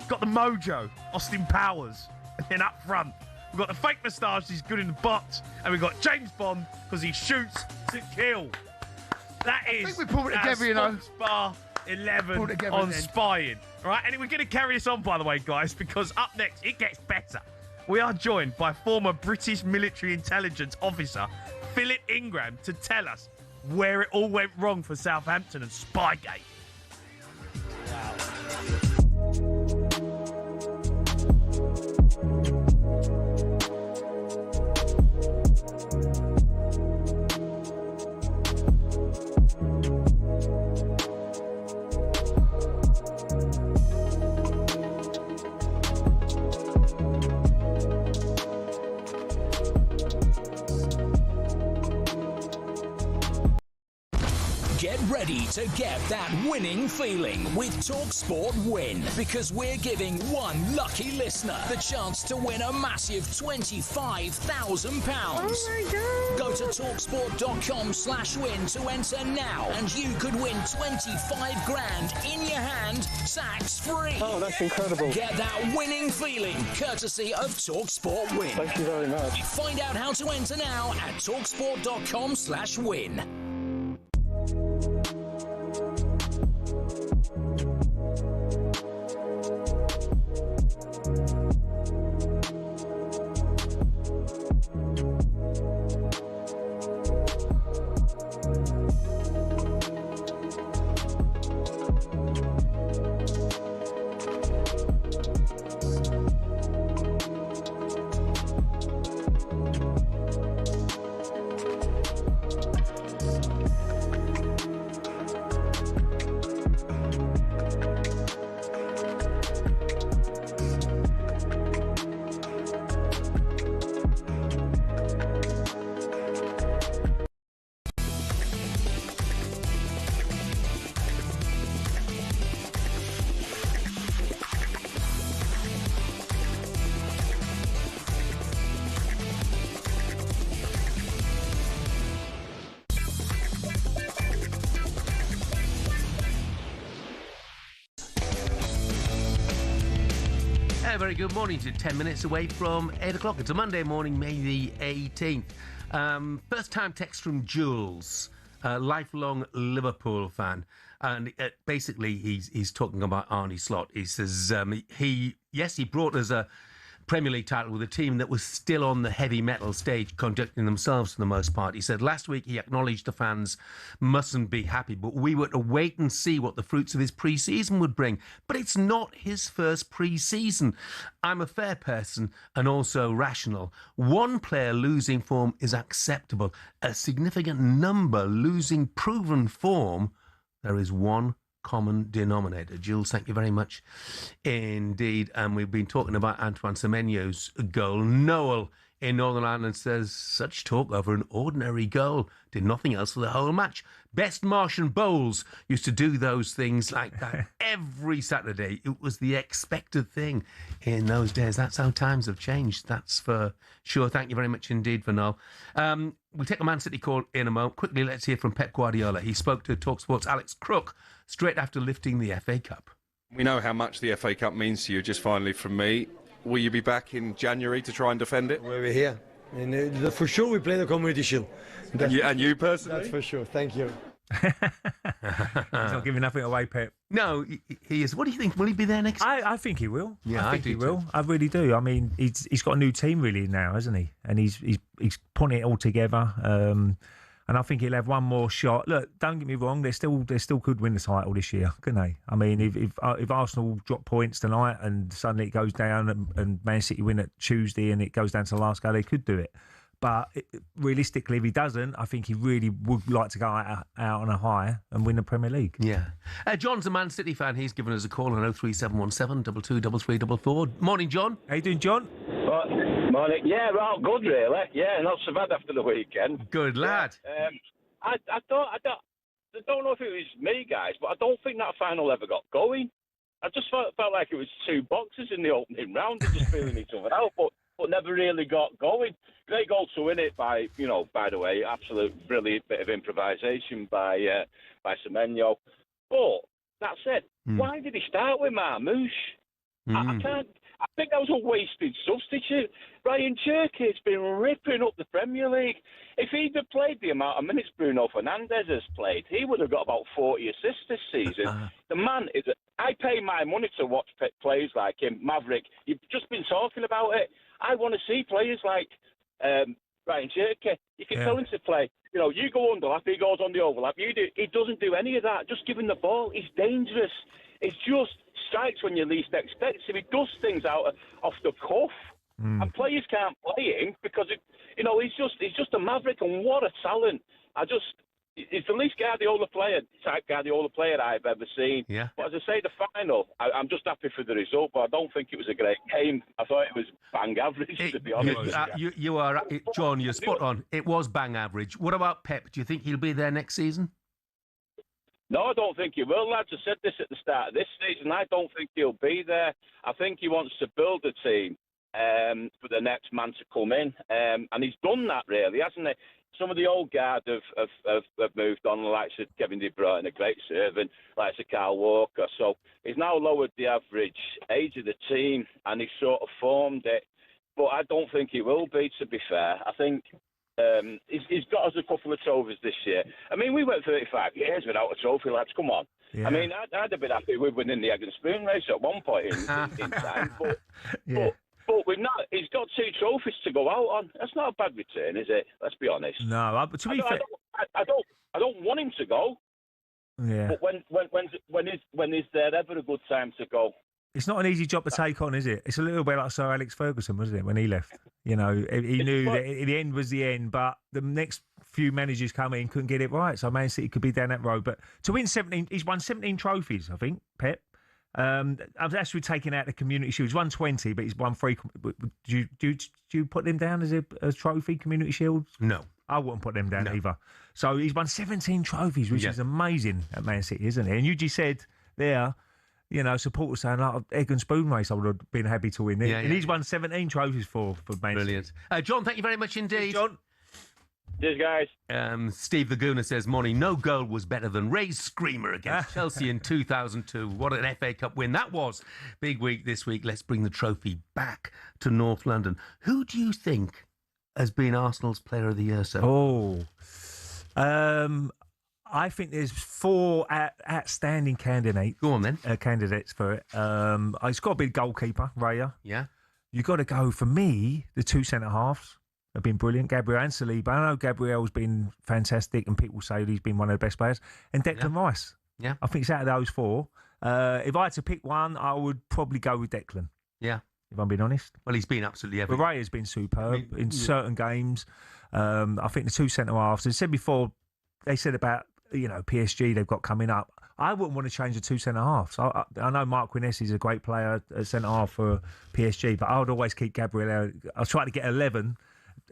Got the mojo, Austin Powers. And then up front, we've got the fake moustache, he's good in the box. And we've got James Bond, because he shoots to kill. That is I think we pulled it together, Bar 11 on spying. All right, and we're going to carry this on, by the way, guys, because up next, it gets better. We are joined by former British military intelligence officer Philip Ingram to tell us where it all went wrong for Southampton and Spygate. Get ready to get that winning feeling with talkSPORT Win, because we're giving one lucky listener the chance to win a massive £25,000. Oh my God. Go to talksport.com/win to enter now, and you could win 25 grand in your hand, tax free. Oh, that's incredible. Get that winning feeling courtesy of talkSPORT Win. Thank you very much. Find out how to enter now at talksport.com/win. Very good morning to 10 minutes away from 8 o'clock. It's a Monday morning, May the 18th. First time text from Jules, a lifelong Liverpool fan. And basically, he's talking about Arne Slot. He says he brought us a Premier League title with a team that was still on the heavy metal stage, conducting themselves for the most part. He said last week he acknowledged the fans mustn't be happy, but we were to wait and see what the fruits of his pre-season would bring. But it's not his first pre-season. I'm a fair person and also rational. One player losing form is acceptable. A significant number losing proven form, there is one common denominator. Jules, thank you very much indeed. And we've been talking about Antoine Semenyo's goal. Noel in Northern Ireland says, such talk over an ordinary goal. Did nothing else for the whole match. Best Martian Bowles used to do those things like that every Saturday. It was the expected thing in those days. That's how times have changed. That's for sure. Thank you very much indeed for Noel. We'll take a Man City call in a moment. Quickly, let's hear from Pep Guardiola. He spoke to talkSPORT's Alex Crook straight after lifting the FA Cup. We know how much the FA Cup means to you. Just finally from me, will you be back in January to try and defend it? We're here. And for sure we play the Community Shield. And you personally? That's for sure. Thank you. He's not giving nothing away, Pep. No, he is. What do you think? Will he be there next season? I think he will. Yeah, I think do he will. too. I really do. I mean, he's got a new team really now, hasn't he? And he's putting it all together. And I think he'll have one more shot. Look, don't get me wrong. They still could win the title this year, couldn't they? I mean, if Arsenal drop points tonight and suddenly it goes down and Man City win it Tuesday and it goes down to the last go, they could do it. But realistically, if he doesn't, I think he really would like to go out on a high and win the Premier League. Yeah. John's a Man City fan. He's given us a call on 03717 223344. Morning, John. How you doing, John? Morning. Yeah, well, good, really. Yeah, not so bad after the weekend. Good lad. I don't know if it was me, guys, but I don't think that final ever got going. I just felt like it was two boxers in the opening round, just feeling each other out, but never really got going. Great goal to win it by the way, absolute brilliant bit of improvisation by Semenyo. But that said, why did he start with Marmoush? I think that was a wasted substitute. Ryan Cherky's been ripping up the Premier League. If he'd have played the amount of minutes Bruno Fernandes has played, he would have got about 40 assists this season. The man is... I pay my money to watch players like him. Maverick, you've just been talking about it. I want to see players like Ryan Cherky. You can tell him to play. You know, you go underlap, he goes on the overlap. You do. He doesn't do any of that. Just give him the ball. He's dangerous. It's just strikes when you least expect. So he does things off the cuff, and players can't play him because he's just a maverick. And what a talent! He's the least type Guardiola player I've ever seen. Yeah. But as I say, the final, I'm just happy for the result, but I don't think it was a great game. I thought it was bang average, to be honest. You are, John, you're spot on. It was bang average. What about Pep? Do you think he'll be there next season? No, I don't think he will, lads. I said this at the start of this season. I don't think he'll be there. I think he wants to build a team for the next man to come in. And he's done that, really, hasn't he? Some of the old guard have moved on, the likes of Kevin De Bruyne, a great servant, likes of Kyle Walker. So he's now lowered the average age of the team, and he's sort of formed it. But I don't think he will be, to be fair. I think he's got us a couple of trophies this year. I mean, we went 35 years without a trophy, lads. Come on. Yeah. I mean, I'd have been happy with winning the egg and spoon race at one point in time. But we've not. He's got 2 trophies to go out on. That's not a bad return, is it? Let's be honest. No, but to be fair, I don't want him to go. Yeah. But when is there ever a good time to go? It's not an easy job to take on, is it? It's a little bit like Sir Alex Ferguson, wasn't it, when he left? You know, he knew that the end was the end, but the next few managers come in couldn't get it right. So Man City could be down that road. But to win 17, he's won 17 trophies, I think, Pep. I've actually taken out the Community Shield. He's won 20, but he's won 3. Do you put them down as a trophy, Community Shield? No. I wouldn't put them down either. So he's won 17 trophies, which is amazing at Man City, isn't it? And you just said there, you know, supporters saying, like, egg and spoon race, I would have been happy to win it. And he's won 17 trophies for Man City. Brilliant. John, thank you very much indeed. John. Cheers, guys. Steve the Gooner says, morning, no goal was better than Ray's screamer against Chelsea in 2002. What an FA Cup win that was. Big week this week. Let's bring the trophy back to North London. Who do you think has been Arsenal's Player of the Year so far? I think there's 4 outstanding candidates. Go on then. Candidates for it. It's got to be the goalkeeper, Raya. Yeah. You've got to go, for me, the 2 centre-halves have been brilliant. Gabriel and Saliba. I know Gabriel's been fantastic and people say he's been one of the best players. And Declan Rice. Yeah. I think it's out of those 4. If I had to pick one, I would probably go with Declan. Yeah. If I'm being honest. Well, he's been absolutely everything. But Raya's been superb in certain games. I think the 2 centre-halves, as I said before, they said about, you know, PSG they've got coming up. I wouldn't want to change the 2 centre-halves. I know Mark Quiness is a great player at centre-half for PSG, but I would always keep Gabriel. I'll try to get 11,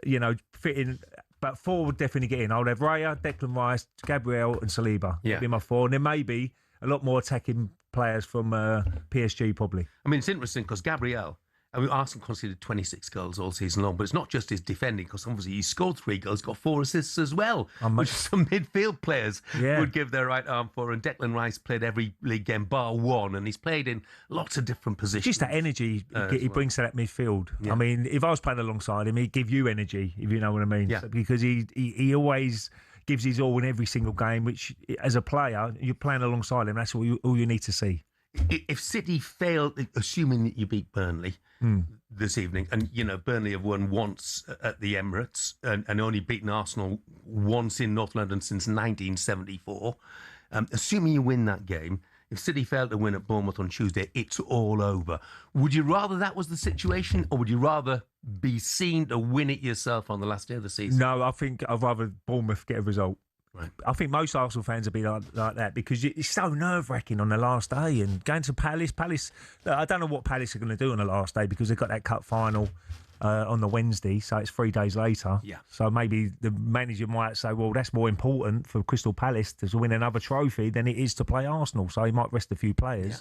you know, fit in, but 4 would definitely get in. I would have Raya, Declan Rice, Gabriel and Saliba. Yeah. That'd be my 4. And there may be a lot more attacking players from PSG probably. I mean, it's interesting because Gabriel, I mean, Arsenal conceded 26 goals all season long, but it's not just his defending, because obviously he scored 3 goals, got 4 assists as well, which some midfield players would give their right arm for. And Declan Rice played every league game bar 1, and he's played in lots of different positions. Just that energy he brings to that midfield. Yeah. I mean, if I was playing alongside him, he'd give you energy, if you know what I mean. Yeah. So, because he always gives his all in every single game, which as a player, you're playing alongside him, that's all you need to see. If City failed, assuming that you beat Burnley this evening, and, you know, Burnley have won once at the Emirates and only beaten Arsenal once in North London since 1974, assuming you win that game, if City failed to win at Bournemouth on Tuesday, it's all over. Would you rather that was the situation, or would you rather be seen to win it yourself on the last day of the season? No, I think I'd rather Bournemouth get a result. Right. I think most Arsenal fans would be like that, because it's so nerve-wracking on the last day. And going to Palace, I don't know what Palace are going to do on the last day, because they've got that cup final on the Wednesday, so it's 3 days later. Yeah. So maybe the manager might say, well, that's more important for Crystal Palace to win another trophy than it is to play Arsenal. So he might rest a few players. Yeah.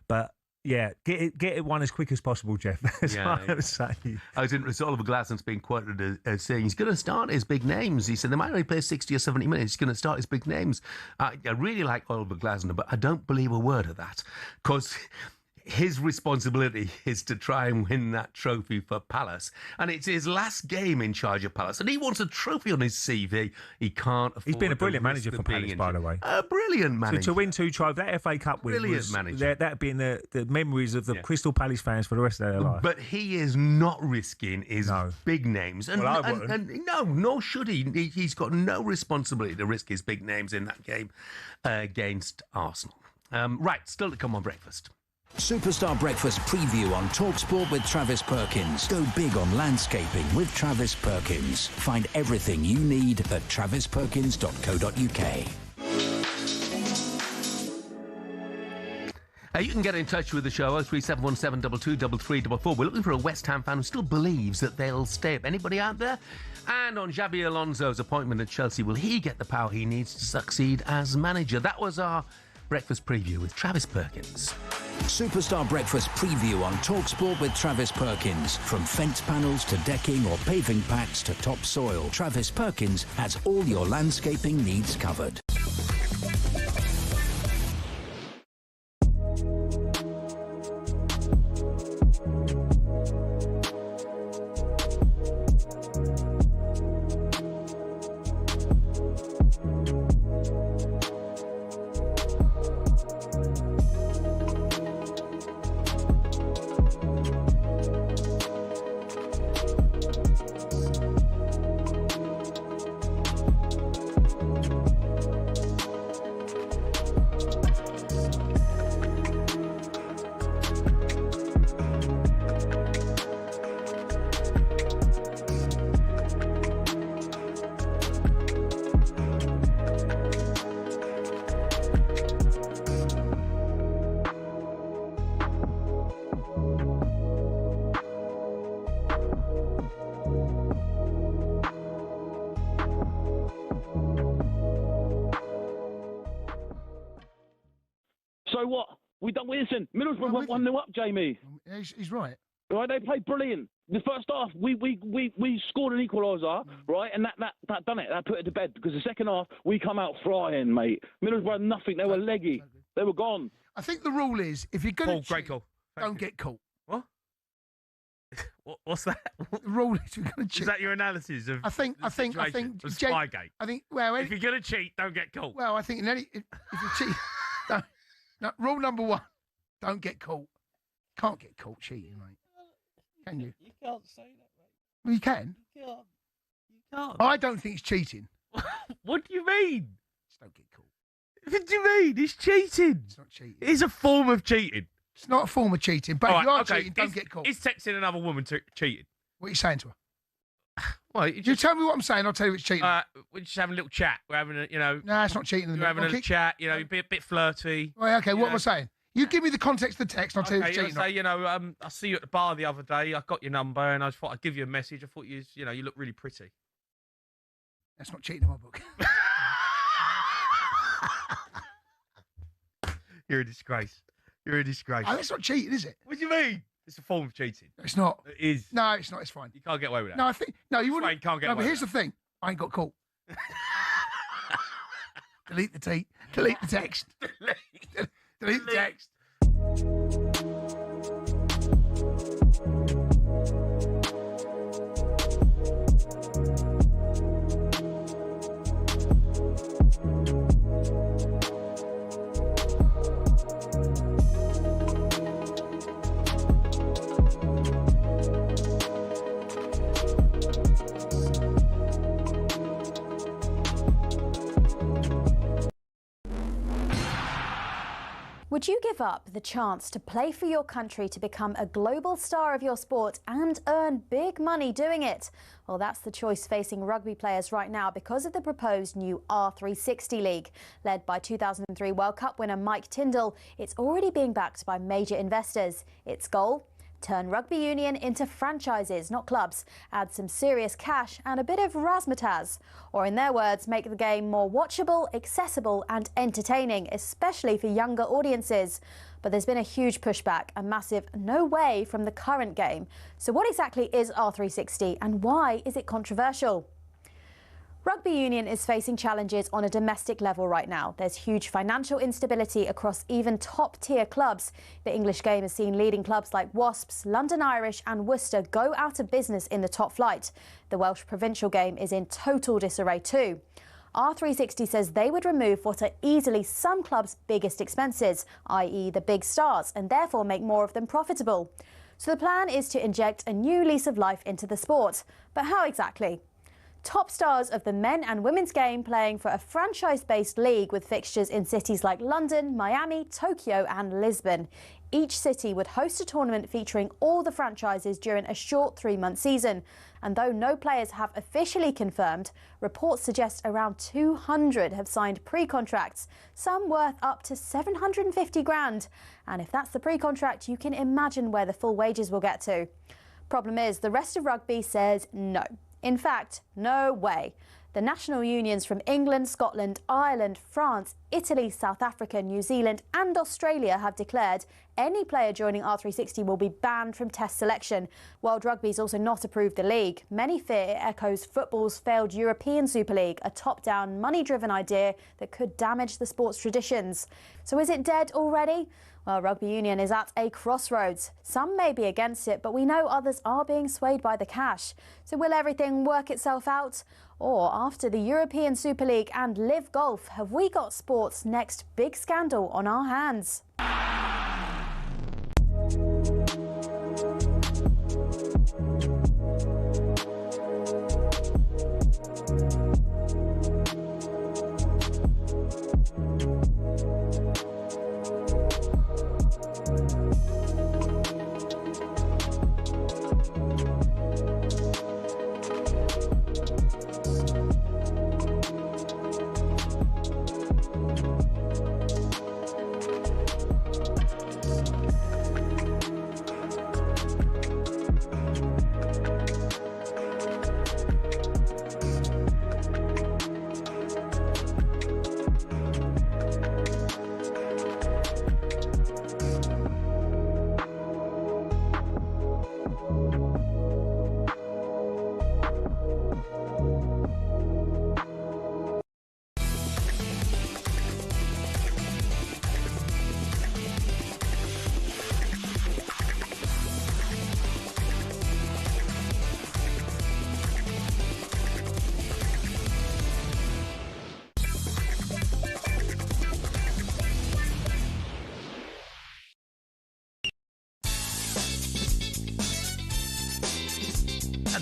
But yeah, get it won as quick as possible, Jeff. That's what I would say. I was interested. Oliver Glaston's been quoted as saying he's going to start his big names. He said they might only play 60 or 70 minutes. He's going to start his big names. I really like Oliver Glaston, but I don't believe a word of that, because his responsibility is to try and win that trophy for Palace. And it's his last game in charge of Palace. And he wants a trophy on his CV. He can't afford. He's been a brilliant manager for Palace, by the way. A brilliant manager. To win 2 trophies, that FA Cup win brilliant manager. That'd be in the memories of the Crystal Palace fans for the rest of their life. But he is not risking his big names. And, well, I wouldn't. And no, nor should he. He's got no responsibility to risk his big names in that game against Arsenal. Right, still to come on breakfast. Superstar Breakfast preview on talkSPORT with Travis Perkins. Go big on landscaping with Travis Perkins. Find everything you need at travisperkins.co.uk. You can get in touch with the show, 03717 223344. We're looking for a West Ham fan who still believes that they'll stay up. Anybody out there? And on Xabi Alonso's appointment at Chelsea, will he get the power he needs to succeed as manager? That was our breakfast preview with Travis Perkins. Superstar Breakfast Preview on talkSPORT with Travis Perkins. From fence panels to decking or paving packs to topsoil, Travis Perkins has all your landscaping needs covered. So what? We don't listen. Middlesbrough went 1-0 up, Jamie. He's right. Right, they played brilliant. The first half, we scored an equaliser, right, and that done it. That put it to bed because the second half we come out flying, mate. Middlesbrough had nothing. They were leggy. They were gone. I think the rule is if you're going to great call. don't get caught. What? What's that? The rule is you're going to cheat. Is that your analysis of? I think Spygate. I think well, if you're going to cheat, don't get caught. Well, I think if you cheat, no, rule number one, don't get caught. Can't get caught cheating, mate. Can you? You can't say that, mate. Well, you can. You can't. You can't. I don't think it's cheating. What do you mean? Just don't get caught. What do you mean? It's cheating. It's not cheating. It is a form of cheating. It's not a form of cheating, but if you are cheating, don't get caught. Is texting another woman cheating? What are you saying to her? Well, you tell me what I'm saying, I'll tell you it's cheating. We're just having a little chat. We're having a, No, it's not cheating. We're having a little chat. You know, be a bit flirty. Well, okay, what am I saying? You give me the context of the text, and I'll tell you it's cheating. Say, I see you at the bar the other day. I got your number, and I thought I'd give you a message. I thought you look really pretty. That's not cheating in my book. You're a disgrace. You're a disgrace. Oh, that's not cheating, is it? What do you mean? It's a form of cheating. It's not. It is. No, it's not. It's fine. You can't get away with that. No, I think you wouldn't. You can't get no, away but here's with the thing. I ain't got caught. Delete the text. Delete the text. Delete the text. Would you give up the chance to play for your country to become a global star of your sport and earn big money doing it? Well, that's the choice facing rugby players right now because of the proposed new R360 League. Led by 2003 World Cup winner Mike Tindall, it's already being backed by major investors. Its goal? Turn rugby union into franchises, not clubs, add some serious cash and a bit of razzmatazz. Or in their words, make the game more watchable, accessible and entertaining, especially for younger audiences. But there's been a huge pushback, a massive no way from the current game. So what exactly is R360 and why is it controversial? Rugby union is facing challenges on a domestic level right now. There's huge financial instability across even top-tier clubs. The English game has seen leading clubs like Wasps, London Irish and Worcester go out of business in the top flight. The Welsh provincial game is in total disarray too. R360 says they would remove what are easily some clubs' biggest expenses, i.e. the big stars, and therefore make more of them profitable. So the plan is to inject a new lease of life into the sport. But how exactly? Top stars of the men and women's game playing for a franchise-based league with fixtures in cities like London, Miami, Tokyo and Lisbon. Each city would host a tournament featuring all the franchises during a short 3-month season. And though no players have officially confirmed, reports suggest around 200 have signed pre-contracts, some worth up to 750 grand. And if that's the pre-contract, you can imagine where the full wages will get to. Problem is, the rest of rugby says no. In fact, no way. The national unions from England, Scotland, Ireland, France, Italy, South Africa, New Zealand and Australia have declared any player joining R360 will be banned from test selection. World Rugby's also not approved the league. Many fear it echoes football's failed European Super League, a top-down, money-driven idea that could damage the sport's traditions. So is it dead already? Well, Rugby Union is at a crossroads. Some may be against it, but we know others are being swayed by the cash. So will everything work itself out? Or after the European Super League and Live Golf, have we got sport's next big scandal on our hands?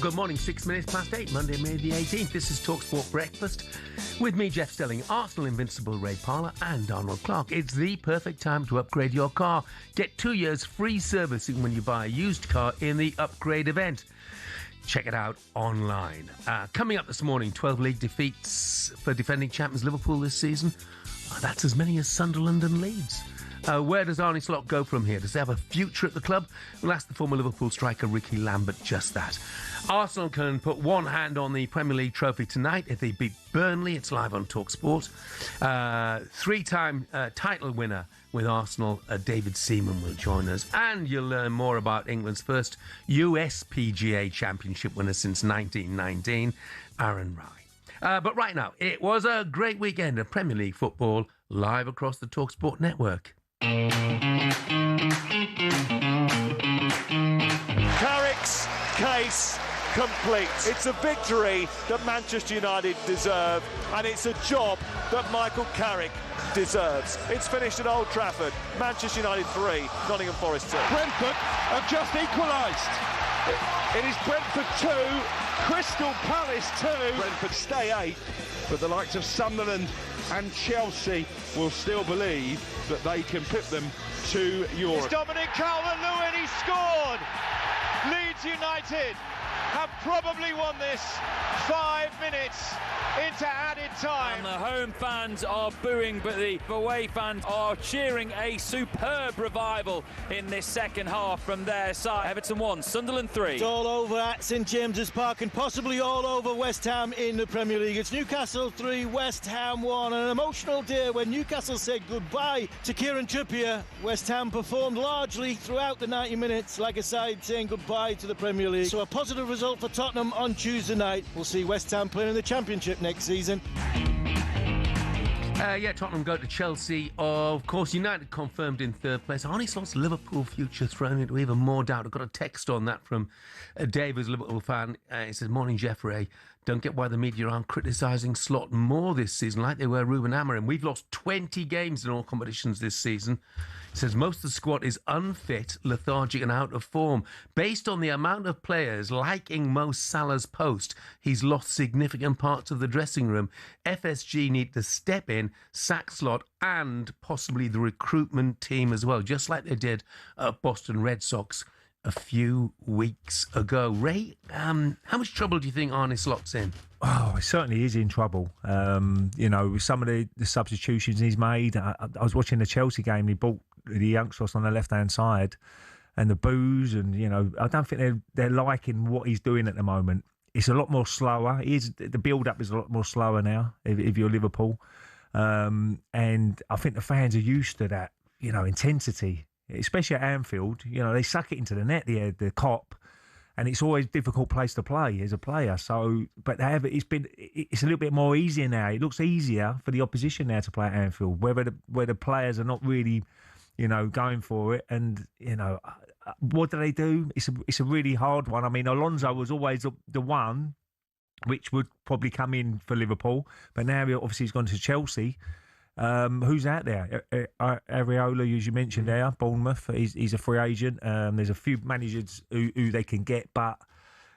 Good morning, 6 minutes past 8, Monday, May the 18th. This is talkSPORT Breakfast with me, Jeff Stelling, Arsenal Invincible Ray Parlour and Arnold Clark. It's the perfect time to upgrade your car. Get 2 years free servicing when you buy a used car in the upgrade event. Check it out online. Coming up this morning, 12 league defeats for defending champions Liverpool this season. That's as many as Sunderland and Leeds. Where does Arne Slot go from here? Does he have a future at the club? We'll ask the former Liverpool striker Ricky Lambert just that. Arsenal can put one hand on the Premier League trophy tonight if they beat Burnley. It's live on talkSPORT. Three-time title winner with Arsenal, David Seaman, will join us. And you'll learn more about England's first USPGA Championship winner since 1919, Aaron Rai. But right now, it was a great weekend of Premier League football live across the talkSPORT network. Carrick's case complete. It's a victory that Manchester United deserve, and it's a job that Michael Carrick deserves. It's finished at Old Trafford. Manchester United 3, Nottingham Forest 2. Brentford have just equalised. It is Brentford 2, Crystal Palace 2. Brentford stay 8, but the likes of Sunderland and Chelsea will still believe that they can pip them to Europe. It's Dominic Calvert-Lewin, he scored! Leeds United have probably won this 5 minutes into added time. And the home fans are booing, but the away fans are cheering a superb revival in this second half from their side. Everton 1, Sunderland 3. It's all over at St James's Park and possibly all over West Ham in the Premier League. It's Newcastle 3, West Ham 1. An emotional day when Newcastle said goodbye to Kieran Trippier. West Ham performed largely throughout the 90 minutes like a side saying goodbye to the Premier League. So a positive result for Tottenham on Tuesday night. We'll see West Ham playing in the Championship next season. Tottenham go to Chelsea. Of course, United confirmed in third place. Arne Slot's Liverpool future thrown into even more doubt. I got a text on that from Dave, who's a Liverpool fan. He says, "Morning, Jeff Ray. Don't get why the media aren't criticising Slot more this season like they were Ruben Amorim. We've lost 20 games in all competitions this season." He says most of the squad is unfit, lethargic and out of form. Based on the amount of players liking Mo Salah's post, he's lost significant parts of the dressing room. FSG need to step in in, sack Slot and possibly the recruitment team as well, just like they did at Boston Red Sox a few weeks ago. Ray, how much trouble do you think Arne Slot's in? Oh, he certainly is in trouble. With some of the substitutions he's made. I was watching the Chelsea game. He brought the youngsters on the left-hand side and the boos. And, I don't think they're liking what he's doing at the moment. It's a lot more slower. The build-up is a lot more slower now if you're Liverpool. And I think the fans are used to that, intensity. Especially at Anfield, they suck it into the net, the Kop, and it's always a difficult place to play as a player. So, but it's a little bit more easier now. It looks easier for the opposition now to play at Anfield, where the players are not really, going for it. And what do they do? It's a really hard one. I mean, Alonso was always the one which would probably come in for Liverpool, but now he's gone to Chelsea. Who's out there? Areola, as you mentioned there, Bournemouth. He's a free agent. There's a few managers who they can get, but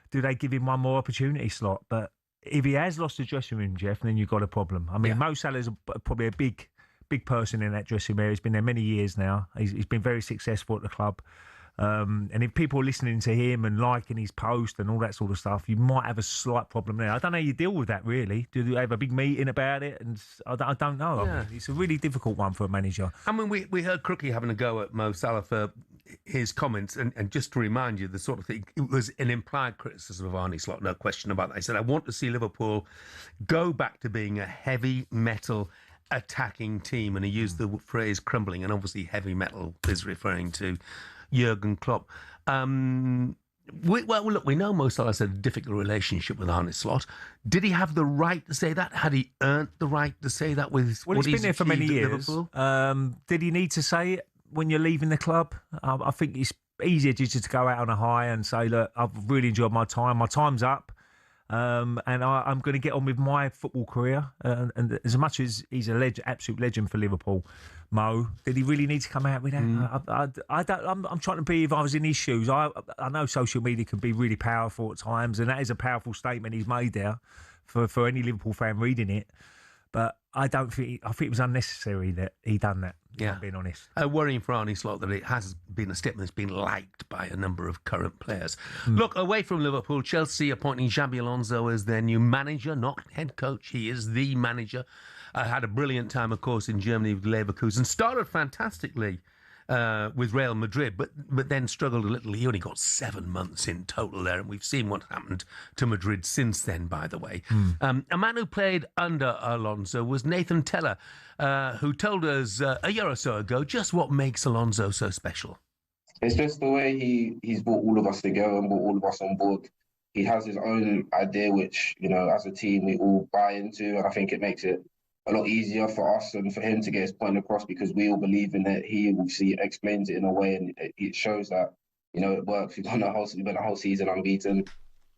do they give him one more opportunity slot? But if he has lost the dressing room, Jeff, then you've got a problem. I mean, Mo Salah's probably a big person in that dressing room. He's been there many years now. He's been very successful at the club. And if people are listening to him and liking his post and all that sort of stuff, you might have a slight problem there. I don't know how you deal with that, really. Do you have a big meeting about it? And I don't know. Yeah. It's a really difficult one for a manager. I mean, we heard Crookie having a go at Mo Salah for his comments, and just to remind you, the sort of thing, it was an implied criticism of Arne Slot, no question about that. He said, I want to see Liverpool go back to being a heavy metal attacking team, and he used the phrase crumbling, and obviously heavy metal is referring to Jurgen Klopp. Look, we know Mo Salah had a difficult relationship with Arne Slot. Did he have the right to say that? Had he earned the right to say that with Well, what he's been there for many achieved at years. Liverpool? Did he need to say it when you're leaving the club? I think it's easier just to go out on a high and say, look, I've really enjoyed my time. My time's up. And I'm going to get on with my football career. And as much as he's absolute legend for Liverpool, Mo, did he really need to come out with that? I'm trying to be, if I was in his shoes, I know social media can be really powerful at times, and that is a powerful statement he's made there for any Liverpool fan reading it. But I think it was unnecessary that he done that, if I'm being honest. Worrying for Arne Slot that it has been a statement that's been liked by a number of current players. Look, away from Liverpool, Chelsea appointing Xabi Alonso as their new manager, not head coach. He is the manager. Had a brilliant time, of course, in Germany with Leverkusen. Started fantastically with Real Madrid, but then struggled a little. He only got 7 months in total there, and we've seen what happened to Madrid since then, by the way. A man who played under Alonso was Nathan Teller, who told us a year or so ago just what makes Alonso so special. It's just the way he's brought all of us together and brought all of us on board. He has his own idea, which, as a team, we all buy into, and I think it makes it a lot easier for us and for him to get his point across because we all believe in it. He obviously explains it in a way, and it shows that, it works. We've been a whole season unbeaten,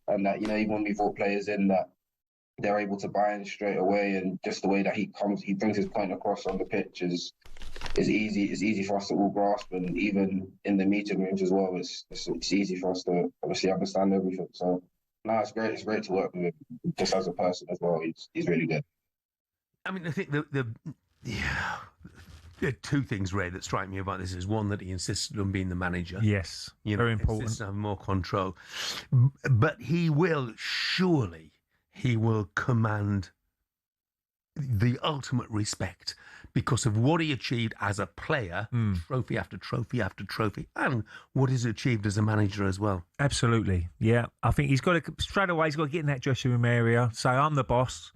and that, even when we brought players in, that they're able to buy in straight away, and just the way that he brings his point across on the pitch is easy. It's easy for us to all grasp, and even in the meeting rooms as well, it's easy for us to obviously understand everything. So, no, it's great. It's great to work with him, just as a person as well. He's really good. I mean, I think there are two things, Ray, that strike me about this. Is one, that he insisted on being the manager. Yes, very important. Insisted on more control. But he will command the ultimate respect because of what he achieved as a player, trophy after trophy after trophy, and what he's achieved as a manager as well. Absolutely, yeah. I think he's got to, straight away, he's got to get in that dressing room area, say, I'm the boss.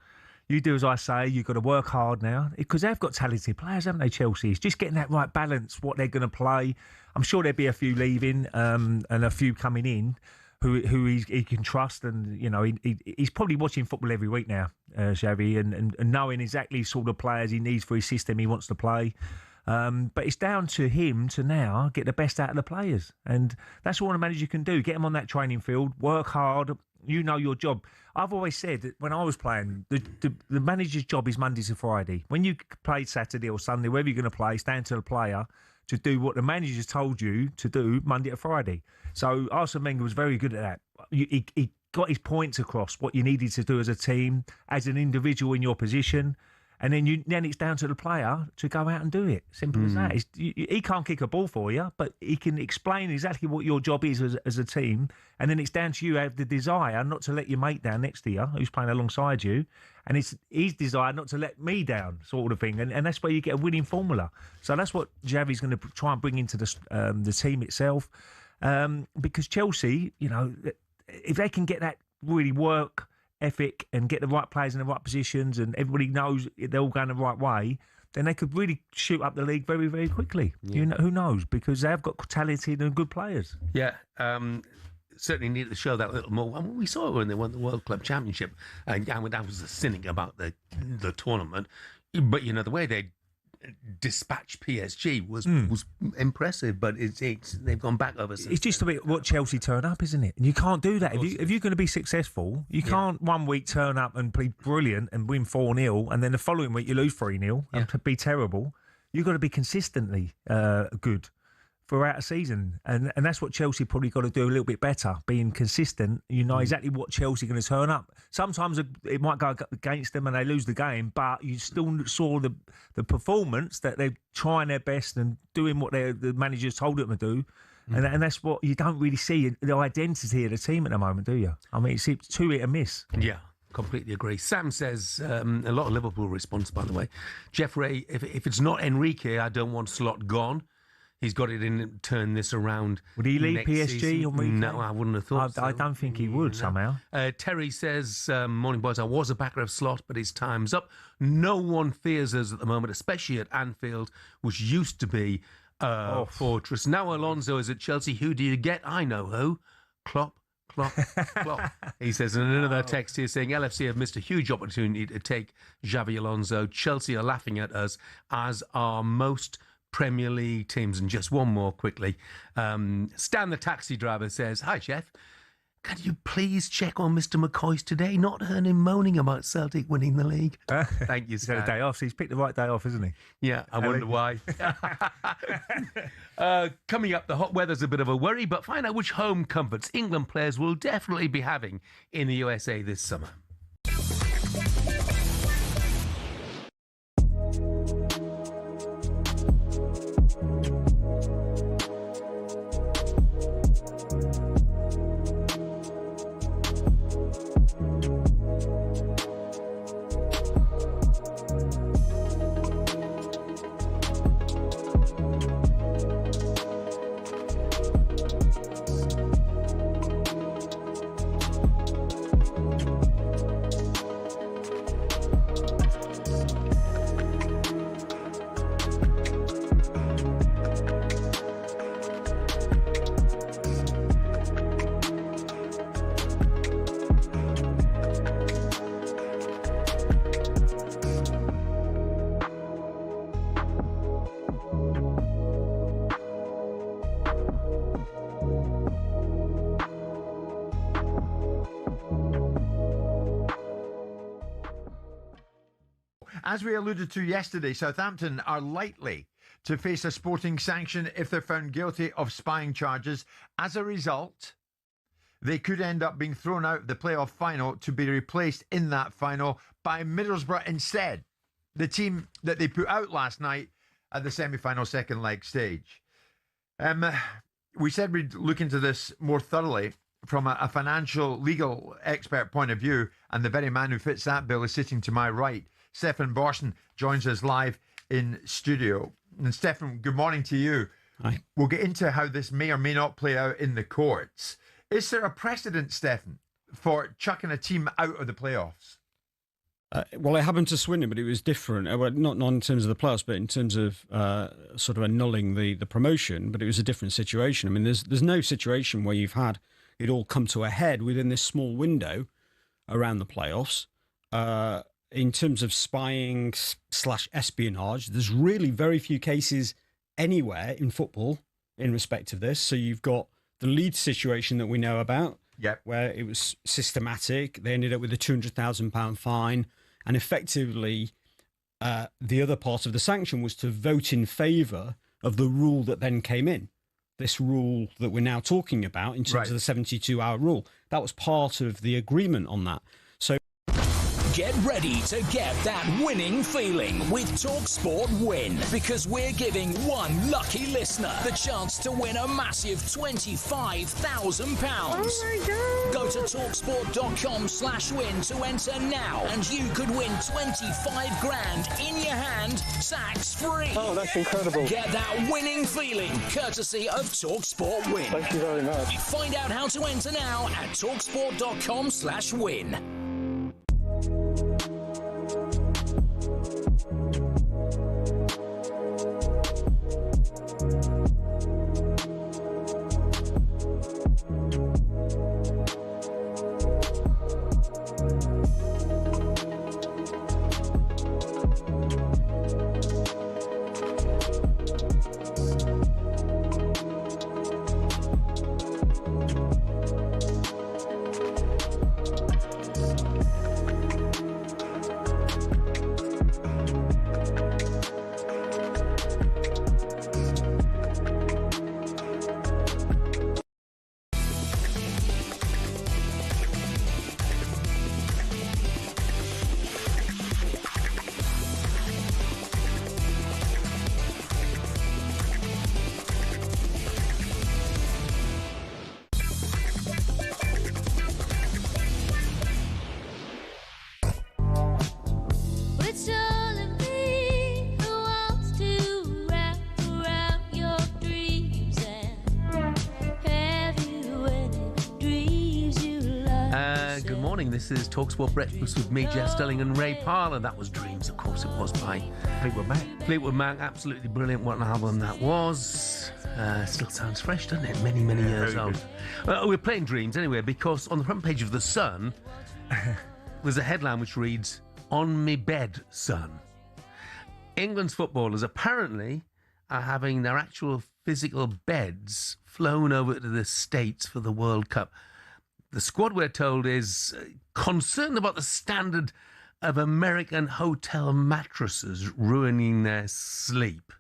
You do as I say. You've got to work hard now because they've got talented players, haven't they, Chelsea? It's just getting that right balance, what they're going to play. I'm sure there'll be a few leaving and a few coming in who he can trust. And, he's probably watching football every week now, Xavi, and knowing exactly sort of players he needs for his system he wants to play. But it's down to him to now get the best out of the players. And that's all a manager can do. Get them on that training field, work hard. You know your job. I've always said that when I was playing, the manager's job is Monday to Friday. When you play Saturday or Sunday, wherever you're going to play, it's down to the player to do what the manager's told you to do Monday to Friday. So Arsene Wenger was very good at that. He got his points across, what you needed to do as a team, as an individual in your position. And then it's down to the player to go out and do it. Simple as that. He can't kick a ball for you, but he can explain exactly what your job is as a team. And then it's down to you to have the desire not to let your mate down next to you, who's playing alongside you. And it's his desire not to let me down, sort of thing. And that's where you get a winning formula. So that's what Javi's going to try and bring into the team itself. Because Chelsea, if they can get that really work ethic and get the right players in the right positions and everybody knows they're all going the right way, then they could really shoot up the league very, very quickly. Yeah. Who knows? Because they have got talented and good players. Yeah, certainly need to show that a little more. I mean, we saw it when they won the World Club Championship, and that was the cynic about the tournament. But, the way they dispatched PSG was impressive, but they've gone back over since. It's just a bit what Chelsea turn up, isn't it? And you can't do that. If you're going to be successful, you can't 1 week turn up and be brilliant and win 4-0, and then the following week you lose 3-0 and be terrible. You've got to be consistently good throughout a season, and that's what Chelsea probably got to do a little bit better, being consistent. Exactly what Chelsea are going to turn up. Sometimes it might go against them and they lose the game, but you still saw the performance that they're trying their best and doing what the managers told them to do. And that's what you don't really see, the identity of the team at the moment, do you? I mean, it's too hit and miss. Yeah. Completely agree. Sam says, a lot of Liverpool response, by the way. Jeff Ray, if it's not Enrique, I don't want Slot gone. He's got it in, turn this around. Would he leave PSG? Or no, I wouldn't have thought so. I don't think he would somehow. Terry says, morning boys, I was a backer of Slot, but his time's up. No one fears us at the moment, especially at Anfield, which used to be a fortress. Now Alonso is at Chelsea. Who do you get? I know who. Klopp. He says, and another text here saying LFC have missed a huge opportunity to take Xavi Alonso. Chelsea are laughing at us, as are most Premier League teams. And just one more quickly. Stan the taxi driver says, hi Jeff, can you please check on Mr. McCoist today? Not heard him moaning about Celtic winning the league. Thank you, Stan. He's had a day off, so he's picked the right day off, isn't he? Yeah, I wonder why. Coming up, the hot weather's a bit of a worry, but find out which home comforts England players will definitely be having in the USA this summer. As we alluded to yesterday, Southampton are likely to face a sporting sanction if they're found guilty of spying charges. As a result, they could end up being thrown out of the playoff final to be replaced in that final by Middlesbrough instead, the team that they put out last night at the semi-final second leg stage. We said we'd look into this more thoroughly from a financial, legal expert point of view, and the very man who fits that bill is sitting to my right. Stefan Borsten joins us live in studio. And Stefan, good morning to you. Hi. We'll get into how this may or may not play out in the courts. Is there a precedent, Stefan, for chucking a team out of the playoffs? Well, it happened to Swindon, but it was different. Well, not in terms of the playoffs, but in terms of sort of annulling the promotion. But it was a different situation. I mean, there's no situation where you've had it all come to a head within this small window around the playoffs. In terms of spying / espionage, there's really very few cases anywhere in football in respect of this. So you've got the Leeds situation that we know about, where it was systematic. They ended up with a £200,000 fine. And effectively, the other part of the sanction was to vote in favour of the rule that then came in. This rule that we're now talking about in terms of the 72-hour rule. That was part of the agreement on that. So Get ready to get that winning feeling with talkSPORT Win, because we're giving one lucky listener the chance to win a massive £25,000. Oh my God. Go to talksport.com/win to enter now, and you could win 25 grand in your hand, tax free. Oh, that's incredible. Get that winning feeling courtesy of talkSPORT Win. Thank you very much. Find out how to enter now at talksport.com/win. This is talkSPORT Breakfast with me, Jeff Stelling and Ray Parlour. That was Dreams, of course it was, by Fleetwood Mac. Fleetwood Mac, absolutely brilliant. What an album that was. Still sounds fresh, doesn't it? Many years old. We're playing Dreams anyway, because on the front page of The Sun, there's a headline which reads, "On me bed, son." England's footballers apparently are having their actual physical beds flown over to the States for the World Cup. The squad, we're told, is concerned about the standard of American hotel mattresses ruining their sleep,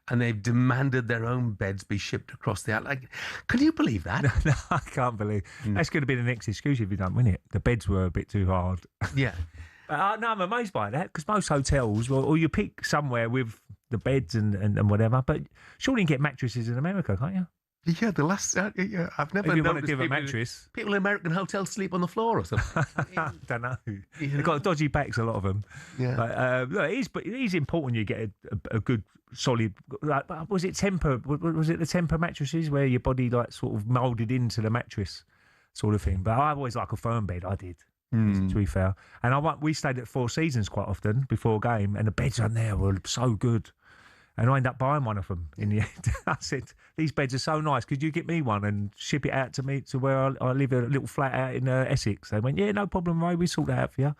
and they've demanded their own beds be shipped across the Atlantic. Can you believe that? No, I can't believe. That's going to be the next excuse if you don't win it. The beds were a bit too hard. Yeah. But no, I'm amazed by that, because most hotels, or you pick somewhere with the beds and whatever, but surely you can get mattresses in America, can't you? Yeah, the last... I've never if you want to noticed give a people, mattress. people in American hotels sleep on the floor or something. I don't know. They've got dodgy backs, a lot of them. Yeah. But, it is important you get a good, solid... was it Temper? Was it the Temper mattresses where your body sort of moulded into the mattress sort of thing? But I always like a firm bed, I did. To be fair. And we stayed at Four Seasons quite often before a game, and the beds on there were so good. And I ended up buying one of them in the end. I said, "These beds are so nice. Could you get me one and ship it out to me to where I live, a little flat out in Essex?" They went, "Yeah, no problem, Ray. We sort that out for you."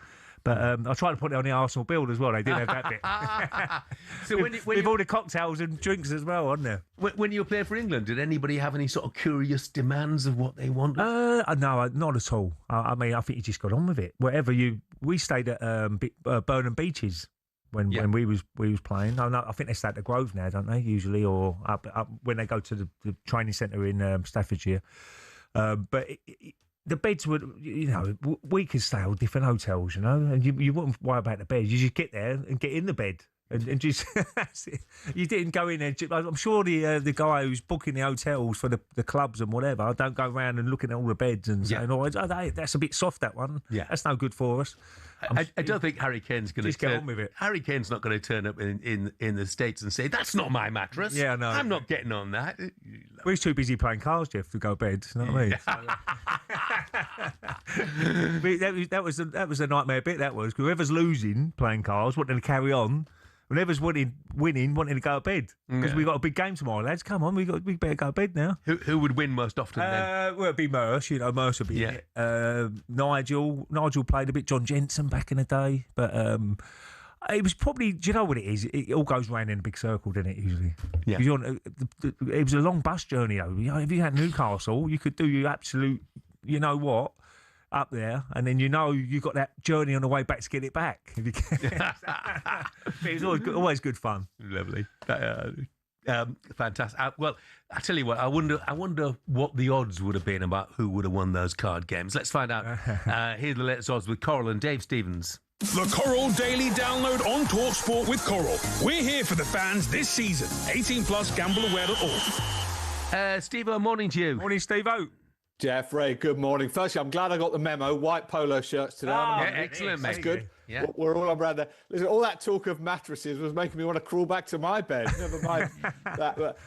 But I tried to put it on the Arsenal build as well. They didn't have that bit. So with all the cocktails and drinks as well, on there. When you were playing for England, did anybody have any sort of curious demands of what they wanted? No, not at all. I mean, I think you just got on with it. We stayed at Burnham Beaches. When we was playing. No, I think they stay at the Grove now, don't they? Usually, or up when they go to the training centre in Staffordshire. But the beds were, we could stay at different hotels, and you wouldn't worry about the beds. You just get there and get in the bed. And just you didn't go in there. I'm sure the guy who's booking the hotels for the clubs and whatever don't go around and looking at all the beds and saying, "Oh, that's a bit soft, that one. Yeah, that's no good for us." I don't think Harry Kane's going to get on with it. Harry Kane's not going to turn up in the States and say, "That's not my mattress." Yeah, no, I'm not getting on that. We was too busy playing cards, Jeff, to go to bed. You know what I mean? that was a nightmare bit. That was whoever's losing playing cards wanting to carry on. Whenever's winning, wanting to go to bed because we got a big game tomorrow, lads. Come on, we better go to bed now. Who would win most often then? Well, it'd be Merce. Merce would be it. Nigel played a bit. John Jensen back in the day, but it was probably. Do you know what it is? It all goes round in a big circle, doesn't it? Usually, yeah. It was a long bus journey though. If you had Newcastle, you could do your absolute. You know what? Up there, and then you got that journey on the way back to get it back. If you can. It was always good fun. Lovely, fantastic. Well, I tell you what, I wonder what the odds would have been about who would have won those card games. Let's find out. Here are the latest odds with Coral and Dave Stevens. The Coral Daily Download on talkSPORT with Coral. We're here for the fans this season. 18 plus gambleaware.org. Steve-O, morning to you. Morning, Steve-O. Jeff, Ray, good morning. Firstly, I'm glad I got the memo. White polo shirts today. Excellent, mate. That's good. Yeah. We're all on brand there. Listen, all that talk of mattresses was making me want to crawl back to my bed. Never mind that.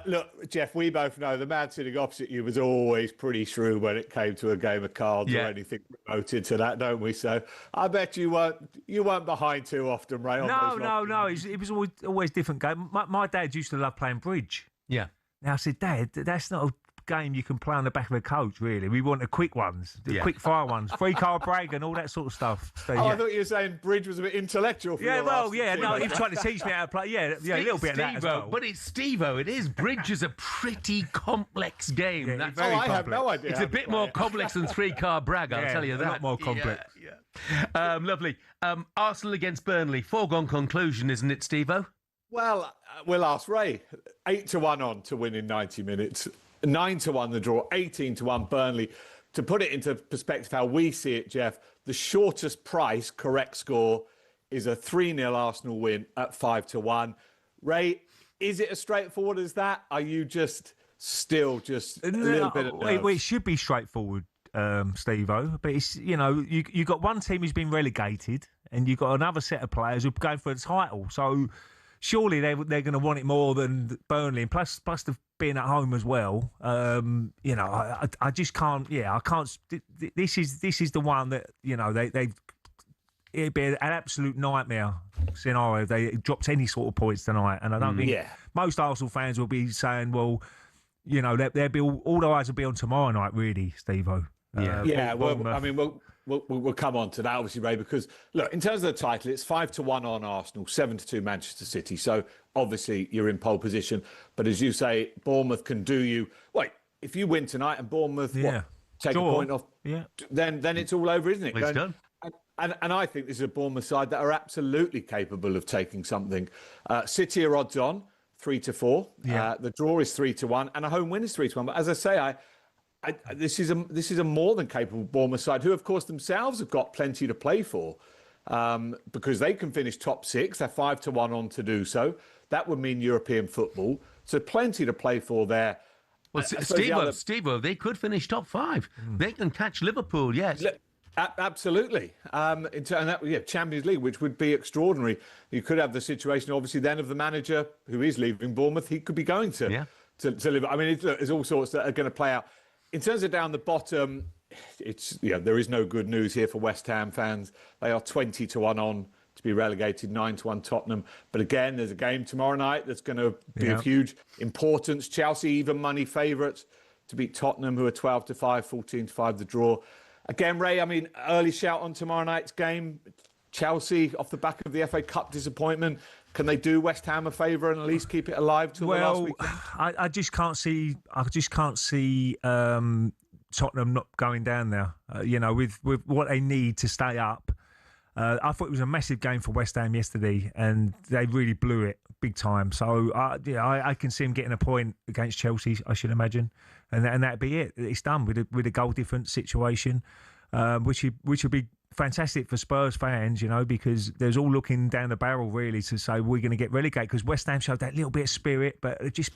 Look, Jeff, we both know the man sitting opposite you was always pretty shrewd when it came to a game of cards or anything promoted to that, don't we? So I bet you weren't behind too often, Ray. No. It was always different game. My dad used to love playing bridge. Yeah. Now I said, Dad, that's not a game you can play on the back of a coach, really. We want the quick ones, the quick fire ones, 3-card brag and all that sort of stuff. So, I thought you were saying bridge was a bit intellectual for you. No, he was trying to teach me how to play. Yeah, a little bit of that as well. But it's Steve-O, it is. Bridge is a pretty complex game. Yeah, very complex. I have no idea. It's a bit more complex than 3-card brag, I'll tell you that. A lot more complex. Yeah. Lovely. Arsenal against Burnley. Foregone conclusion, isn't it, Steve-O? Well, we'll ask Ray. 8-1 on to win in 90 minutes. 9-1 the draw, 18-1 Burnley. To put it into perspective, how we see it, Jeff, the shortest price, correct score, is a 3-0 Arsenal win at 5-1. Ray, is it as straightforward as that? Are you still a little bit of nerves? Well, it should be straightforward, Steve-O, but it's, you've got one team who's been relegated and you've got another set of players who are going for the title. So surely they're going to want it more than Burnley, and plus the being at home as well. I just can't. Yeah, I can't. This is the one that it'd be an absolute nightmare scenario if they dropped any sort of points tonight, and I don't think most Arsenal fans will be saying, well, they'll be all the eyes will be on tomorrow night, really, Steve-O. We'll come on to that, obviously, Ray, because, look, in terms of the title, it's 5-1 on Arsenal, 7-2 Manchester City. So, obviously, you're in pole position. But as you say, Bournemouth can do you. Wait, if you win tonight and Bournemouth take a point off, then it's all over, isn't it? It's done. And I think this is a Bournemouth side that are absolutely capable of taking something. City are odds on, 3-4. The draw is 3-1, and a home win is 3-1. But as I say, this is a more than capable Bournemouth side, who, of course, themselves have got plenty to play for, because they can finish top 6. They're 5-1 on to do so. That would mean European football. So plenty to play for there. Well, Steve-O, they could finish top 5. They can catch Liverpool, yes. Absolutely. Champions League, which would be extraordinary. You could have the situation, obviously, then of the manager who is leaving Bournemouth. He could be going to Liverpool. I mean, there's all sorts that are going to play out. In terms of down the bottom, there is no good news here for West Ham fans. They are 20-1 on to be relegated, 9-1 Tottenham. But again, there's a game tomorrow night that's going to be of huge importance. Chelsea, even money favourites to beat Tottenham, who are 12-5, 14-5 the draw. Again, Ray, I mean, early shout on tomorrow night's game. Chelsea, off the back of the FA Cup disappointment, can they do West Ham a favour and at least keep it alive till the last weekend? I just can't see. Tottenham not going down there. With what they need to stay up. I thought it was a massive game for West Ham yesterday, and they really blew it big time. So I can see them getting a point against Chelsea, I should imagine, and that'd be it. It's done with a goal difference situation, which would be fantastic for Spurs fans, because there's all looking down the barrel really to say we're going to get relegated, because West Ham showed that little bit of spirit, but it just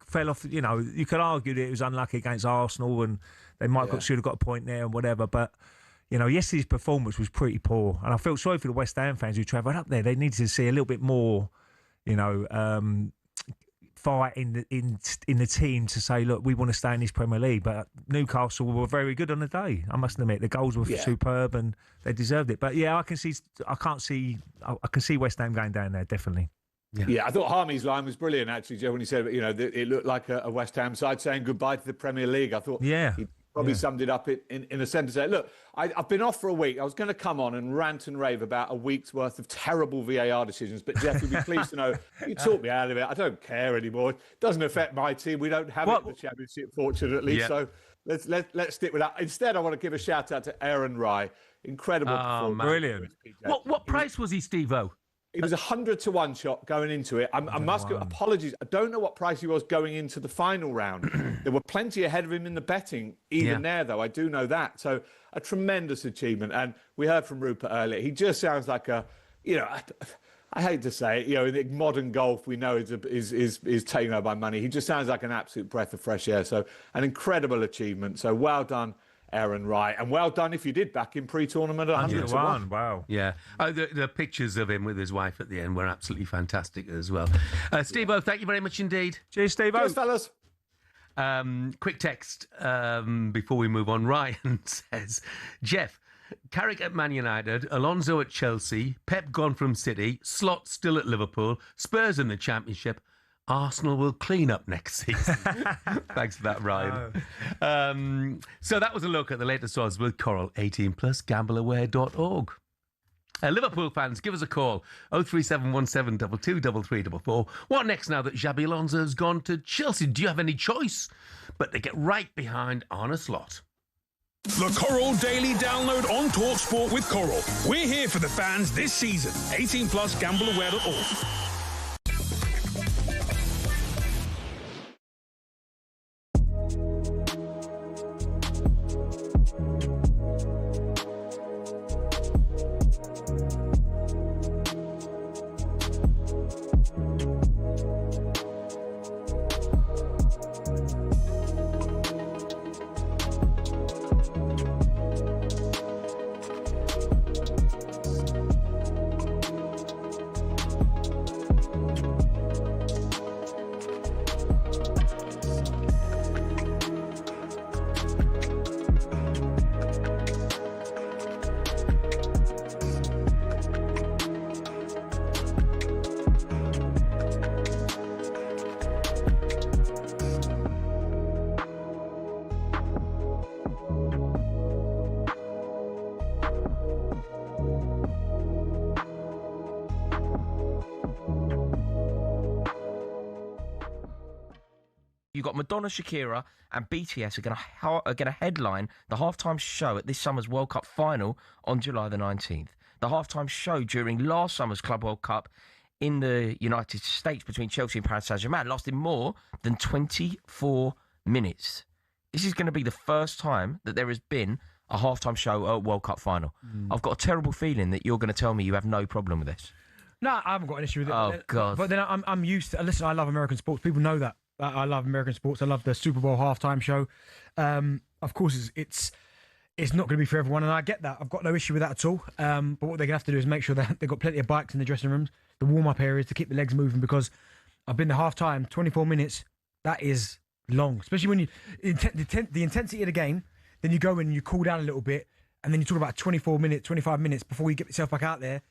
fell off. You could argue that it was unlucky against Arsenal and they should have got a point there and whatever, but yesterday's performance was pretty poor, and I felt sorry for the West Ham fans who travelled up there. They needed to see a little bit more, fight in the team to say, look, we want to stay in this Premier League. But Newcastle were very good on the day, I must admit. The goals were superb and they deserved it. But I can see West Ham going down there, definitely. Yeah, I thought Harmy's line was brilliant, actually, Joe, when he said, it looked like a West Ham side saying goodbye to the Premier League. I thought he probably summed it up in a sentence there. Look, I've been off for a week. I was going to come on and rant and rave about a week's worth of terrible VAR decisions, but Jeff, you'll be pleased to know you talked me out of it. I don't care anymore. It doesn't affect my team. We don't have it in the Championship, fortunately. So let's stick with that. Instead, I want to give a shout out to Aaron Rye. Incredible performance. Brilliant. What price was he, Steve-O? It was 100 to 1 shot going into it. I must give apologies. I don't know what price he was going into the final round. There were plenty ahead of him in the betting, even there, though. I do know that. So a tremendous achievement. And we heard from Rupert earlier. He just sounds like a, I hate to say it, in modern golf, we know is taken over by money. He just sounds like an absolute breath of fresh air. So an incredible achievement. So well done, Aaron Wright, and well done if you did back in pre-tournament 100 to 1. Wow. Yeah. The pictures of him with his wife at the end were absolutely fantastic as well. Steve-O, thank you very much indeed. Cheers, Steve-O. Cheers, fellas. Quick text before we move on. Ryan says, Jeff, Carrick at Man United, Alonso at Chelsea, Pep gone from City, Slot still at Liverpool, Spurs in the Championship, Arsenal will clean up next season. Thanks for that, Ryan. So that was a look at the latest odds with Coral, 18+, gambleaware.org. Liverpool fans, give us a call, 03717 223344. What next now that Xabi Alonso's gone to Chelsea? Do you have any choice but to get right behind Arne Slot? The Coral Daily Download on talkSPORT with Coral. We're here for the fans this season. 18+, gambleaware.org. You've got Madonna, Shakira and BTS are going to headline the halftime show at this summer's World Cup final on July the 19th. The halftime show during last summer's Club World Cup in the United States between Chelsea and Paris Saint-Germain lasted more than 24 minutes. This is going to be the first time that there has been a halftime show at a World Cup final. I've got a terrible feeling that you're going to tell me you have no problem with this. No, I haven't got an issue with it. Oh, God. But then I'm used to... Listen, I love American sports. People know that. I love American sports. I love the Super Bowl halftime show. Of course, it's not going to be for everyone, and I get that. I've got no issue with that at all. But what they're going to have to do is make sure that they've got plenty of bikes in the dressing rooms, the warm-up areas to keep the legs moving, because I've been to halftime, 24 minutes, that is long. Especially when the intensity of the game, then you go in and you cool down a little bit, and then you talk about 24 minutes, 25 minutes before you get yourself back out there.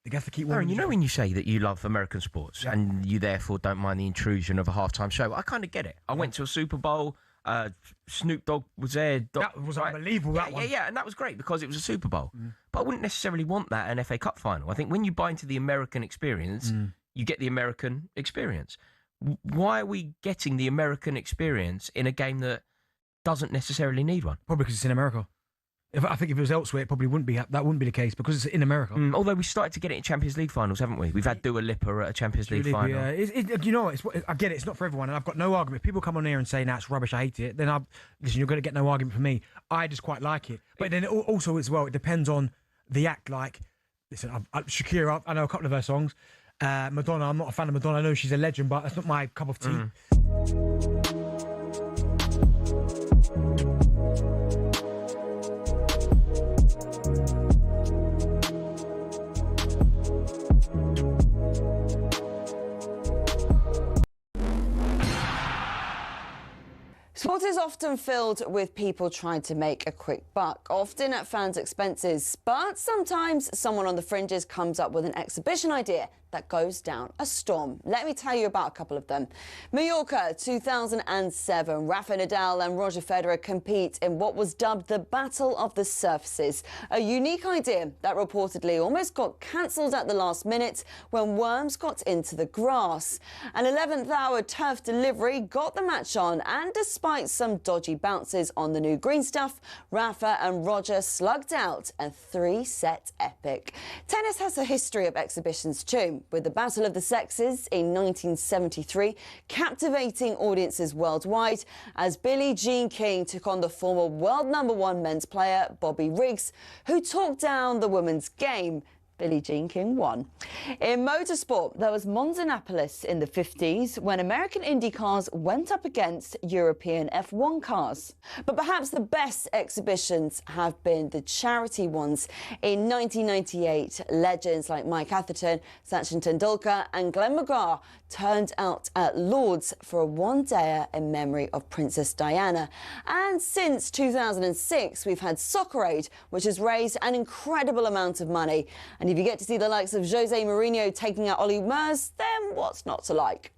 They have to keep Aaron, you know when you say that you love American sports and you therefore don't mind the intrusion of a halftime show, I kind of get it. I went to a Super Bowl, Snoop Dogg was there. That was unbelievable, that one. Yeah, and that was great because it was a Super Bowl. But I wouldn't necessarily want that at an FA Cup final. I think when you buy into the American experience, you get the American experience. Why are we getting the American experience in a game that doesn't necessarily need one? Probably because it's in America. I think if it was elsewhere, it probably wouldn't be. That wouldn't be the case because it's in America. Although we started to get it in Champions League finals, haven't we? We've had Dua Lipa at a Champions League final. Yeah, you know, I get it. It's not for everyone, and I've got no argument. If people come on here and say, "Nah, it's rubbish. I hate it." Then listen. You're going to get no argument from me. I just quite like it. But then also as well, it depends on the act. Like, listen, Shakira. I know a couple of her songs. Madonna. I'm not a fan of Madonna. I know she's a legend, but that's not my cup of tea. Sport is often filled with people trying to make a quick buck, often at fans' expenses. But sometimes someone on the fringes comes up with an exhibition idea that goes down a storm. Let me tell you about a couple of them. Mallorca 2007. Rafa Nadal and Roger Federer compete in what was dubbed the Battle of the Surfaces, a unique idea that reportedly almost got cancelled at the last minute when worms got into the grass. An 11th hour turf delivery got the match on, and despite some dodgy bounces on the new green stuff, Rafa and Roger slugged out a 3-set epic. Tennis has a history of exhibitions too, with the Battle of the Sexes in 1973 captivating audiences worldwide as Billie Jean King took on the former world #1 men's player Bobby Riggs, who talked down the women's game. Billie Jean King won. In motorsport, there was Monzanapolis in the 50s when American Indy cars went up against European F1 cars. But perhaps the best exhibitions have been the charity ones. In 1998, legends like Mike Atherton, Sachin Tendulkar and Glenn McGrath turned out at Lord's for a one-dayer in memory of Princess Diana. And since 2006, we've had Soccer Aid, which has raised an incredible amount of money. And if you get to see the likes of Jose Mourinho taking out Ollie Mers, then what's not to like?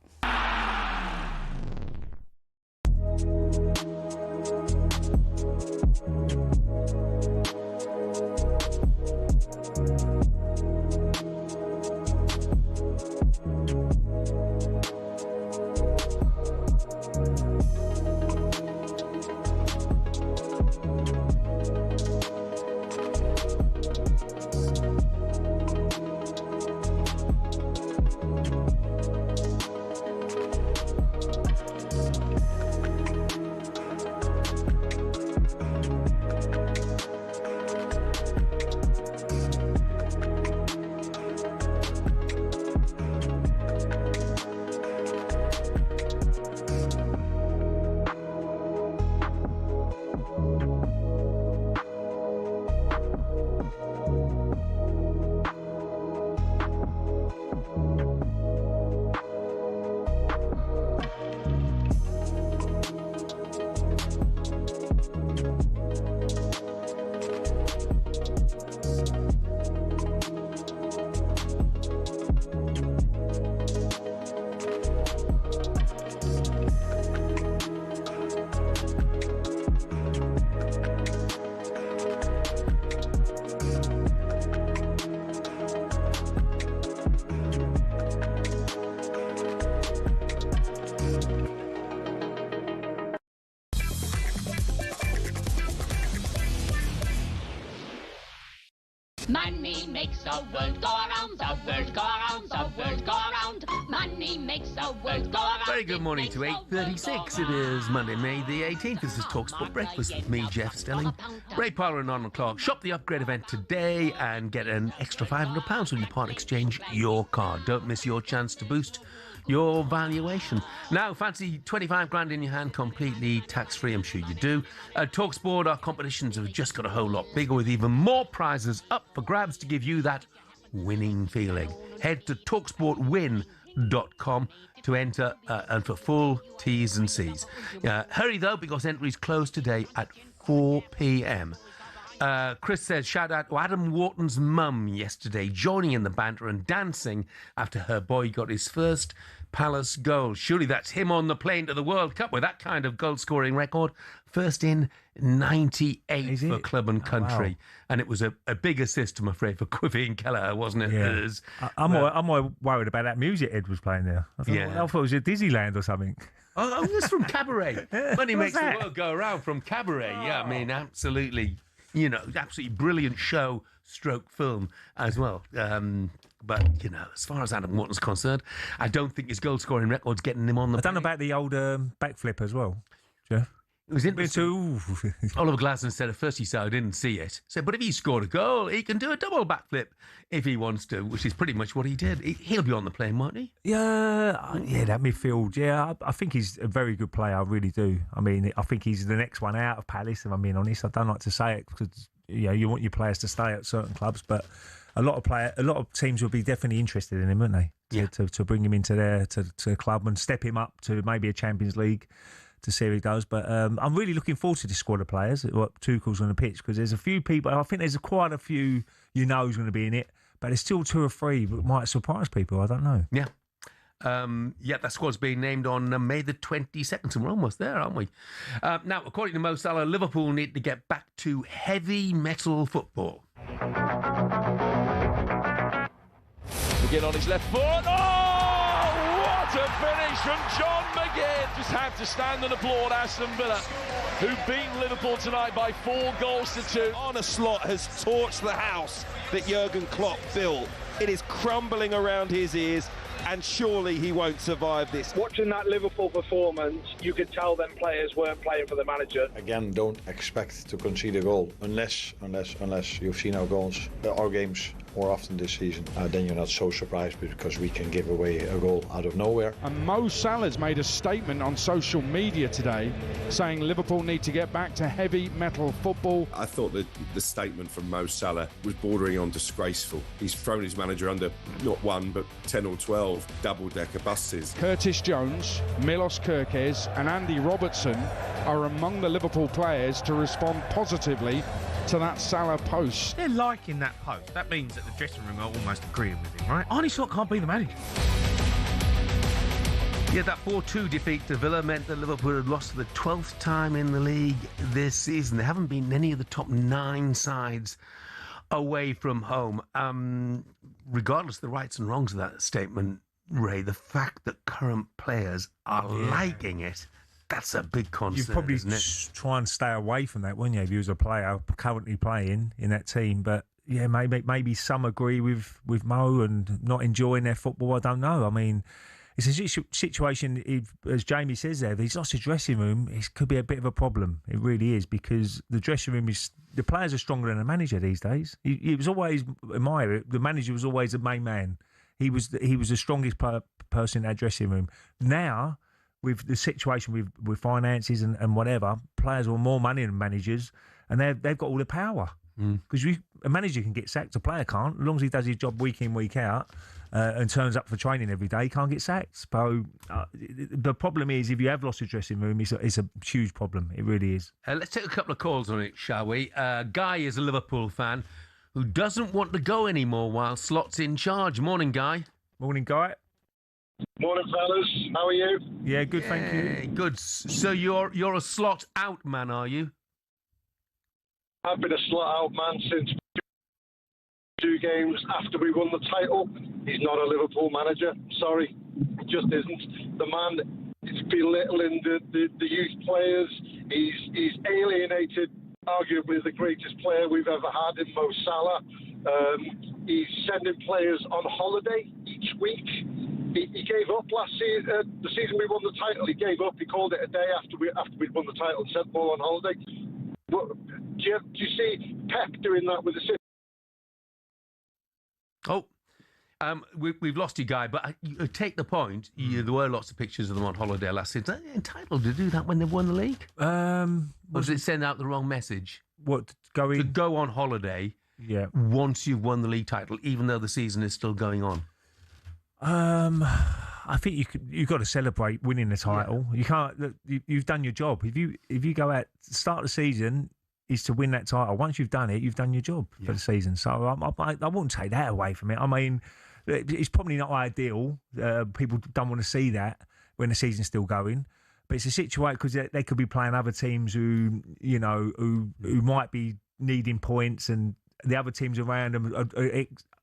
Money makes the world go around, the world go around, the world go around. Money makes the world go around. Very good morning to 8:36. It is Monday, May the 18th. This is talkSPORT Breakfast with me, Jeff Stelling, Ray Parlour and Arnold Clark. Shop the upgrade event today and get an extra £500 when you part exchange your car. Don't miss your chance to boost your valuation. Now, fancy 25 grand in your hand, completely tax-free? I'm sure you do. At talkSPORT, our competitions have just got a whole lot bigger with even more prizes up for grabs to give you that winning feeling. Head to talksportwin.com to enter and for full T's and C's. Hurry, though, because entries close today at 4 p.m. Chris says, shout out to Adam Wharton's mum yesterday, joining in the banter and dancing after her boy got his first Palace goal. Surely that's him on the plane to the World Cup with that kind of goal-scoring record. First in 98 for club and country. Wow. And it was a big assist, I'm afraid, for Quivy Kelleher, wasn't it? Yeah. I'm more worried about that music Ed was playing there. I thought it was at Disneyland or something. Oh, it was from Cabaret. Money makes that? the world go around from Cabaret. Yeah, I mean, absolutely. You know, absolutely brilliant show stroke film as well. But, you know, as far as Adam Wharton's concerned, I don't think his goal-scoring record's getting him on the... I don't know about the old backflip as well, Jeff. It was interesting. Oliver Glasson said at first he said, I didn't see it. Said, but if he scored a goal, he can do a double backflip if he wants to, which is pretty much what he did. He'll be on the plane, won't he? Yeah, that midfield. Yeah, I think he's a very good player. I really do. I mean, I think he's the next one out of Palace, if I'm being honest. I don't like to say it because you want your players to stay at certain clubs, but a lot of teams will be definitely interested in him, wouldn't they? To bring him into their to club and step him up to maybe a Champions League to see how he does. But I'm really looking forward to this squad of players, what Tuchel's on the pitch, because there's a few people, I think there's quite a few who's going to be in it, but there's still 2 or 3 that might surprise people. I don't know. Yeah. That squad's being named on May the 22nd, so we're almost there, aren't we? Now, according to Mo Salah, Liverpool need to get back to heavy metal football. Again on his left foot. Oh, what a finish from John McGinn. Just had to stand and applaud Aston Villa, who beat Liverpool tonight by 4 goals to 2. Arne Slot has torched the house that Jurgen Klopp built. It is crumbling around his ears, and surely he won't survive this. Watching that Liverpool performance, you could tell them players weren't playing for the manager. Again, don't expect to concede a goal unless you've seen our games more often this season. Then you're not so surprised because we can give away a goal out of nowhere. And Mo Salah's made a statement on social media today saying Liverpool need to get back to heavy metal football. I thought that the statement from Mo Salah was bordering on disgraceful. He's thrown his manager under not 1 but 10 or 12 double-decker buses. Curtis Jones, Milos Kerkez and Andy Robertson are among the Liverpool players to respond positively to that Salah post. They're liking that post. That means that the dressing room are almost agreeing with him, right? Arne Slot can't be the manager. Yeah, that 4-2 defeat to Villa meant that Liverpool had lost for the 12th time in the league this season. They haven't been any of the top 9 sides away from home. Regardless of the rights and wrongs of that statement, Ray, the fact that current players are liking it, that's a big concern, You'd probably isn't it? try and stay away from that, wouldn't you, if you was a player currently playing in that team? But yeah, maybe some agree with Mo and not enjoying their football. I don't know. I mean, it's a situation, as Jamie says there, if he's lost his dressing room, it could be a bit of a problem. It really is, because the dressing room the players are stronger than the manager these days. He was always, in my area, the manager was always the main man. He was the strongest person in that dressing room. Now, with the situation with finances and whatever, players want more money than managers, and they've got all the power. Because a manager can get sacked, a player can't. As long as he does his job week in, week out, and turns up for training every day, he can't get sacked. So the problem is, if you have lost your dressing room, it's a huge problem. It really is. Let's take a couple of calls on it, shall we? Guy is a Liverpool fan who doesn't want to go anymore while Slot's in charge. Morning, Guy. Morning, Guy. Morning, fellas. How are you? Yeah, good, thank you. Good. So you're a Slot out man, are you? I've been a Slot out man since 2 games after we won the title. He's not a Liverpool manager. Sorry, it just isn't. The man is belittling the youth players. He's alienated arguably the greatest player we've ever had in Mo Salah. He's sending players on holiday each week. He gave up last season, the season we won the title. He gave up. He called it a day after we'd won the title and sent them all on holiday. Do you see Pep doing that with the City? Oh, we've lost you, Guy, but I take the point. There were lots of pictures of them on holiday last season. Are they entitled to do that when they've won the league? Or does it send out the wrong message? What, to go on holiday once you've won the league title, even though the season is still going on? I think you've got to celebrate winning the title. You can't. You've done your job. If you go out, start the season is to win that title. Once you've done it, you've done your job for the season. So I wouldn't take that away from it. I mean, it's probably not ideal. People don't want to see that when the season's still going. But it's a situation because they could be playing other teams who might be needing points, and the other teams around them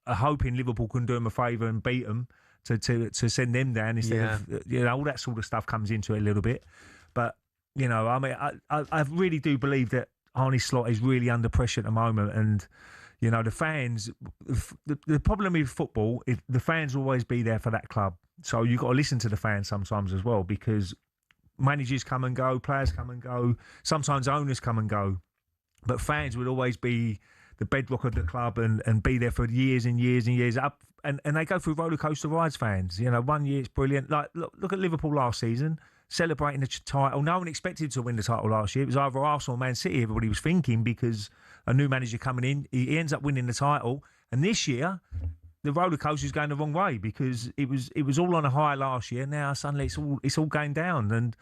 are hoping Liverpool can do them a favour and beat them to send them down instead of all that sort of stuff comes into it a little bit. But I mean, I really do believe that Arne Slot is really under pressure at the moment, and the fans. The problem with football is the fans will always be there for that club. So you've got to listen to the fans sometimes as well, because managers come and go, players come and go, sometimes owners come and go, but fans will always be the bedrock of the club and be there for years and years and years up. And they go through roller coaster rides, fans. 1 year it's brilliant. Like look at Liverpool last season, celebrating the title. No one expected to win the title last year. It was either Arsenal or Man City, everybody was thinking, because a new manager coming in, he ends up winning the title. And this year, the roller coaster is going the wrong way, because it was all on a high last year. Now suddenly it's all going down. And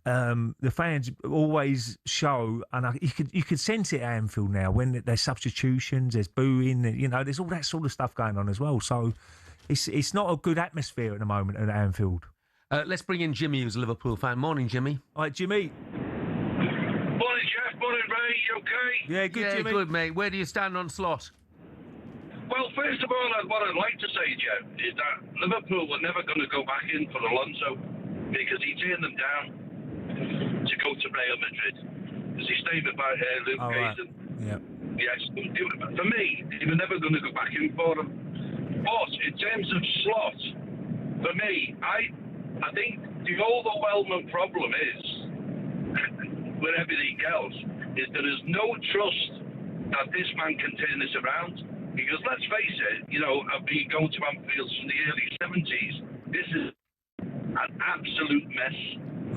the fans always show, and you could sense it at Anfield now when there's substitutions, there's booing, there's all that sort of stuff going on as well. So it's not a good atmosphere at the moment at Anfield. Let's bring in Jimmy, who's a Liverpool fan. Morning, Jimmy. All right, Jimmy. Morning, Jeff. Morning, Ray. You okay? Yeah, good, Jimmy. Good, mate. Where do you stand on Slot? Well, first of all, what I'd like to say, Jeff, is that Liverpool were never going to go back in for Alonso because he turned them down to go to Real Madrid. There's a statement by Luke Gazan. Yeah. Yes, for me, they were never going to go back in for him. But in terms of Slot, for me, I think the overwhelming problem is, with everything else, is there is no trust that this man can turn this around. Because let's face it, I've been going to Anfield from the early 70s. This is an absolute mess.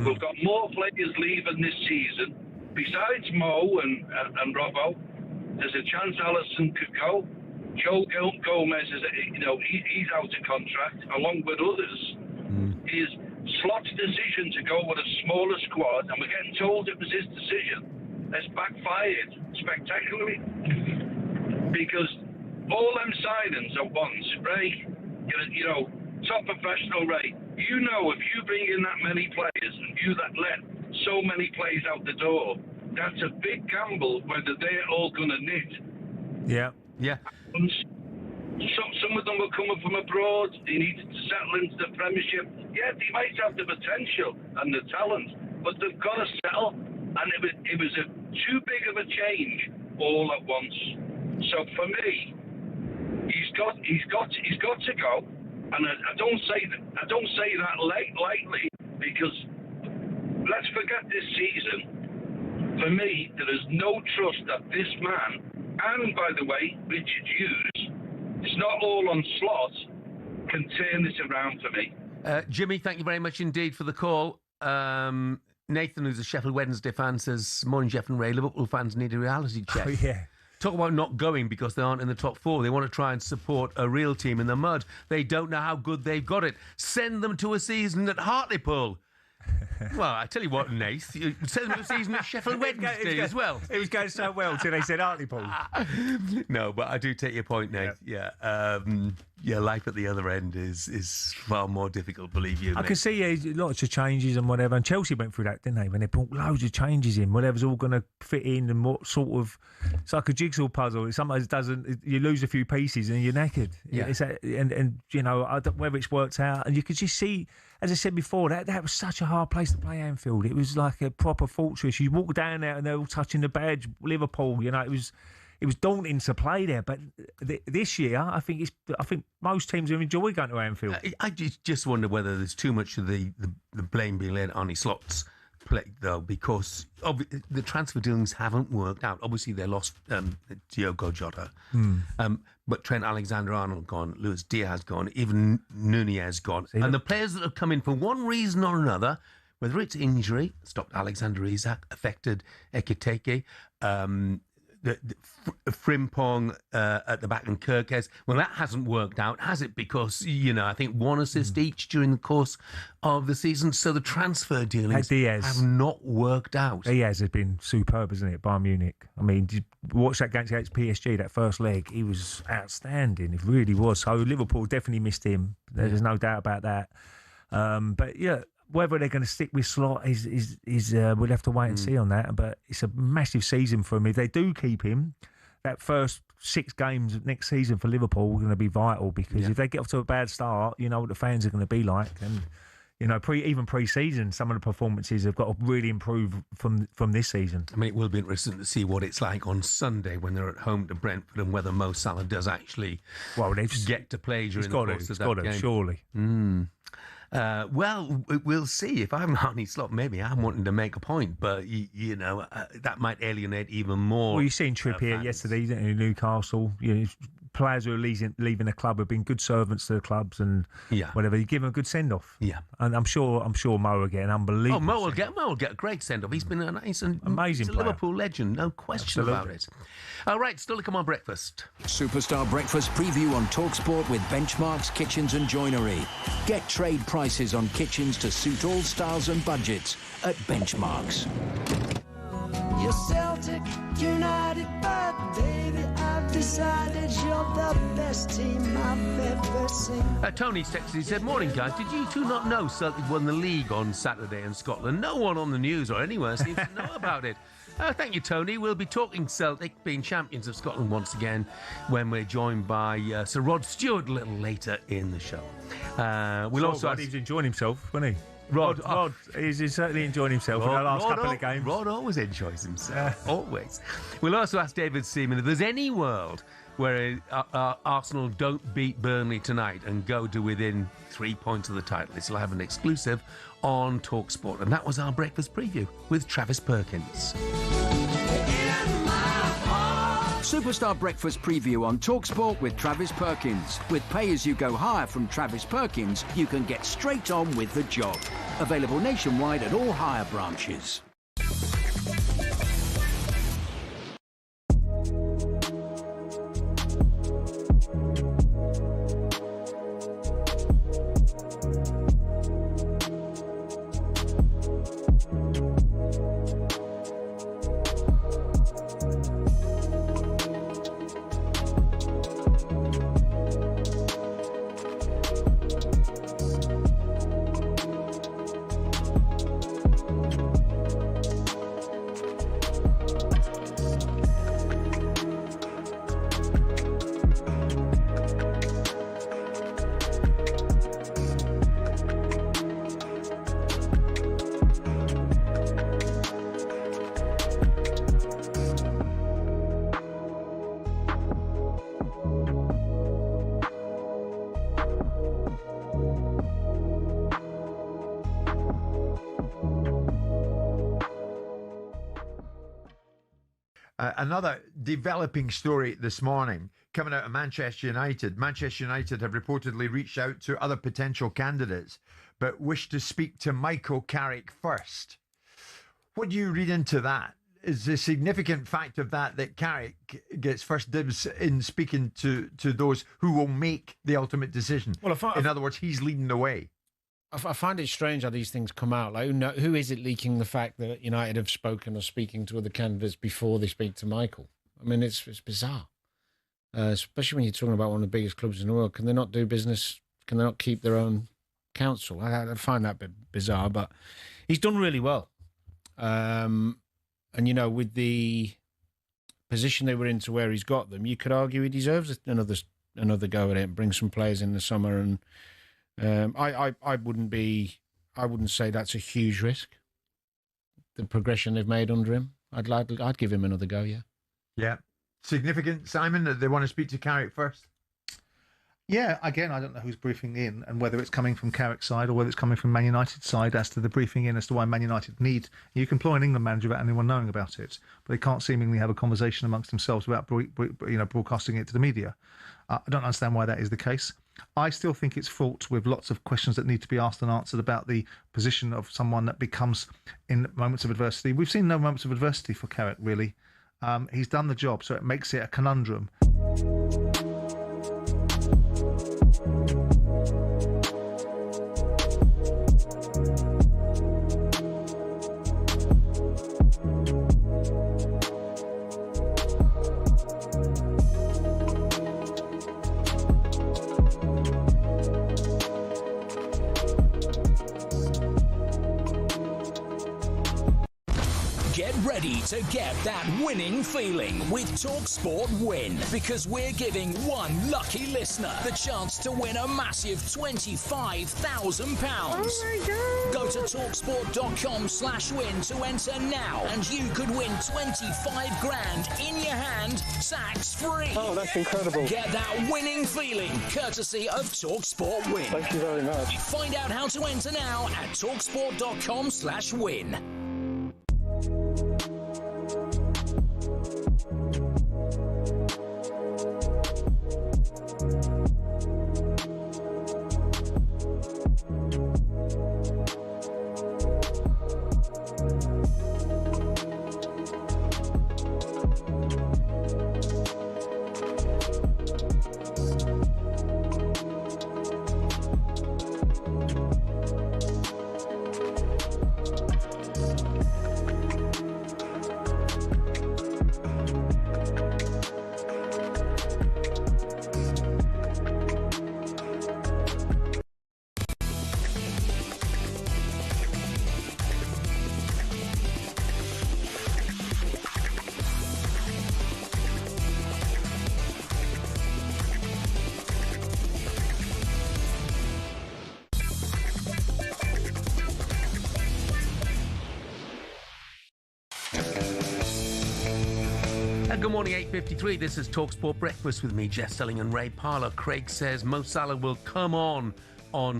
We've got more players leaving this season. Besides Mo and Robbo, there's a chance Alisson could go. Joe Gomez is, he's out of contract, along with others. His Slot's decision to go with a smaller squad, and we're getting told it was his decision, has backfired spectacularly. Because all them signings at once, Ray, top professional Ray, if you bring in that many players and you that let so many players out the door, that's a big gamble whether they're all going to knit. Yeah. Some of them were coming from abroad. They needed to settle into the Premiership. Yeah, they might have the potential and the talent, but they've got to settle. And it was too big of a change all at once. So for me, he's got to go, and I don't say that lightly, because let's forget this season. For me, there is no trust that this man, and by the way, Richard Hughes, it's not all on Slot, can turn this around for me. Jimmy, thank you very much indeed for the call. Nathan, who's a Sheffield Wednesday fan, says, "Morning, Jeff and Ray. Liverpool fans need a reality check." Oh, yeah. Talk about not going because they aren't in the top four. They want to try and support a real team in the mud. They don't know how good they've got it. Send them to a season at Hartlepool. Well, I tell you what, Nath, you send them to a season at Sheffield Wednesday as well. It was going so well till they said Hartlepool. No, but I do take your point, Nath. Yeah, life at the other end is far more difficult, believe you. I can see lots of changes and whatever. And Chelsea went through that, didn't they? When they brought loads of changes in, whatever's all going to fit in and what sort of... It's like a jigsaw puzzle. It sometimes doesn't... You lose a few pieces and you're knackered. Yeah. I don't, whether it's worked out. And you could just see, as I said before, that was such a hard place to play, Anfield. It was like a proper fortress. You walk down there and they're all touching the badge, Liverpool. It was daunting to play there, but this year I think most teams have enjoyed going to Anfield. I just wonder whether there's too much of the blame being laid on Slot's plate, though, because the transfer dealings haven't worked out. Obviously, they lost Diogo Jota, but Trent Alexander-Arnold gone, Luis Diaz gone, even Nunez gone, and the players that have come in for one reason or another, whether it's injury, stopped Alexander Isak, affected Ekiteke, Frimpong at the back and Kirkes. Well, that hasn't worked out, has it? Because, I think one assist each during the course of the season. So the transfer dealings have not worked out. Diaz has been superb, isn't it, Bayern Munich? I mean, did you watch that game against PSG, that first leg? He was outstanding. It really was. So Liverpool definitely missed him. There's no doubt about that. But, yeah, whether they're going to stick with Slot is we'll have to wait and see on that. But it's a massive season for him. If they do keep him, that first 6 games next season for Liverpool are going to be vital, because if they get off to a bad start, you know what the fans are going to be like. And even pre-season, some of the performances have got to really improve from this season. I mean, it will be interesting to see what it's like on Sunday when they're at home to Brentford, and whether Mo Salah does actually get to play during the course of that game. Surely. Well, we'll see. If I'm Arnie Slot, maybe I'm wanting to make a point, but that might alienate even more. Well, you've seen Trippier yesterday, didn't you, in Newcastle, players who are leaving the club have been good servants to the clubs and whatever. You give them a good send off. Yeah, and I'm sure Mo will get an unbelievable. Mo will get a great send off. He's an amazing player. Liverpool legend, no question about it. All right, still to come on breakfast. Superstar Breakfast preview on talkSPORT with Benchmarks Kitchens and Joinery. Get trade prices on kitchens to suit all styles and budgets at Benchmarks. You're Celtic United, but baby, I've decided you're the best team I've ever seen. Tony texted, he said, "Morning, guys. Did you two not know Celtic won the league on Saturday in Scotland? No one on the news or anywhere seems to know about it." Thank you, Tony. We'll be talking Celtic being champions of Scotland once again when we're joined by Sir Rod Stewart a little later in the show. We'll also... He's enjoying himself, wasn't he? Rod, he's certainly enjoying himself in the last couple of games. Rod always enjoys himself, always. We'll also ask David Seaman if there's any world where Arsenal don't beat Burnley tonight and go to within 3 points of the title. This will have an exclusive on talkSPORT. And that was our breakfast preview with Travis Perkins. Superstar Breakfast preview on talkSPORT with Travis Perkins. With pay-as-you-go hire from Travis Perkins, you can get straight on with the job. Available nationwide at all hire branches. Another developing story this morning coming out of Manchester United. Manchester United have reportedly reached out to other potential candidates, but wish to speak to Michael Carrick first. What do you read into that? Is the significant fact of that Carrick gets first dibs in speaking to those who will make the ultimate decision? Well, in other words, he's leading the way. I find it strange how these things come out. Like, who is it leaking the fact that United have spoken or speaking to other candidates before they speak to Michael? I mean, it's bizarre, especially when you're talking about one of the biggest clubs in the world. Can they not do business? Can they not keep their own counsel? I find that a bit bizarre, but he's done really well. And, with the position they were in to where he's got them, you could argue he deserves another go at it and bring some players in the summer. And I wouldn't say that's a huge risk. The progression they've made under him, I'd give him another go. Yeah. Significant, Simon, that they want to speak to Carrick first? Yeah, again, I don't know who's briefing in and whether it's coming from Carrick's side or whether it's coming from Man United's side as to the briefing in as to why Man United need. You can employ an England manager without anyone knowing about it, but they can't seemingly have a conversation amongst themselves without broadcasting it to the media. I don't understand why that is the case. I still think it's fraught with lots of questions that need to be asked and answered about the position of someone that becomes in moments of adversity. We've seen no moments of adversity for Carrick, really. He's done the job, so it makes it a conundrum. Ready to get that winning feeling with talkSPORT Win, because we're giving one lucky listener the chance to win a massive £25,000. Oh my God. Go to talksport.com/win to enter now, and you could win 25 grand in your hand, tax free. Oh, that's incredible. Get that winning feeling courtesy of talkSPORT Win. Thank you very much. Find out how to enter now at talksport.com/win. Good morning, 8:53. This is talkSPORT Breakfast with me, Jeff Stelling and Ray Parlour. Craig says Mo Salah will come on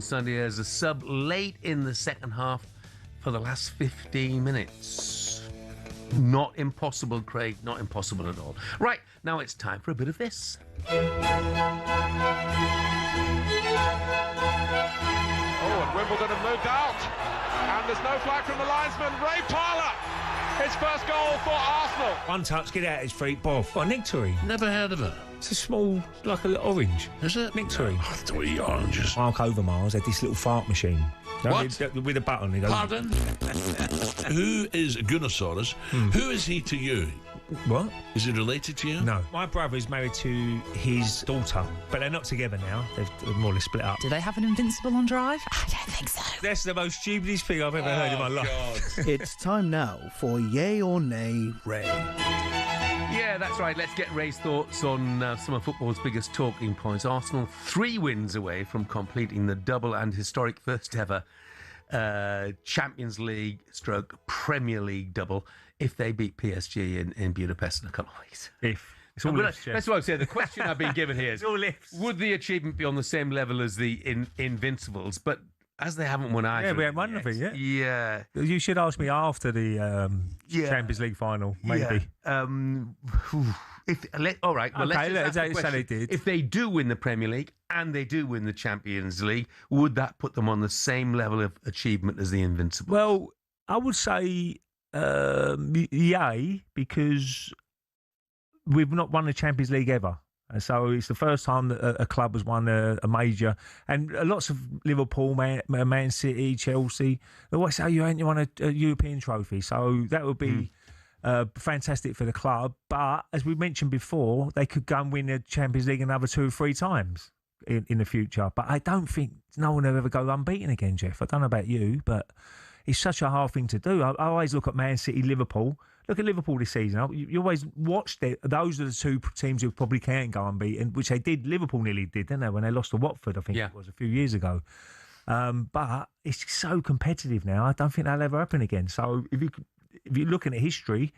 Sunday as a sub late in the second half for the last 15 minutes. Not impossible, Craig. Not impossible at all. Right, now it's time for a bit of this. Oh, and Wimbledon have moved out. And there's no flag from the linesman. Ray Parlour, his first goal for Arsenal. One touch, get out his feet, boff. What, nectarine? Never heard of it. It's a small, like a little orange. Is it? Nectarine. I don't eat oranges. Mark Overmars had this little fart machine. What? With a button. He goes, Pardon? Who is Gunnosaurus? Who is he to you? What? Is he related to you? No. My brother is married to his daughter, but they're not together now. They've more or less split up. Do they have an Invincible on Drive? I don't think so. That's the most stupidest thing I've ever heard in my life. It's time now for Yay or Nay, Ray. Yeah, that's right. Let's get Ray's thoughts on some of football's biggest talking points. Arsenal 3 wins away from completing the double and historic first ever Champions League / Premier League double if they beat PSG in Budapest in a couple of weeks. It's all lifts, that's what I'm saying. The question I've been given here is, it's all lifts. Would the achievement be on the same level as the Invincibles? But as they haven't won either. Yeah, we haven't won anything yet. Yeah. You should ask me after the Champions League final, maybe. Yeah. All right. Well, okay, let's say they did. If they do win the Premier League and they do win the Champions League, would that put them on the same level of achievement as the Invincibles? Well, I would say yay, because we've not won the Champions League ever. And so it's the first time that a club has won a major. And lots of Liverpool, Man City, Chelsea, they always say, you ain't won a European trophy. So that would be fantastic for the club. But as we mentioned before, they could go and win the Champions League another 2 or 3 times in the future. But I don't think no one will ever go unbeaten again, Jeff. I don't know about you, but it's such a hard thing to do. I always look at Man City, Liverpool. Look at Liverpool this season. You always watch those are the 2 teams who probably can't go unbeaten, which they did. Liverpool nearly did, didn't they, when they lost to Watford, I think it was a few years ago. But it's so competitive now. I don't think that'll ever happen again. So if you're looking at history,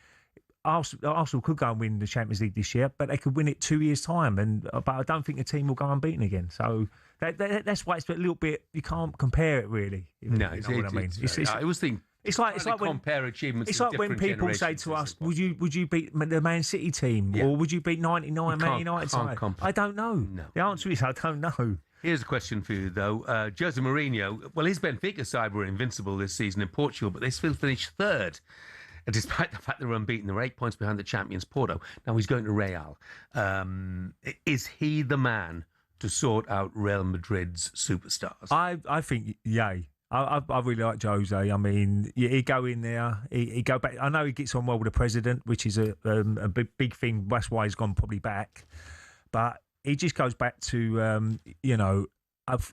Arsenal could go and win the Champions League this year, but they could win it 2 years' time. But I don't think the team will go unbeaten again. So that's why it's a little bit. You can't compare it really. No, you know what I mean. I always think. It's like when compare achievements. It's like when people say to us, "Would you beat the Man City team, or would you beat '99 Man United side?" I don't know. No. The answer is I don't know. Here's a question for you though. Jose Mourinho. Well, his Benfica side were invincible this season in Portugal, but they still finished 3rd. Despite the fact they were unbeaten, they were 8 points behind the champions Porto. Now he's going to Real. Is he the man to sort out Real Madrid's superstars? I think yay. I really like Jose. I mean, he'd go in there, he'd go back. I know he gets on well with the president, which is a big thing. That's why he's gone probably back. But he just goes back to,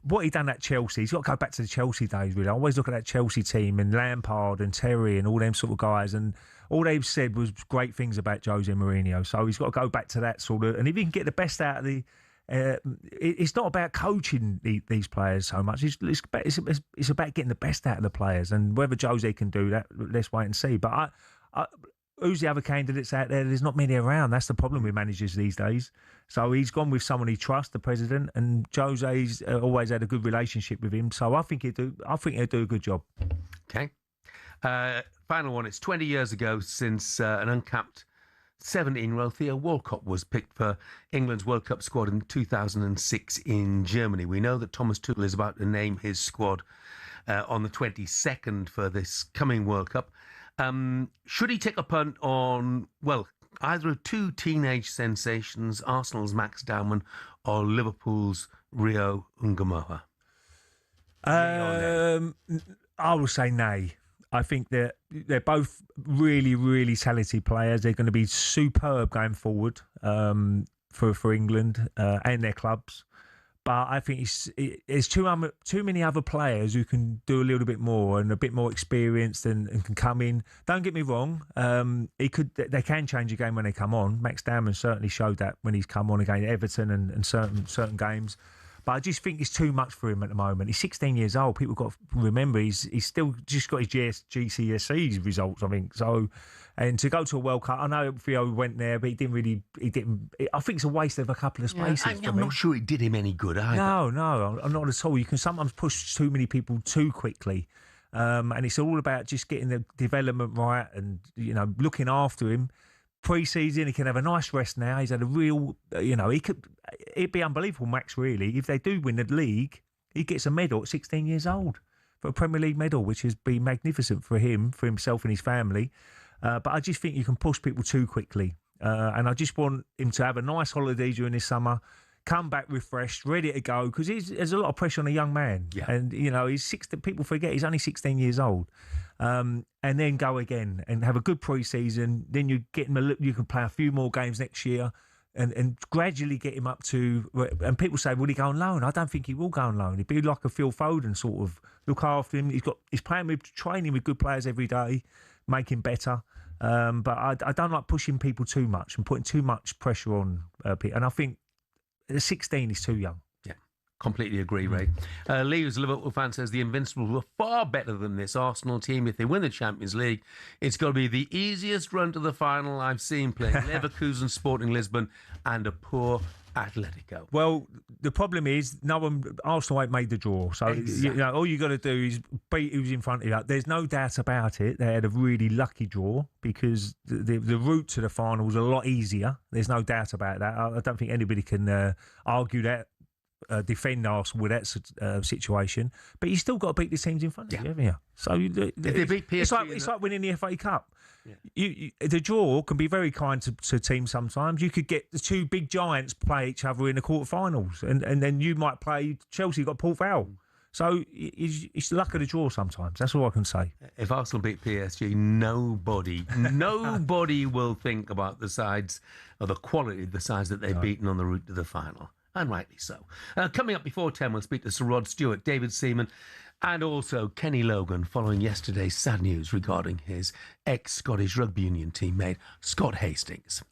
what he done at Chelsea. He's got to go back to the Chelsea days, really. I always look at that Chelsea team and Lampard and Terry and all them sort of guys. And all they've said was great things about Jose Mourinho. So he's got to go back to that sort of. And if he can get the best out of the. It's not about coaching these players so much. It's about getting the best out of the players, and whether Jose can do that, let's wait and see. But who's the other candidates out there? There's not many around. That's the problem with managers these days. So he's gone with someone he trusts, the president, and Jose's always had a good relationship with him. So I think he'll do a good job. Okay. Final one. It's 20 years ago since an uncapped 17-year-old Theo Walcott was picked for England's World Cup squad in 2006 in Germany. We know that Thomas Tuchel is about to name his squad on the 22nd for this coming World Cup. Should he take a punt on, either of 2 teenage sensations, Arsenal's Max Dowman or Liverpool's Rio Ungamoha? I will say nay. I think that they're both really, really talented players. They're going to be superb going forward for England and their clubs. But I think it's too many other players who can do a little bit more and a bit more experienced and can come in. Don't get me wrong. They can change a game when they come on. Max Dowman certainly showed that when he's come on against Everton and certain games. But I just think it's too much for him at the moment. He's 16 years old. People got to remember he's still just got his GCSE results, I think. So, and to go to a World Cup, I know Theo went there, but he didn't. I think it's a waste of a couple of spaces. I'm not sure it did him any good either. No, not at all. You can sometimes push too many people too quickly. And it's all about just getting the development right and, looking after him. Pre-season, he can have a nice rest now. He's had a real, it'd be unbelievable, Max, really. If they do win the league, he gets a medal at 16 years old for a Premier League medal, which has been magnificent for him, for himself and his family. But I just think you can push people too quickly. And I just want him to have a nice holiday during this summer, come back refreshed, ready to go, because there's a lot of pressure on a young man. Yeah. And, he's 16, people forget he's only 16 years old. And then go again and have a good pre-season. Then you get him you can play a few more games next year and gradually get him up to, and people say, will he go on loan? I don't think he will go on loan. He'd be like a Phil Foden, sort of look after him. He's training with good players every day, make him better. But I don't like pushing people too much and putting too much pressure on people. And I think 16 is too young. Yeah, completely agree, Ray. Lee, who's a Liverpool fan, says the Invincibles were far better than this Arsenal team. If they win the Champions League, it's got to be the easiest run to the final I've seen, playing Leverkusen, Sporting Lisbon, and a poor Atletico. Well, the problem is Arsenal ain't made the draw. So Exactly. all you got to do is beat who's in front of you. There's no doubt about it. They had a really lucky draw because the route to the final was a lot easier. There's no doubt about that. I don't think anybody can argue that, defend Arsenal with that situation. But you still got to beat the teams in front of you, haven't you? So if they beat PSG, it's like winning the FA Cup. Yeah. The draw can be very kind to teams sometimes. You could get the two big giants play each other in the quarterfinals, and then you might play Chelsea, got Port Vale. So it's the luck of the draw sometimes. That's all I can say. If Arsenal beat PSG, nobody will think about the sides or the quality of the sides that they've beaten on the route to the final. And rightly so. Coming up before 10, we'll speak to Sir Rod Stewart, David Seaman, and also Kenny Logan, following yesterday's sad news regarding his ex-Scottish Rugby Union teammate, Scott Hastings.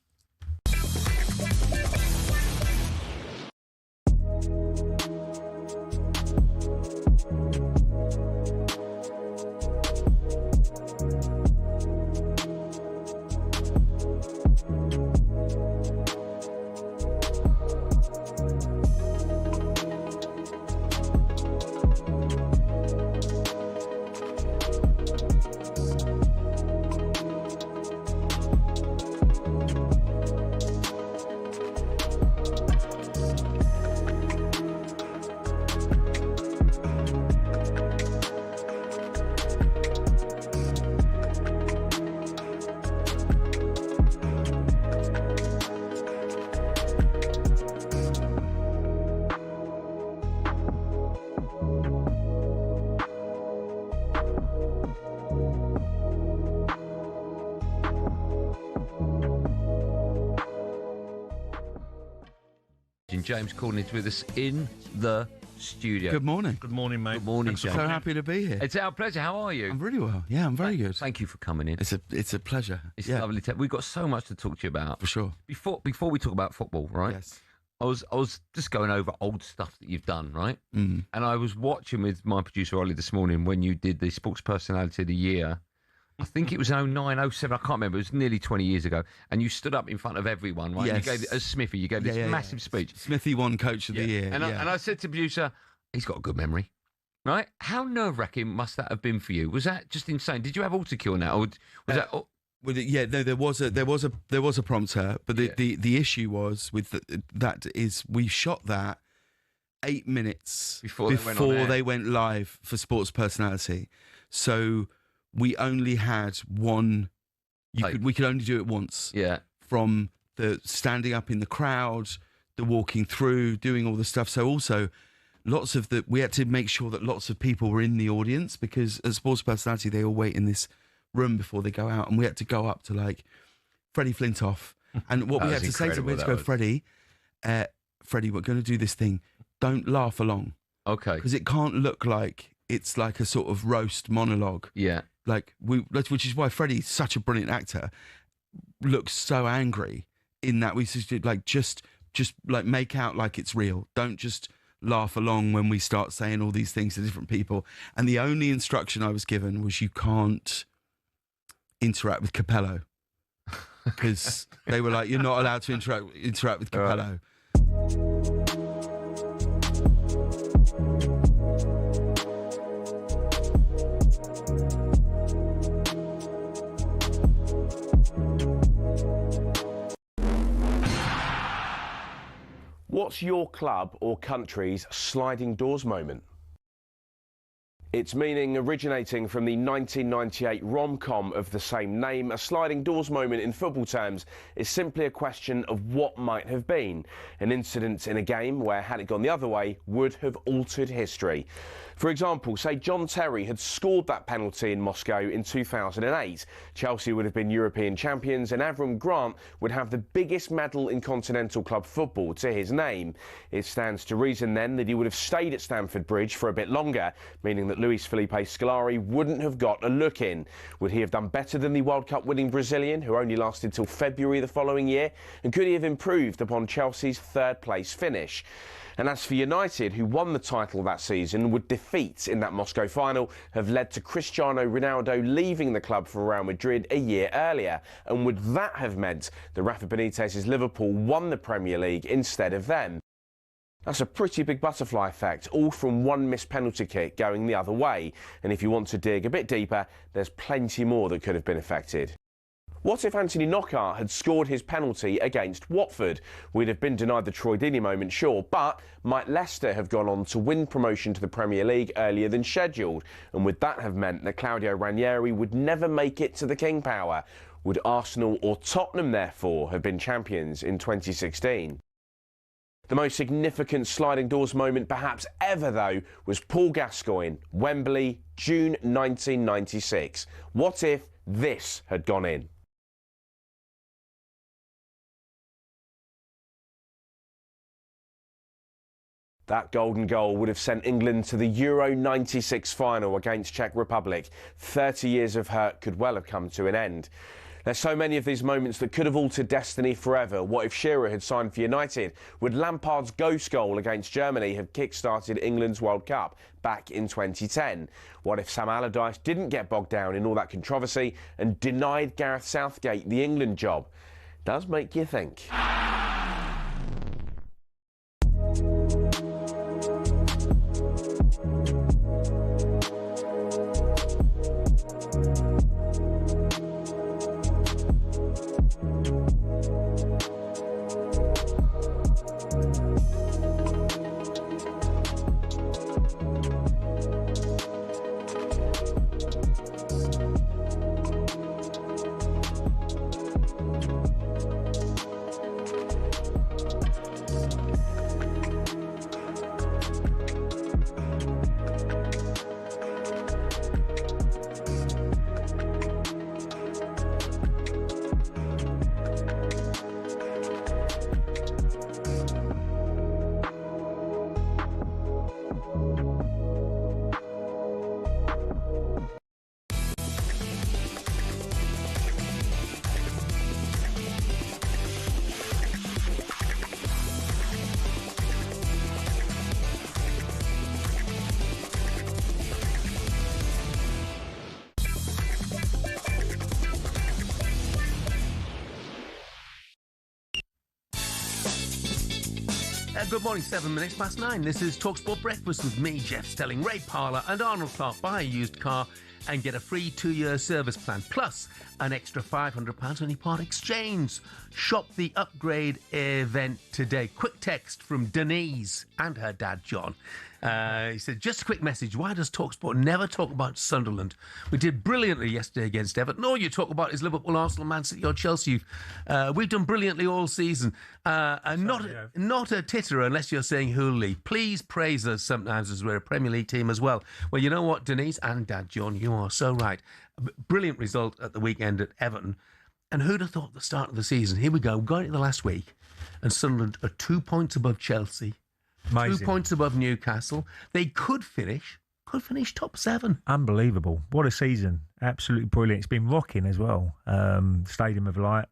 James Corden is with us in the studio. Good morning. Good morning, mate. Good morning, James. So happy to be here. It's our pleasure. How are you? I'm really well. Yeah, I'm very good. Thank you for coming in. It's a pleasure. It's lovely. We've got so much to talk to you about. For sure. Before we talk about football, right? Yes. I was just going over old stuff that you've done, right? Mm. And I was watching with my producer Ollie this morning when you did the Sports Personality of the Year. I think it was 09, 07, I can't remember. It was nearly 20 years ago. And you stood up in front of everyone, right? Yes. You gave, as Smithy, you gave this massive speech. Smithy won Coach of the Year. And I said to the producer, he's got a good memory, right? How nerve-wracking must that have been for you? Was that just insane? Did you have autocue on that? Or was that... Well, yeah, no, there was a prompter, but the issue was with that is we shot that 8 minutes before they went live for Sports Personality, so we only had one. We could only do it once. Yeah. From the standing up in the crowd, the walking through, doing all the stuff. So also, we had to make sure that lots of people were in the audience because at Sports Personality they all wait in this room before they go out, and we had to go up to like Freddie Flintoff, and what we had to say to him, we had to go, Freddie, we're going to do this thing. Don't laugh along, okay? Because it can't look like it's like a sort of roast monologue. Yeah, which is why Freddie's such a brilliant actor. Looks so angry in that we just like make out like it's real. Don't just laugh along when we start saying all these things to different people. And the only instruction I was given was you can't interact with Capello, because they were like, you're not allowed to interact with Capello. What's your club or country's sliding doors moment? Its meaning originating from the 1998 rom-com of the same name, a sliding doors moment in football terms is simply a question of what might have been. An incident in a game where, had it gone the other way, would have altered history. For example, say John Terry had scored that penalty in Moscow in 2008. Chelsea would have been European champions and Avram Grant would have the biggest medal in continental club football to his name. It stands to reason then that he would have stayed at Stamford Bridge for a bit longer, meaning that Luis Felipe Scolari wouldn't have got a look in. Would he have done better than the World Cup winning Brazilian, who only lasted till February the following year? And could he have improved upon Chelsea's third place finish? And as for United, who won the title that season, would defeats in that Moscow final have led to Cristiano Ronaldo leaving the club for Real Madrid a year earlier? And would that have meant that Rafa Benitez's Liverpool won the Premier League instead of them? That's a pretty big butterfly effect, all from one missed penalty kick going the other way. And if you want to dig a bit deeper, there's plenty more that could have been affected. What if Anthony Knockaert had scored his penalty against Watford? We'd have been denied the Troy Deeney moment, sure, but might Leicester have gone on to win promotion to the Premier League earlier than scheduled? And would that have meant that Claudio Ranieri would never make it to the King Power? Would Arsenal or Tottenham, therefore, have been champions in 2016? The most significant sliding doors moment perhaps ever, though, was Paul Gascoigne, Wembley, June 1996. What if this had gone in? That golden goal would have sent England to the Euro 96 final against Czech Republic. 30 years of hurt could well have come to an end. There's so many of these moments that could have altered destiny forever. What if Shearer had signed for United? Would Lampard's ghost goal against Germany have kick-started England's World Cup back in 2010? What if Sam Allardyce didn't get bogged down in all that controversy and denied Gareth Southgate the England job? Does make you think. Good morning, 7 minutes past 9. This is talkSPORT Breakfast with me, Jeff Stelling, Ray Parlour and Arnold Clark. Buy a used car and get a free 2-year service plan, plus an extra £500 on your part exchange. Shop the upgrade event today. Quick text from Denise and her dad, John. He said, just a quick message. Why does talkSPORT never talk about Sunderland? We did brilliantly yesterday against Everton. All you talk about is Liverpool, Arsenal, Man City or Chelsea. We've done brilliantly all season. And not a titter unless you're saying Hooley. Please praise us sometimes as we're a Premier League team as well. Well, you know what, Denise and Dad John, you are so right. Brilliant result at the weekend at Everton. And who'd have thought at the start of the season, here we go, going into the last week, and Sunderland are 2 points above Chelsea. Amazing. 2 points above Newcastle. They could finish top 7. Unbelievable. What a season. Absolutely brilliant. It's been rocking as well. Stadium of Light.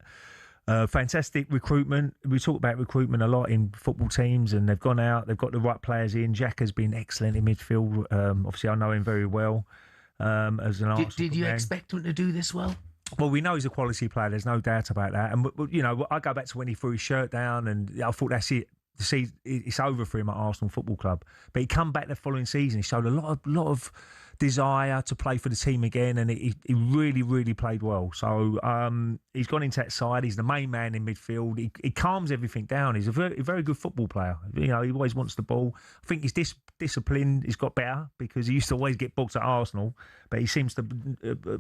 Fantastic recruitment. We talk about recruitment a lot in football teams, and they've gone out. They've got the right players in. Jack has been excellent in midfield. Obviously, I know him very well as an Arsenal. Did you expect him to do this well? Well, we know he's a quality player. There's no doubt about that. And you know, I go back to when he threw his shirt down, and I thought that's it. It's over for him at Arsenal Football Club. But he come back the following season. He showed a lot of desire to play for the team again, and he really, really played well. So he's gone into that side. He's the main man in midfield. He calms everything down. He's a very good football player. You know, he always wants the ball. I think his discipline has got better because he used to always get booked at Arsenal, but he seems to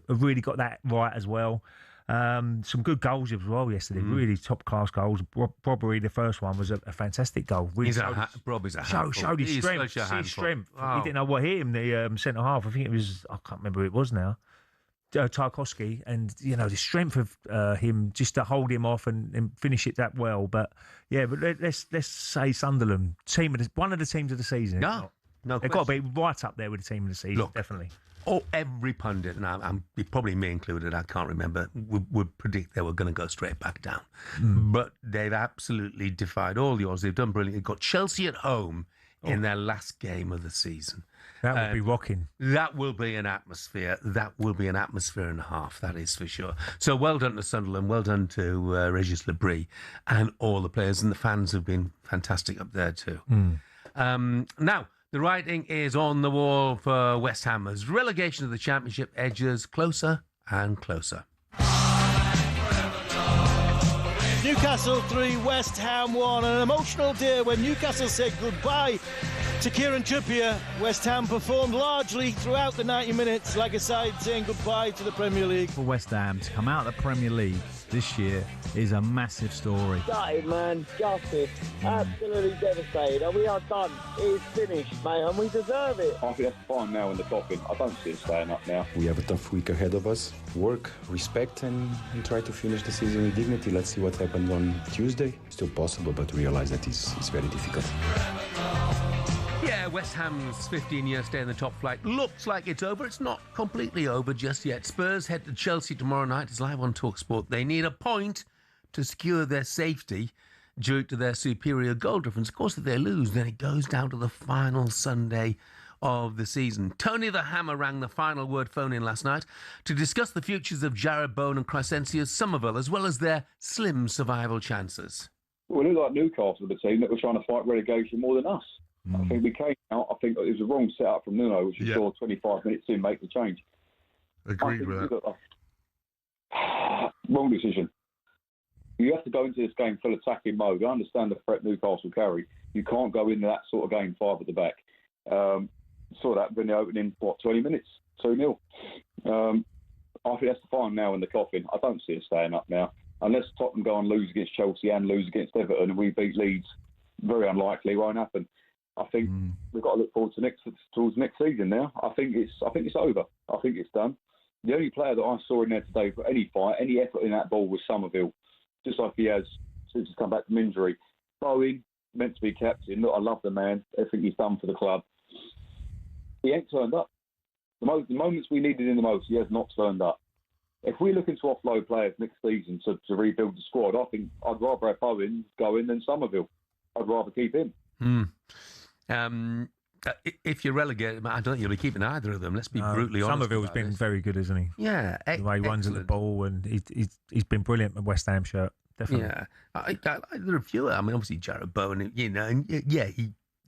have really got that right as well. Some good goals as well yesterday. Really top class goals. Probably the first one was a fantastic goal. Really Rob is a handful. Showed his strength. His strength. Wow. He didn't know what hit him. The centre half. I think it was. I can't remember who it was now. talkSPORT, and you know the strength of him just to hold him off and finish it that well. But yeah, but let's say Sunderland, one of the teams of the season. No, they've got to be right up there with the team of the season. Look, definitely. Every pundit, and I'm probably me included, I can't remember, would predict they were going to go straight back down. But they've absolutely defied all the odds. They've done brilliantly. They've got Chelsea at home in their last game of the season. That would be rocking. That will be an atmosphere. That will be an atmosphere and a half, that is for sure. So well done to Sunderland, well done to Regis Lebris and all the players, and the fans have been fantastic up there too. Now, the writing is on the wall for West Ham as relegation of the Championship edges closer and closer. Newcastle 3, West Ham 1. An emotional day when Newcastle said goodbye to Kieran Trippier. West Ham performed largely throughout the 90 minutes like a side saying goodbye to the Premier League. For West Ham to come out of the Premier League this year is a massive story. Gutted, man. Gutted. Absolutely devastated. We are done. It's finished, mate, and we deserve it. I think that's fine now in the coffin. I don't see it staying up now. We have a tough week ahead of us. Work, respect, and try to finish the season with dignity. Let's see what happens on Tuesday. Still possible, but realize that it's very difficult. Yeah, West Ham's 15-year stay in the top flight looks like it's over. It's not completely over just yet. Spurs head to Chelsea tomorrow night. It's live on talkSPORT. They need a point to secure their safety due to their superior goal difference. Of course, if they lose, then it goes down to the final Sunday of the season. Tony the Hammer rang the final word phone in last night to discuss the futures of Jarrod Bowen and Crescencio Somerville, as well as their slim survival chances. We look like Newcastle, the team that were trying to fight relegation more than us. I think we came out. I think it was a wrong setup from Nuno, which we saw 25 minutes in make the change. Agreed with that. Wrong decision. You have to go into this game full attacking mode. I understand the threat Newcastle carry. You can't go into that sort of game 5 at the back. Saw that when they opened in 20 minutes, 2-0. I think that's the final nail in the coffin. I don't see it staying up now unless Tottenham go and lose against Chelsea and lose against Everton, and we beat Leeds. Very unlikely. Won't happen. I think we've got to look forward to towards next season now. I think it's over. I think it's done. The only player that I saw in there today for any fight, any effort in that ball was Somerville, just like he has since he's come back from injury. Bowen, meant to be captain. Look, I love the man. Everything he's done for the club. He ain't turned up. The moments we needed him the most, he has not turned up. If we're looking to offload players next season to rebuild the squad, I think I'd rather have Bowen go in than Somerville. I'd rather keep him. If you're relegated, I don't think you'll be keeping either of them. Let's be brutally honest. Somerville's been very good, isn't he? Yeah. The way he runs at the ball, and he's been brilliant with West Ham shirt. Definitely. Yeah. There are a few. I mean, obviously, Jarrod Bowen, you know, and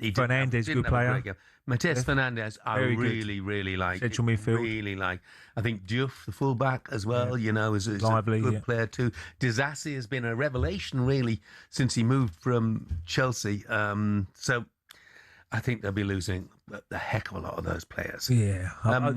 he Fernandez, good player. Mateus Fernandez, I really like. Central midfield. Really like. I think Diouf, the fullback, as well, you know, is lively, a good player too. Disasi has been a revelation, really, since he moved from Chelsea. So I think they'll be losing a heck of a lot of those players. Yeah.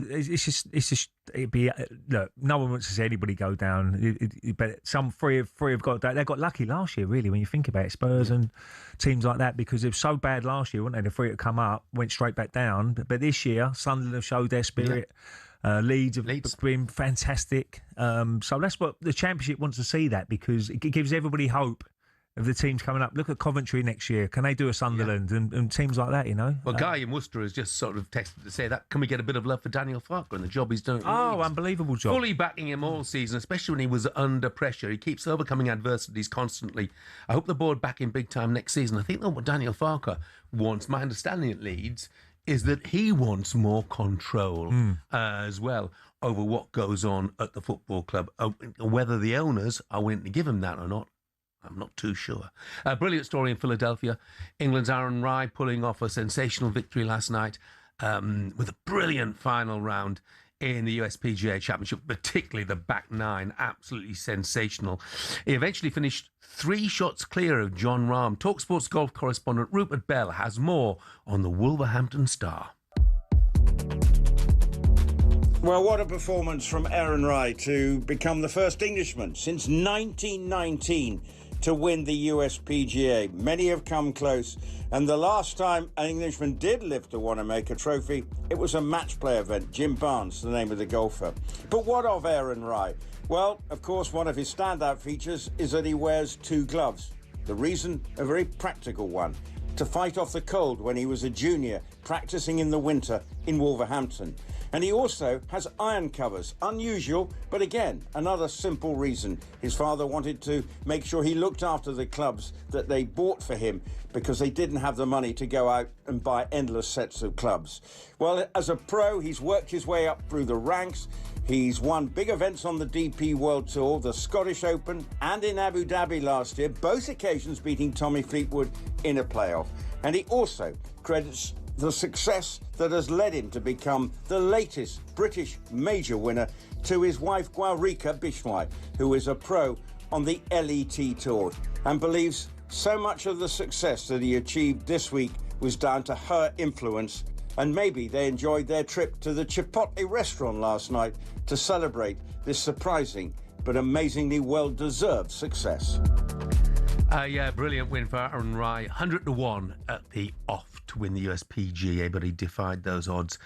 It's just, it'd be, look, no one wants to see anybody go down. But some three have got, they got lucky last year, really, when you think about it. Spurs and teams like that, because it was so bad last year, weren't they? The three that come up went straight back down. But this year, Sunderland have showed their spirit. Leeds have been fantastic. So that's what the Championship wants to see, that, because it gives everybody hope of the teams coming up. Look at Coventry next year. Can they do a Sunderland and teams like that, you know? Well, Guy in Worcester has just sort of texted to say that, can we get a bit of love for Daniel Farker and the job he's done at Leeds? Unbelievable job. Fully backing him all season, especially when he was under pressure. He keeps overcoming adversities constantly. I hope the board back him big time next season. I think that what Daniel Farker wants, my understanding at Leeds, is that he wants more control as well over what goes on at the football club. Whether the owners are willing to give him that or not, I'm not too sure. A brilliant story in Philadelphia. England's Aaron Rai pulling off a sensational victory last night with a brilliant final round in the USPGA Championship, particularly the back nine, absolutely sensational. He eventually finished 3 shots clear of John Rahm. talkSPORT's golf correspondent Rupert Bell has more on the Wolverhampton star. Well, what a performance from Aaron Rai to become the first Englishman since 1919 to win the USPGA. Many have come close, and the last time an Englishman did live to Wanamaker Trophy, it was a match play event. Jim Barnes, the name of the golfer. But what of Aaron Rai? Well, of course, one of his standout features is that he wears 2 gloves. The reason, a very practical one, to fight off the cold when he was a junior, practicing in the winter in Wolverhampton. And he also has iron covers. Unusual, but again, another simple reason. His father wanted to make sure he looked after the clubs that they bought for him because they didn't have the money to go out and buy endless sets of clubs. Well, as a pro, he's worked his way up through the ranks. He's won big events on the DP World Tour, the Scottish Open, and in Abu Dhabi last year, both occasions beating Tommy Fleetwood in a playoff. And he also credits the success that has led him to become the latest British major winner to his wife Gwaurika Biswai, who is a pro on the LET Tour, and believes so much of the success that he achieved this week was down to her influence, and maybe they enjoyed their trip to the Chipotle restaurant last night to celebrate this surprising but amazingly well-deserved success. Yeah, brilliant win for Aaron Rai. 100-1 at the off to win the USPGA, but he defied those odds.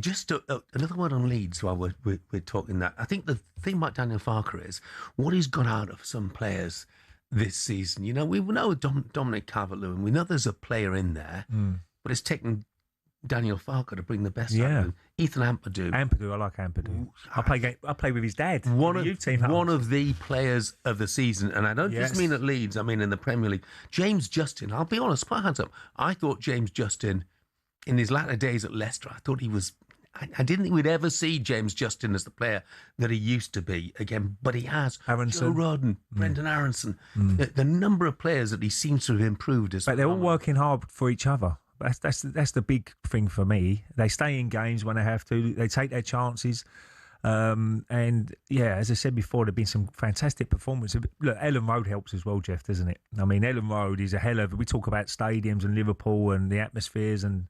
Just another word on Leeds while we're talking that. I think the thing about Daniel Farker is what he's got out of some players this season. You know, we know Dominic Calvert-Lewin. We know there's a player in there, but it's taken Daniel Farker to bring the best out of him. Ethan Ampadu. I like Ampadu. I play with his dad. One of the players of the season, and I don't just mean at Leeds, I mean in the Premier League. James Justin, I'll be honest, put hands up. I thought James Justin, in his latter days at Leicester, I thought he was... I didn't think we'd ever see James Justin as the player that he used to be again, but he has. Aronson. Joe Rodden, Brendan Aronson. The number of players that he seems to have improved is... But they're all working hard for each other. That's the big thing for me. They stay in games when they have to. They take their chances. And yeah, as I said before, there've been some fantastic performances. Look, Ellen Road helps as well, Jeff, doesn't it? I mean, Ellen Road is a hell of... We talk about stadiums and Liverpool and the atmospheres and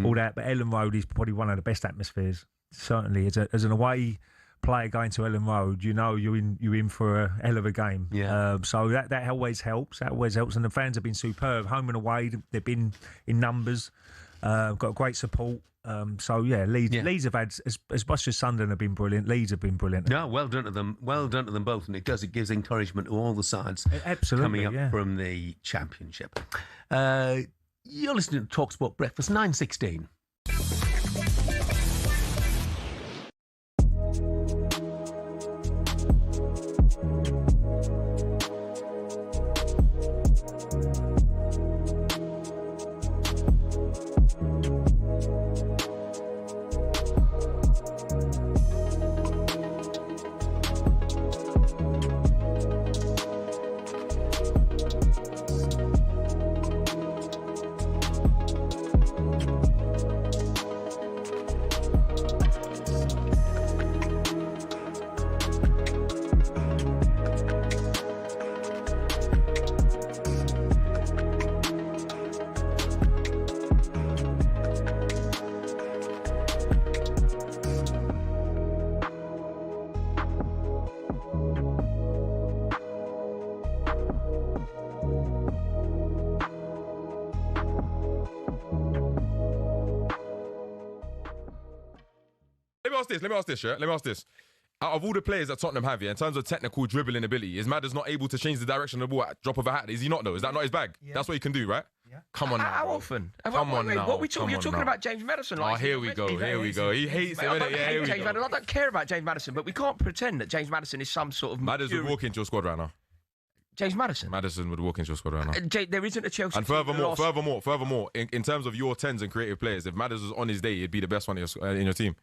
all that, but Ellen Road is probably one of the best atmospheres. Certainly, as an away player going to Ellen Road, you know you're in for a hell of a game. Yeah. So that always helps. That always helps. And the fans have been superb. Home and away, they've been in numbers. Got great support. So yeah, Leeds have had, as much as Sunderland have been brilliant, Leeds have been brilliant. No, well done to them. Well done to them both, and it gives encouragement to all the sides coming up from the Championship. You're listening to talkSPORT Breakfast 9:16. Let me ask this. out of all the players that Tottenham have, in terms of technical dribbling ability, is Madders not able to change the direction of the ball at drop of a hat? Is he not, though? Is that not his bag? Yeah. That's what he can do, right? Yeah. Come on now. How bro. often? Come on now. What are we talking? You're talking about James Maddison. Like, here we go. Here we go. He hates him, innit? Yeah, here we go. I don't care about James Maddison, but we can't pretend that James Maddison is some sort of... Madders would walk into your squad right now. James Maddison? Maddison would walk into your squad right now. There isn't a Chelsea... And furthermore, in terms of your 10s and creative players, if Madders was on his day, he'd be the best one in your team.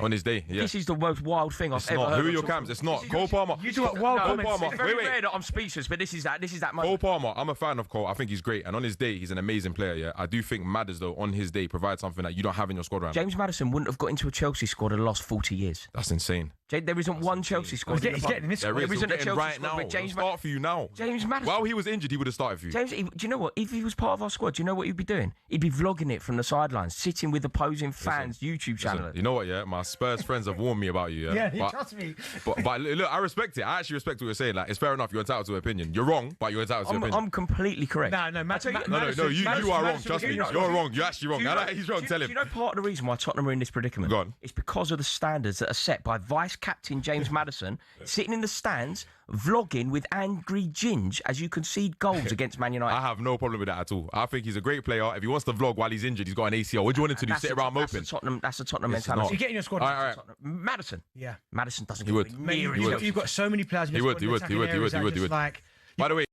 On his day, yeah. This is the most wild thing I've ever heard. Who are your cams? It's not. Cole Palmer. You talk wild comments. Palmer. It's very rare that I'm speechless, but this is that moment. Cole Palmer, I'm a fan of Cole. I think he's great. And on his day, he's an amazing player, yeah. I do think Madders, though, on his day, provides something that you don't have in your squad right now. James Maddison wouldn't have got into a Chelsea squad in the last 40 years. That's insane. There isn't one Chelsea squad. He's getting in this squad. There isn't a Chelsea right squad now. with James Start for you now. James Maddison. While he was injured, he would have started for you. James, do you know what? If he was part of our squad, do you know what he'd be doing? He'd be vlogging it from the sidelines, sitting with opposing fans' YouTube channel. You know what, yeah? My Spurs friends have warned me about you, yeah? Yeah, trust me. But look, I respect it. I actually respect what you're saying. Like, it's fair enough. You're entitled to an opinion. You're wrong, but you're entitled to an opinion. I'm completely correct. No, you are wrong. Trust me. You're wrong. You're actually wrong. He's wrong. Tell him. Do you know part of the reason why Tottenham are in this predicament? Go on. It's because of the standards that are set by vice-captain James Maddison, sitting in the stands, vlogging with angry Ginge as you concede goals against Man United. I have no problem with that at all. I think he's a great player. If he wants to vlog while he's injured, he's got an ACL. What do you want him to do? Sit around moping? That's a Tottenham mentality. You get in your squad. All right. Maddison. Yeah. Maddison doesn't He would. You've got so many players in your squad. He would. By the way,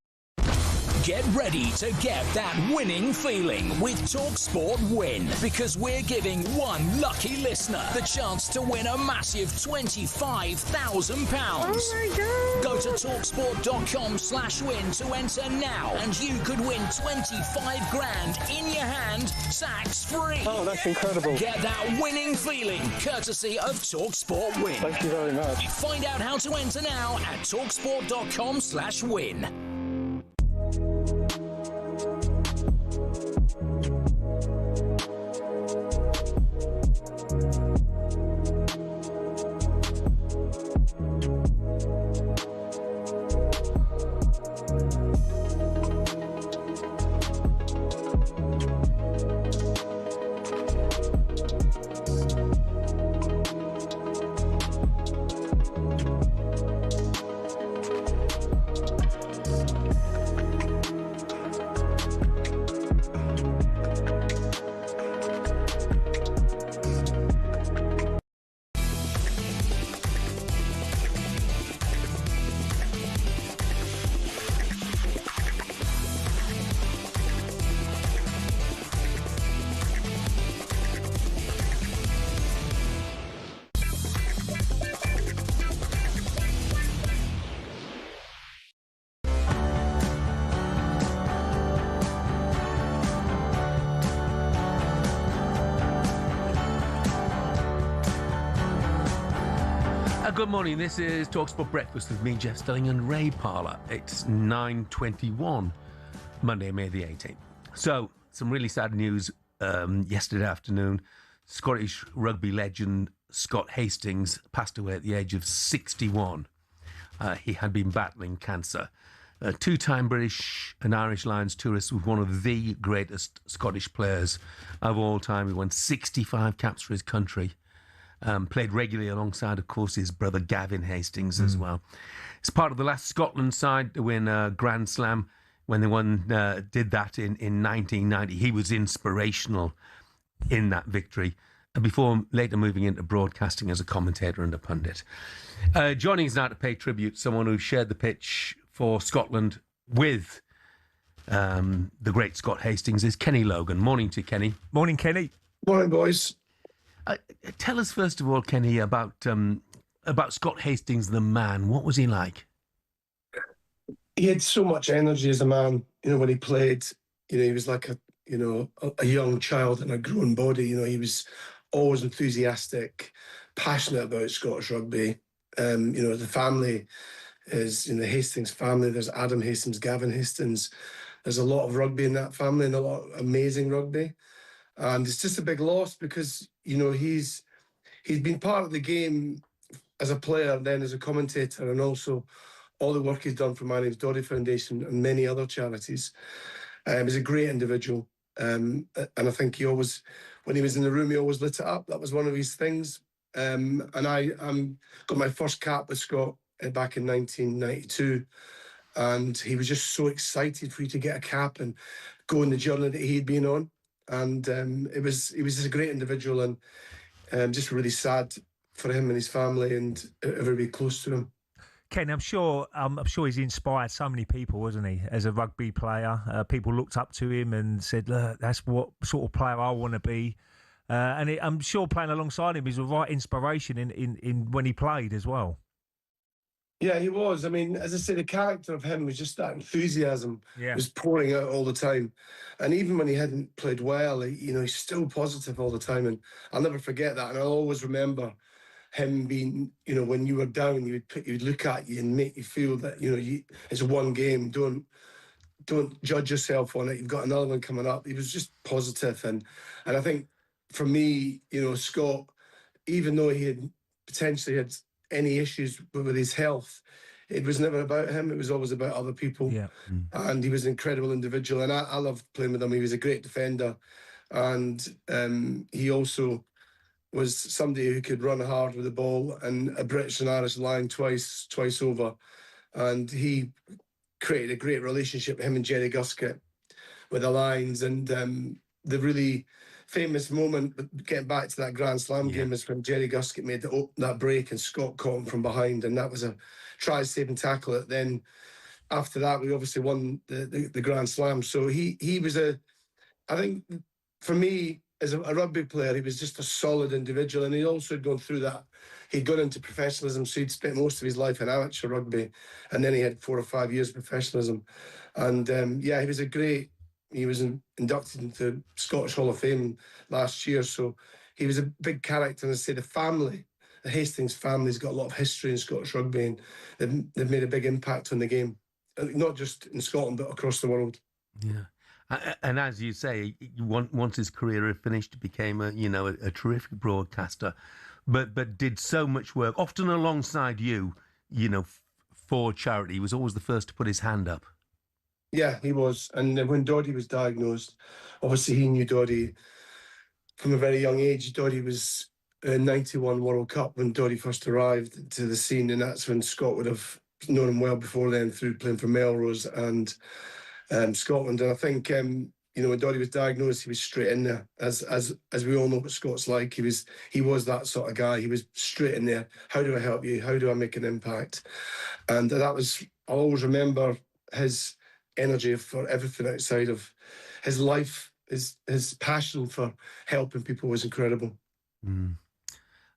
Get ready to get that winning feeling with talkSPORT Win, because we're giving one lucky listener the chance to win a massive £25,000. Oh my God. Go to talksport.com/win to enter now, and you could win 25 grand in your hand, tax free. Oh, that's incredible. Get that winning feeling courtesy of talkSPORT Win. Thank you very much. Find out how to enter now at talksport.com/win. Good morning, this is talkSPORT Breakfast with me, Jeff Stelling and Ray Parlour. It's 9:21, Monday, May the 18th. So, some really sad news yesterday afternoon. Scottish rugby legend Scott Hastings passed away at the age of 61. He had been battling cancer. Two-time British and Irish Lions tourist, was one of the greatest Scottish players of all time. He won 65 caps for his country. Played regularly alongside, of course, his brother Gavin Hastings as well. It's part of the last Scotland side to win a Grand Slam. When they did that in 1990, he was inspirational in that victory, before later moving into broadcasting as a commentator and a pundit. Joining us now to pay tribute, someone who shared the pitch for Scotland with the great Scott Hastings, is Kenny Logan. Morning to you, Kenny. Morning, Kenny. Morning, boys. Tell us, first of all, Kenny, about Scott Hastings, the man. What was he like? He had so much energy as a man. You know, when he played, he was like a young child in a grown body. He was always enthusiastic, passionate about Scottish rugby. The family is, the Hastings family. There's Adam Hastings, Gavin Hastings. There's a lot of rugby in that family, and a lot of amazing rugby. And it's just a big loss because, he's been part of the game as a player, then as a commentator, and also all the work he's done for My Name's Dory Foundation and many other charities. He's a great individual. And I think he always, when he was in the room, he always lit it up. That was one of his things. And I got my first cap with Scott back in 1992. And he was just so excited for you to get a cap and go on the journey that he'd been on. And he was just a great individual, and just really sad for him and his family and everybody close to him. Ken, I'm sure he's inspired so many people, wasn't he? As a rugby player, people looked up to him and said, "Look, that's what sort of player I want to be." I'm sure playing alongside him is a right inspiration in when he played as well. Yeah, he was. I mean, as I say, the character of him was just that enthusiasm was pouring out all the time. And even when he hadn't played well, he's still positive all the time. And I'll never forget that. And I'll always remember him being, when you were down, he would look at you and make you feel that, it's one game. Don't judge yourself on it. You've got another one coming up. He was just positive. And I think for me, Scott, even though he had potentially had any issues with his health, it was never about him. It was always about other people. Yeah. And he was an incredible individual. And I loved playing with him. He was a great defender. And he also was somebody who could run hard with the ball, and a British and Irish line twice over. And he created a great relationship, him and Jerry Guscott, with the lines. And the really famous moment, getting back to that Grand Slam game, is when Jerry Guscott made that break and Scott caught him from behind, and that was a try-saving tackle. Then after that, we obviously won the Grand Slam. So he was I think for me, as a rugby player, he was just a solid individual, and he also had gone through that. He'd gone into professionalism, so he'd spent most of his life in amateur rugby, and then he had 4 or 5 years of professionalism. And he was inducted into Scottish Hall of Fame last year, so he was a big character. And I say the Hastings family's got a lot of history in Scottish rugby, and they've made a big impact on the game, not just in Scotland but across the world. Yeah. And as you say, once his career had finished, he became a terrific broadcaster, but did so much work, often alongside you, for charity. He was always the first to put his hand up. Yeah, he was. And when Doddy was diagnosed, obviously he knew Doddy from a very young age. Doddy was in 91 World Cup when Doddy first arrived to the scene, and that's when Scott would have known him well before then through playing for Melrose and Scotland. And I think when Doddy was diagnosed, he was straight in there. As we all know what Scott's like, he was that sort of guy. He was straight in there. How do I help you? How do I make an impact? And I'll always remember his energy for everything outside of his life. His passion for helping people was incredible.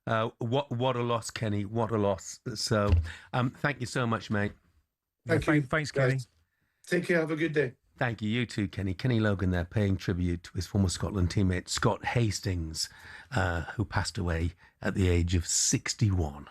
What a loss, Kenny. What a loss. So thank you so much, mate. Thank you. Thanks, Kenny. Take care. Have a good day. Thank you. You too, Kenny. Kenny Logan there, paying tribute to his former Scotland teammate, Scott Hastings, who passed away at the age of 61.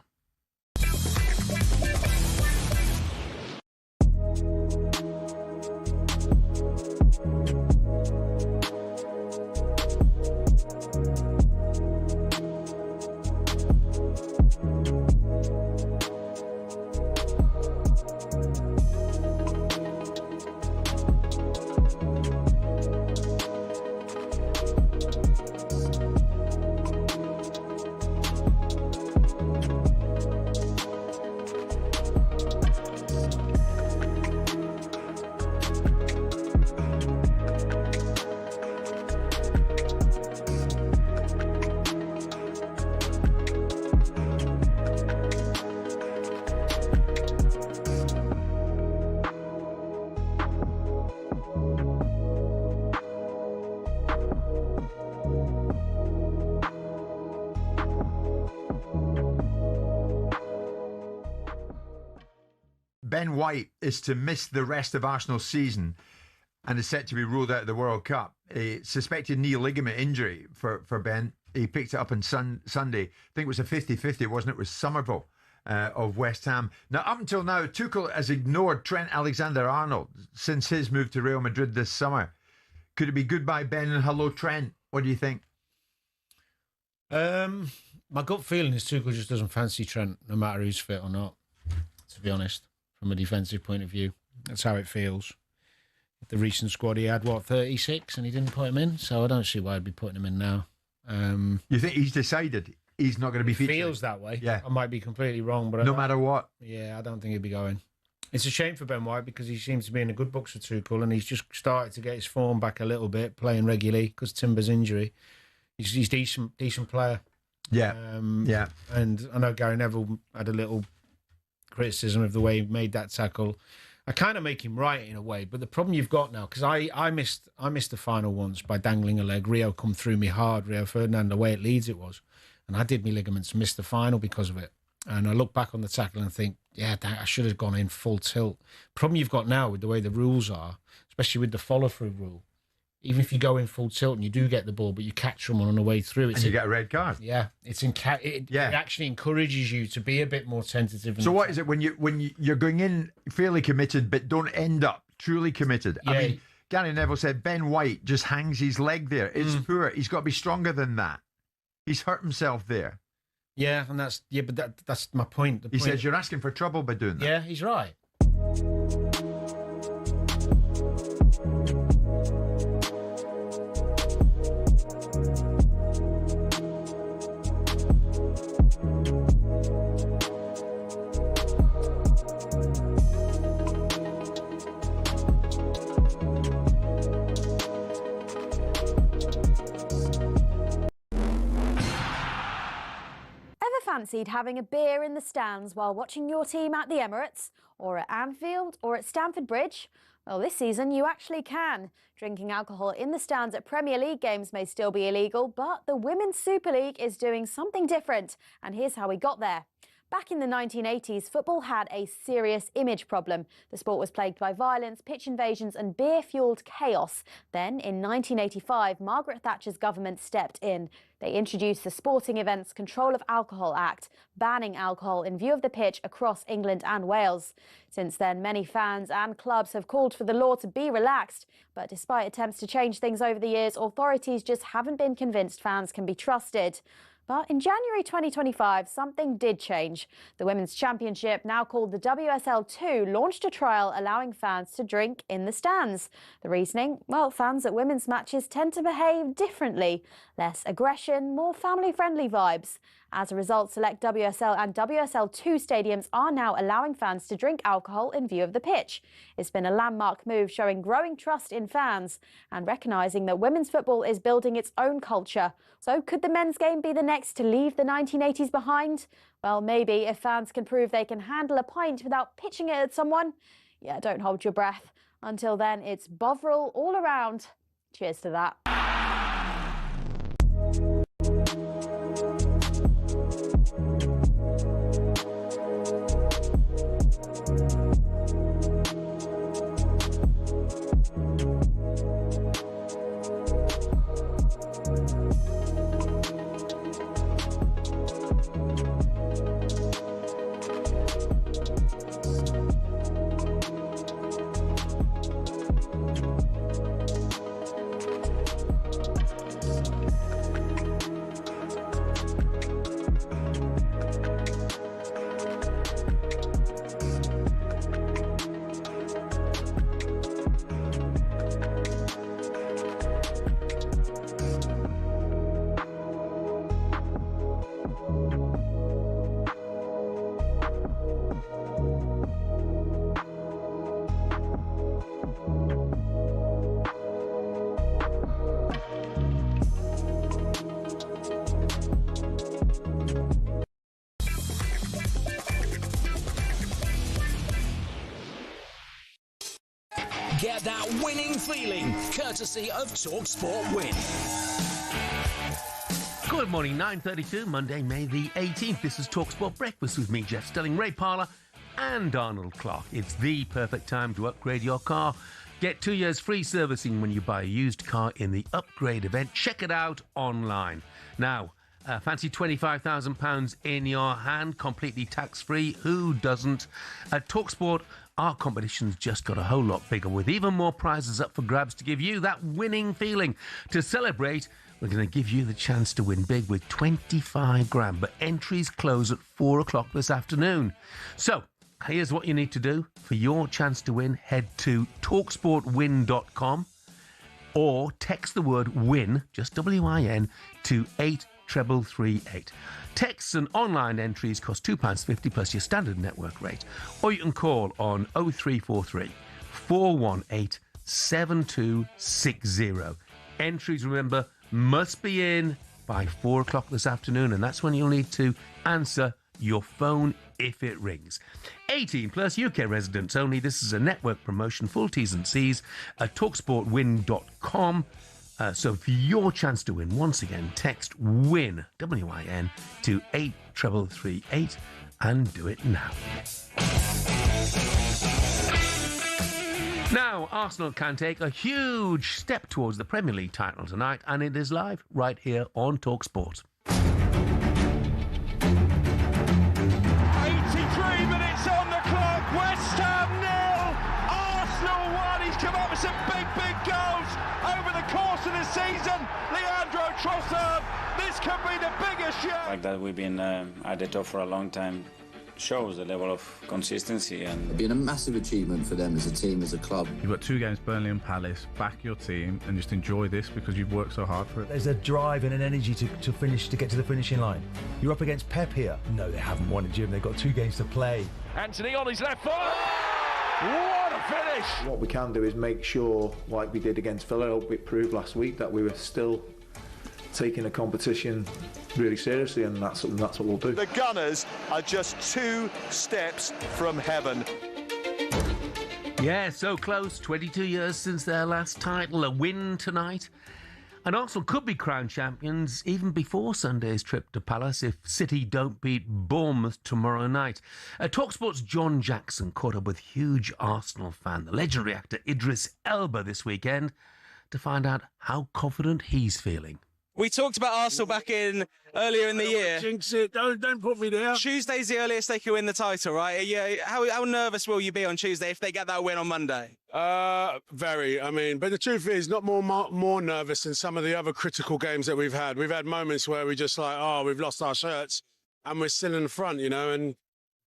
Ben White is to miss the rest of Arsenal's season and is set to be ruled out of the World Cup. A suspected knee ligament injury for Ben. He picked it up on Sunday. I think it was a 50-50, wasn't it? It was Somerville of West Ham. Now, up until now, Tuchel has ignored Trent Alexander-Arnold since his move to Real Madrid this summer. Could it be goodbye Ben and hello Trent? What do you think? My gut feeling is Tuchel just doesn't fancy Trent, no matter who's fit or not, to be honest, from a defensive point of view. That's how it feels. The recent squad, he had, 36, and he didn't put him in, so I don't see why I'd be putting him in now. You think he's decided? he's not going to be featured. Feels that way. Yeah. I might be completely wrong, but No matter what. Yeah, I don't think he'll be going. It's a shame for Ben White because he seems to be in a good books for Tuchel, and he's just started to get his form back a little bit, playing regularly because Timber's injury. He's decent player. Yeah, yeah. And I know Gary Neville had a little criticism of the way he made that tackle. I kind of make him right in a way, but the problem you've got now, because I missed the final once by dangling a leg. Rio come through me hard, Rio Ferdinand, the way it leads it was, and I did my ligaments, missed the final because of it. And I look back on the tackle and think, yeah, I should have gone in full tilt. Problem you've got now with the way the rules are, especially with the follow-through rule, even if you go in full tilt and you do get the ball, but you catch someone on the way through, and you get a red card. Yeah, it actually encourages you to be a bit more tentative. So what is it when you're going in fairly committed, but don't end up truly committed? Yeah. I mean, Gary Neville said Ben White just hangs his leg there. It's poor. He's got to be stronger than that. He's hurt himself there. Yeah, and that's my point. He says you're asking for trouble by doing that. Yeah, he's right. Fancied having a beer in the stands while watching your team at the Emirates, or at Anfield, or at Stamford Bridge? Well, this season you actually can. Drinking alcohol in the stands at Premier League games may still be illegal, but the Women's Super League is doing something different, and here's how we got there. Back in the 1980s, football had a serious image problem. The sport was plagued by violence, pitch invasions and beer-fuelled chaos. Then, in 1985, Margaret Thatcher's government stepped in. They introduced the Sporting Events Control of Alcohol Act, banning alcohol in view of the pitch across England and Wales. Since then, many fans and clubs have called for the law to be relaxed. But despite attempts to change things over the years, authorities just haven't been convinced fans can be trusted. But in January 2025, something did change. The Women's Championship, now called the WSL2, launched a trial allowing fans to drink in the stands. The reasoning? Well, fans at women's matches tend to behave differently. Less aggression, more family-friendly vibes. As a result, select WSL and WSL2 stadiums are now allowing fans to drink alcohol in view of the pitch. It's been a landmark move showing growing trust in fans and recognising that women's football is building its own culture. So could the men's game be the next to leave the 1980s behind? Well, maybe, if fans can prove they can handle a pint without pitching it at someone. Yeah, don't hold your breath. Until then, it's Bovril all around. Cheers to that. Get that winning feeling, courtesy of talkSPORT Win. Good morning, 9:32, Monday, May the 18th. This is talkSPORT Breakfast with me, Jeff Stelling, Ray Parlour and Arnold Clark. It's the perfect time to upgrade your car. Get 2 years free servicing when you buy a used car in the upgrade event. Check it out online. Now, fancy £25,000 in your hand, completely tax-free. Who doesn't? At talkSPORT, our competition's just got a whole lot bigger, with even more prizes up for grabs to give you that winning feeling. To celebrate, we're going to give you the chance to win big with 25 grand, but entries close at 4 o'clock this afternoon. So, here's what you need to do. For your chance to win, head to talksportwin.com or text the word WIN, just WIN, to 83338. Texts and online entries cost £2.50 plus your standard network rate. Or you can call on 0343 418 7260. Entries, remember, must be in by 4 o'clock this afternoon, and that's when you'll need to answer your phone if it rings. 18 plus, UK residents only. This is a network promotion. Full T's and C's at talksportwin.com. So for your chance to win, once again, text WIN, W-I-N, to 83338 and do it now. Now, Arsenal can take a huge step towards the Premier League title tonight, and it is live right here on talkSPORT. 83 minutes on the clock. West Ham 0, Arsenal 1. He's come up with some big goals over the course of the season. Leandro Trossard, this could be the biggest year. Like that, we've been at the top for a long time. Shows the level of consistency, and it's been a massive achievement for them as a team, as a club. You've got 2 games, Burnley and Palace. Back your team and just enjoy this because you've worked so hard for it. There's a drive and an energy to finish, to get to the finishing line. You're up against Pep here. No, they haven't won it, Jim. They've got 2 games to play. Anthony on his left foot. What a finish! What we can do is make sure, like we did against Villa, we proved last week that we were still taking the competition really seriously, and that's what we'll do. The Gunners are just 2 steps from heaven. Yeah, so close. 22 years since their last title. A win tonight. And Arsenal could be crowned champions even before Sunday's trip to Palace if City don't beat Bournemouth tomorrow night. talkSPORT's John Jackson caught up with huge Arsenal fan, the legendary actor Idris Elba, this weekend to find out how confident he's feeling. We talked about Arsenal back in earlier in the year. Jinx it. Don't put me there. Tuesday's the earliest they can win the title, right? How nervous will you be on Tuesday if they get that win on Monday? Very. I mean, but the truth is, not more nervous than some of the other critical games that we've had. We've had moments where we just like, we've lost our shirts, and we're still in the front, you know. And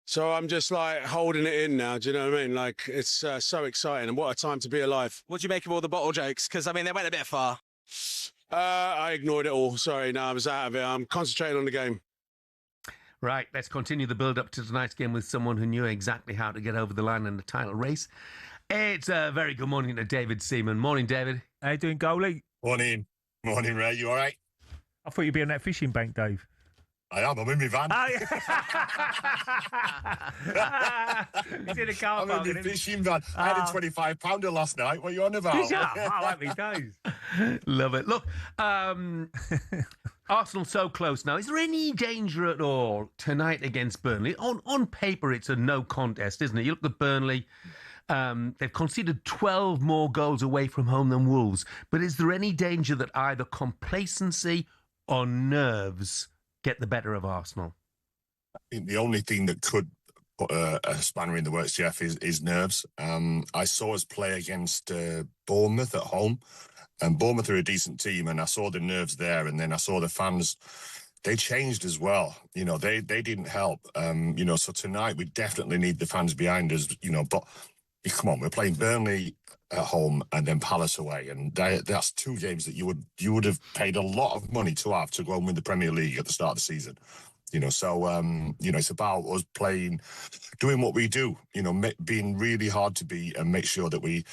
so I'm just like holding it in now. Do you know what I mean? Like it's so exciting, and what a time to be alive. What do you make of all the bottle jokes? Because I mean, they went a bit far. I ignored it all. Sorry, no, I was out of it. I'm concentrating on the game. Right, let's continue the build-up to tonight's game with someone who knew exactly how to get over the line in the title race. It's a very good morning to David Seaman. Morning, David. How you doing, goalie? Morning, Ray. You all right? I thought you'd be on that fishing bank, Dave. I am. I'm in my van. Oh, yeah. He's in a car I'm park. in my fishing van. I had a £25 last night. What are you on about? Happy days. Love it. Look, Arsenal so close now. Is there any danger at all tonight against Burnley? On paper, it's a no contest, isn't it? You look at Burnley. They've conceded 12 more goals away from home than Wolves. But is there any danger that either complacency or nerves get the better of Arsenal? I think the only thing that could put a spanner in the works, Jeff, is nerves. I saw us play against Bournemouth at home, and Bournemouth are a decent team, and I saw the nerves there, and then I saw the fans. They changed as well. You know, they didn't help. You know, so tonight we definitely need the fans behind us. You know, but come on, we're playing Burnley at home and then Palace away, and that's 2 games that you would have paid a lot of money to have to go and win the Premier League at the start of the season. You know, so you know, it's about us doing what we do. You know, being really hard to beat and make sure that we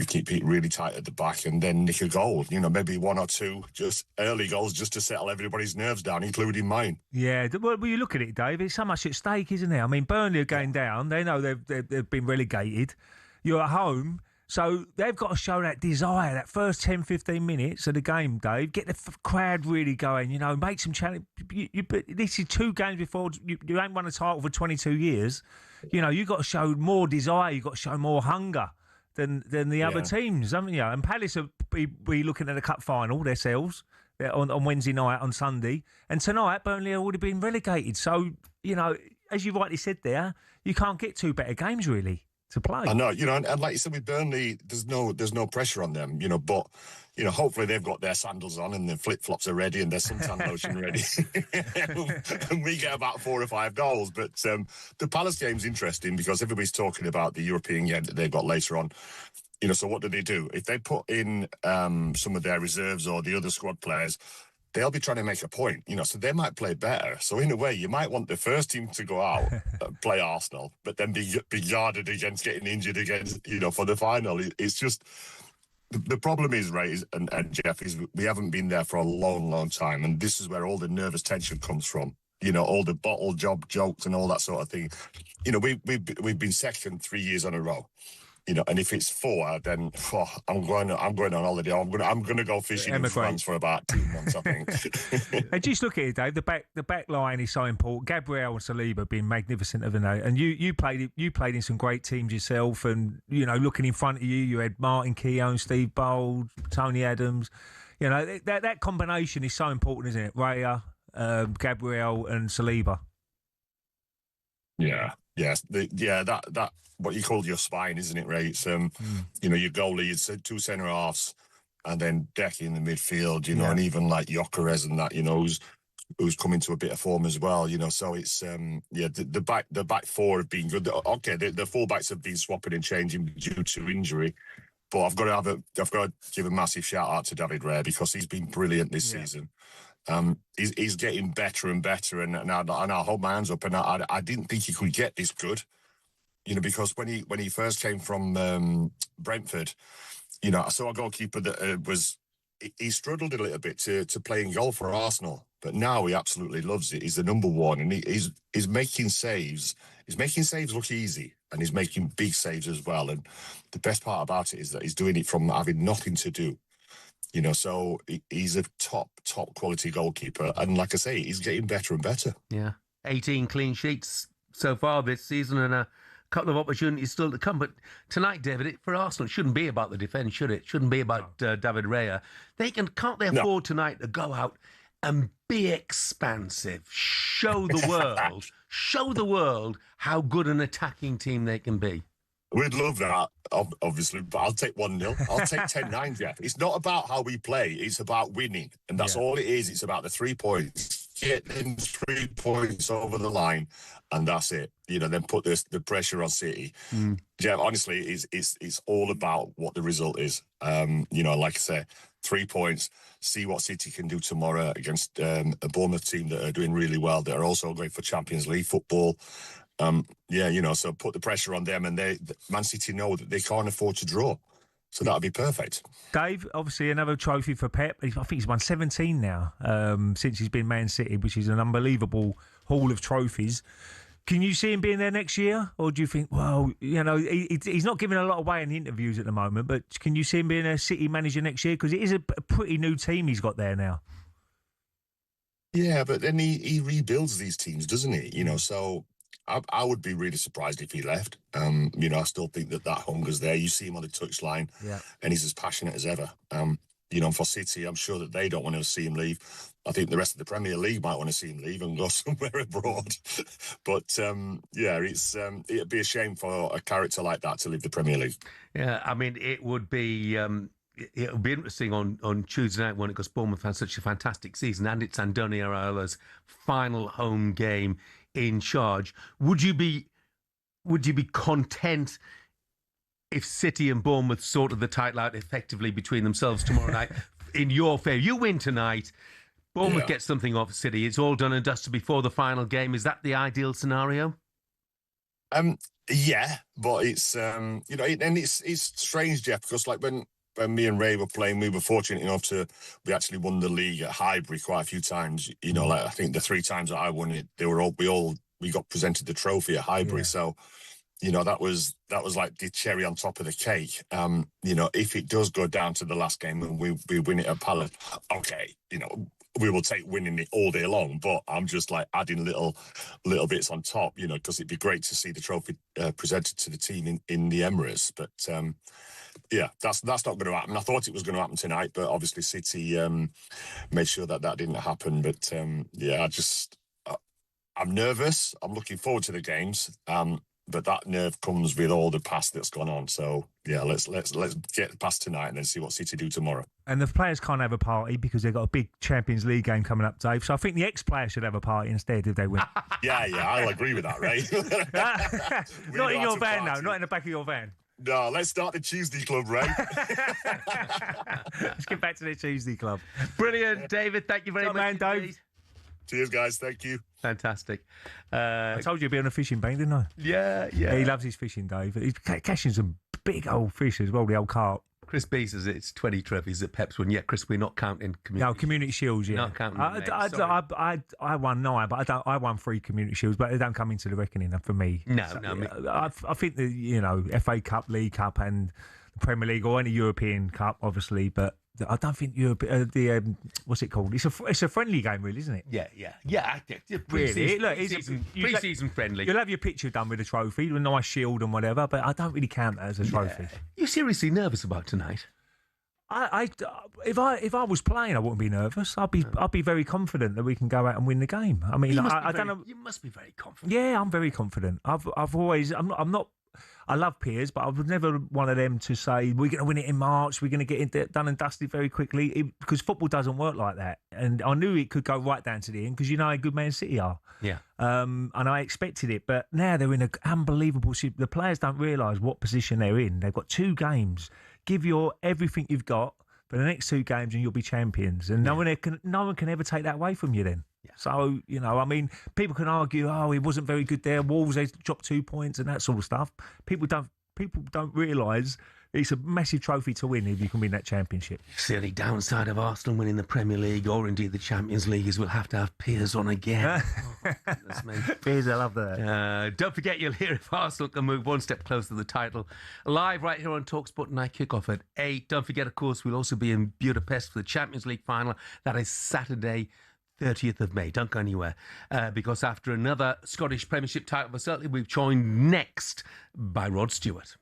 keep it really tight at the back and then nick a goal. You know, maybe 1 or 2 just early goals just to settle everybody's nerves down, including mine. Yeah, well, you look at it, Dave. It's so much at stake, isn't it? I mean, Burnley are going down. They know they've been relegated. You're at home. So they've got to show that desire, that first 10, 15 minutes of the game, Dave. Get the crowd really going, you know, make some challenge. This is 2 games before you ain't won a title for 22 years. You know, you've got to show more desire. You've got to show more hunger than the other teams, haven't you? And Palace will be looking at the cup final themselves on Wednesday night, on Sunday. And tonight, Burnley have already been relegated. So, you know, as you rightly said there, you can't get 2 better games, really, to play. I know, you know, and like you said with Burnley, there's no pressure on them, you know, but, you know, hopefully they've got their sandals on and their flip-flops are ready and their suntan lotion ready. And we get about 4 or 5 goals. But the Palace game's interesting because everybody's talking about the European game that they've got later on. You know, so what do? If they put in some of their reserves or the other squad players, they'll be trying to make a point, so they might play better. So in a way, you might want the first team to go out and play Arsenal, but then be guarded against getting injured against, for the final. It's just, the problem is, Ray and Jeff, is we haven't been there for a long, long time. And this is where all the nervous tension comes from. All the bottle job jokes and all that sort of thing. We've been second 3 years in a row. And if it's 4, then I'm going on holiday. I'm going to go fishing in France for about 2 months, I think. And just look at it, Dave. The back line is so important. Gabriel and Saliba have been magnificent, haven't they? And you played in some great teams yourself. And looking in front of you, you had Martin Keown, Steve Bold, Tony Adams. That combination is so important, isn't it? Raya, Gabriel, and Saliba. Yeah. Yes. That what you call your spine, isn't it, Ray? It's your goalie, it's 2 centre halves, and then Deck in the midfield, and even like Gyökeres and that, who's come into a bit of form as well, So it's the back 4 have been good. Okay, the full backs have been swapping and changing due to injury, but I've got to give a massive shout out to David Raya because he's been brilliant this season. He's getting better and better, and I hold my hands up. And I didn't think he could get this good, because when he first came from Brentford, I saw a goalkeeper that he struggled a little bit to play in goal for Arsenal, but now he absolutely loves it. He's the number one, and he's making saves. He's making saves look easy, and he's making big saves as well. And the best part about it is that he's doing it from having nothing to do. So he's a top quality goalkeeper. And like I say, he's getting better and better. Yeah. 18 clean sheets so far this season and a couple of opportunities still to come. But tonight, David, for Arsenal, it shouldn't be about the defence, should it? It shouldn't be about David Raya. Can't they afford tonight to go out and be expansive? Show the world how good an attacking team they can be. We'd love that, obviously, but I'll take 1-0. I'll take 10-9, Jeff. It's not about how we play. It's about winning. And that's all it is. It's about the 3 points. Get them 3 points over the line, and that's it. Then put the pressure on City. Jeff, honestly, it's all about what the result is. Like I say, 3 points. See what City can do tomorrow against a Bournemouth team that are doing really well. That are also going for Champions League football. So put the pressure on them, and Man City know that they can't afford to draw. So that'll be perfect. Dave, obviously another trophy for Pep. I think he's won 17 now since he's been Man City, which is an unbelievable haul of trophies. Can you see him being there next year? Or do you think, he's not giving a lot away in the interviews at the moment, but can you see him being a City manager next year? Because it is a pretty new team he's got there now. Yeah, but then he rebuilds these teams, doesn't he? So I would be really surprised if he left. I still think that hunger's there. You see him on the touchline, and he's as passionate as ever. For City, I'm sure that they don't want to see him leave. I think the rest of the Premier League might want to see him leave and go somewhere abroad. But it'd be a shame for a character like that to leave the Premier League. Yeah, I mean, it would be. It'll be interesting on Tuesday night when because Bournemouth had such a fantastic season, and it's Andoni Iraola's final home game in charge. Would you be content if City and Bournemouth sorted the title out effectively between themselves tomorrow night in your favour? You win tonight, Bournemouth gets something off City. It's all done and dusted before the final game. Is that the ideal scenario? Yeah, but it's and it's strange, Jeff, because like when me and Ray were playing, we were fortunate enough we actually won the league at Highbury quite a few times. I think the 3 times that I won it, we got presented the trophy at Highbury. So, that was like the cherry on top of the cake. If it does go down to the last game and we win it at Palace, okay, we will take winning it all day long. But I'm just like adding little bits on top, because it'd be great to see the trophy presented to the team in the Emirates. But that's not going to happen. I thought it was going to happen tonight, but obviously City made sure that didn't happen. But I'm nervous. I'm looking forward to the games, but that nerve comes with all the past that's gone on. So let's get past tonight and then see what City do tomorrow. And the players can't have a party because they've got a big Champions League game coming up, Dave. So I think the ex-players should have a party instead if they win. Yeah, I'll agree with that, Ray. Not in your van, though. Not in the back of your van. No, let's start the Tuesday Club, Ray. Let's get back to the Tuesday Club. Brilliant, David. Thank you very much, man, Dave. Cheers, guys. Thank you. Fantastic. I told you he'd be on a fishing bank, didn't I? Yeah. He loves his fishing, Dave. He's catching some big old fish as well, the old carp. Chris B says it's 20 trophies at Pep's won. Yeah, Chris, we're not counting community. No, community shields. Yeah, not counting. I won 9, but I won 3 community shields, but they don't come into the reckoning for me. No. I think the FA Cup, League Cup, and the Premier League or any European Cup, obviously, but I don't think what's it called? It's a friendly game, really, isn't it? Yeah. Pre-season friendly. You'll have your picture done with a trophy, with a nice shield and whatever, but I don't really count that as a trophy. Yeah. You're seriously nervous about tonight? If I was playing, I wouldn't be nervous. I'd be very confident that we can go out and win the game. I mean, I don't know. You must be very confident. Yeah, I'm very confident. I'm not. I love Piers, but I was never one of them to say we're going to win it in March. We're going to get it done and dusted very quickly because football doesn't work like that. And I knew it could go right down to the end because you know how good Man City are. Yeah. And I expected it, but now they're in an unbelievable. The players don't realise what position they're in. They've got 2 games. Give your everything you've got for the next 2 games, and you'll be champions. And no one can ever take that away from you. Then. Yeah. So, I mean, people can argue, he wasn't very good there. Wolves, they dropped 2 points and that sort of stuff. People don't realise it's a massive trophy to win if you can win that championship. The only downside of Arsenal winning the Premier League or indeed the Champions League is we'll have to have Piers on again. Goodness me. Piers, I love that. Don't forget, you'll hear if Arsenal can move one step closer to the title. Live right here on talkSPORT tonight, kick-off at 8. Don't forget, of course, we'll also be in Budapest for the Champions League final. That is Saturday, 30th of May. Don't go anywhere because after another Scottish Premiership title for certainly, we're joined next by Rod Stewart.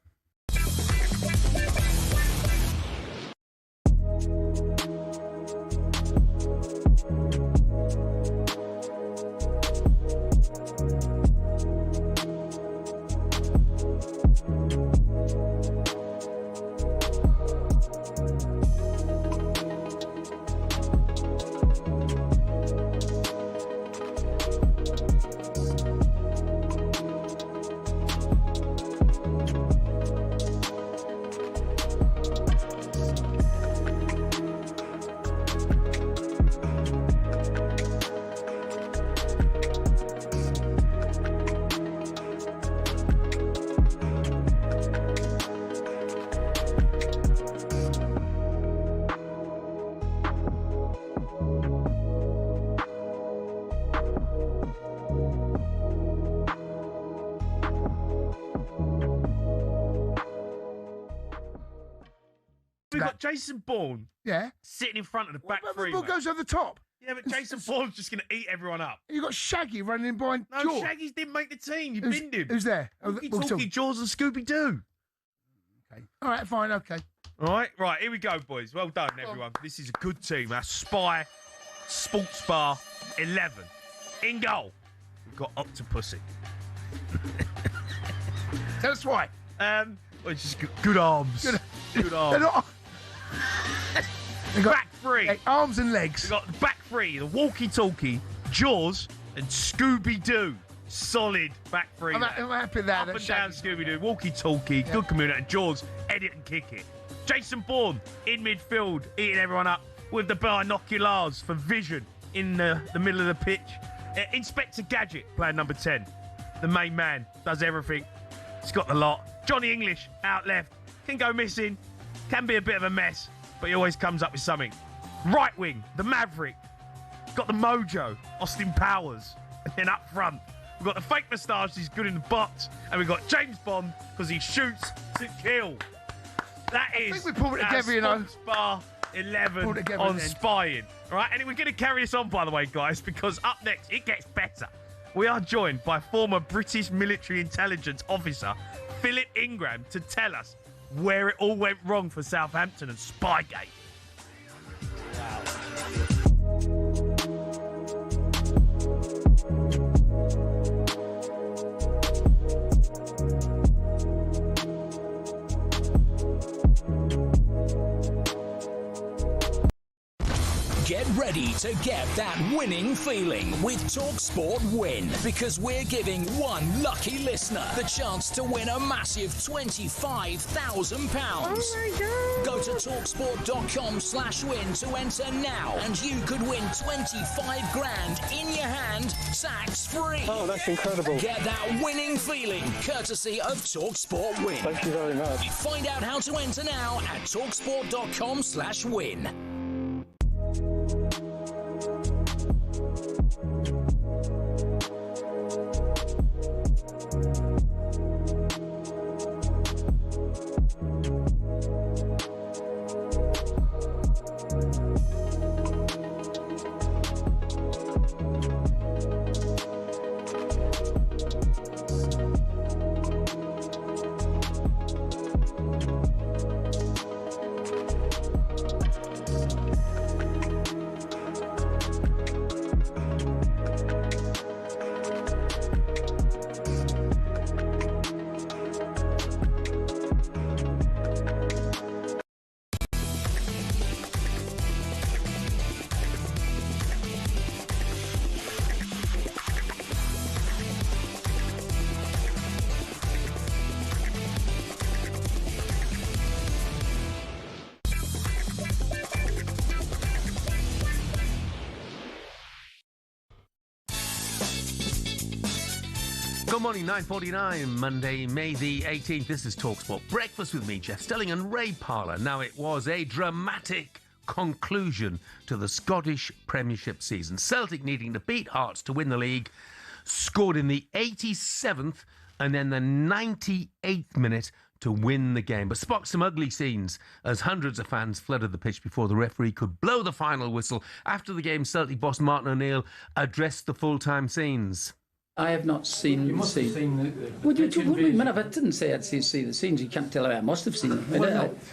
We've got Jason Bourne sitting in front of the back three. The ball goes over the top. Yeah, but Jason Bourne's just going to eat everyone up. You've got Shaggy running in behind Jaws. No, Shaggy didn't make the team. You binned him. Who's there? Walkie-talkie, Jaws and Scooby-Doo. Okay. All right, fine, okay. All right, here we go, boys. Well done, everyone. This is a good team. Our Spy Sports Bar 11. In goal, we've got Octopussy. Tell us why. Well, it's just good arms. Good arms. They're not... Back three. Arms and legs. We've got the back three, the walkie-talkie, Jaws, and Scooby-Doo. Solid back three. I'm happy with that. Up and down Scooby-Doo, walkie-talkie, good community, Jaws, edit and kick it. Jason Bourne in midfield, eating everyone up with the binoculars for vision in the middle of the pitch. Inspector Gadget, player number 10. The main man, does everything. He's got the lot. Johnny English, out left. Can go missing. Can be a bit of a mess, but he always comes up with something. Right wing, the Maverick. Got the mojo, Austin Powers. And then up front, we've got the fake moustache, he's good in the box. And we've got James Bond, because he shoots to kill. That is I think we pulled it together, you know. Bar 11 on spying. All right, and we're going to carry this on, by the way, guys, because up next, it gets better. We are joined by former British military intelligence officer Philip Ingram to tell us where it all went wrong for Southampton and Spygate. Get ready to get that winning feeling with talkSPORT Win, because we're giving one lucky listener the chance to win a massive £25,000. Oh my God. Go to talksport.com/win to enter now, and you could win 25 grand in your hand, tax free. Oh, that's incredible. Get that winning feeling courtesy of talkSPORT Win. Thank you very much. Find out how to enter now at talksport.com/win. Good morning, 9:49, Monday, May the 18th. This is talkSPORT Breakfast with me, Jeff Stelling and Ray Parlour. Now, it was a dramatic conclusion to the Scottish Premiership season. Celtic needing to beat Hearts to win the league, scored in the 87th and then the 98th minute to win the game. But sparked some ugly scenes as hundreds of fans flooded the pitch before the referee could blow the final whistle. After the game, Celtic boss Martin O'Neill addressed the full-time scenes. I have not seen. You must have seen the What do you mean? I didn't say I'd see the scenes. You can't tell. I must have seen them.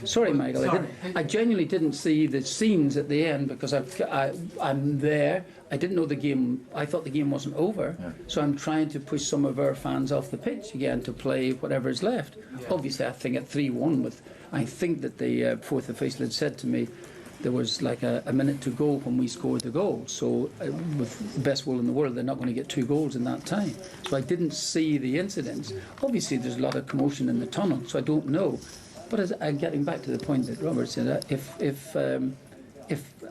Sorry, Michael. I genuinely didn't see the scenes at the end because I'm there. I didn't know the game. I thought the game wasn't over. Yeah. So I'm trying to push some of our fans off the pitch again to play whatever is left. Yeah. Obviously, I think at 3-1 I think that the fourth official had said to me, there was like a minute to go when we scored the goal. So with the best will in the world, they're not going to get 2 goals in that time. So I didn't see the incidents. Obviously, there's a lot of commotion in the tunnel, so I don't know. But I'm getting back to the point that Robert said, if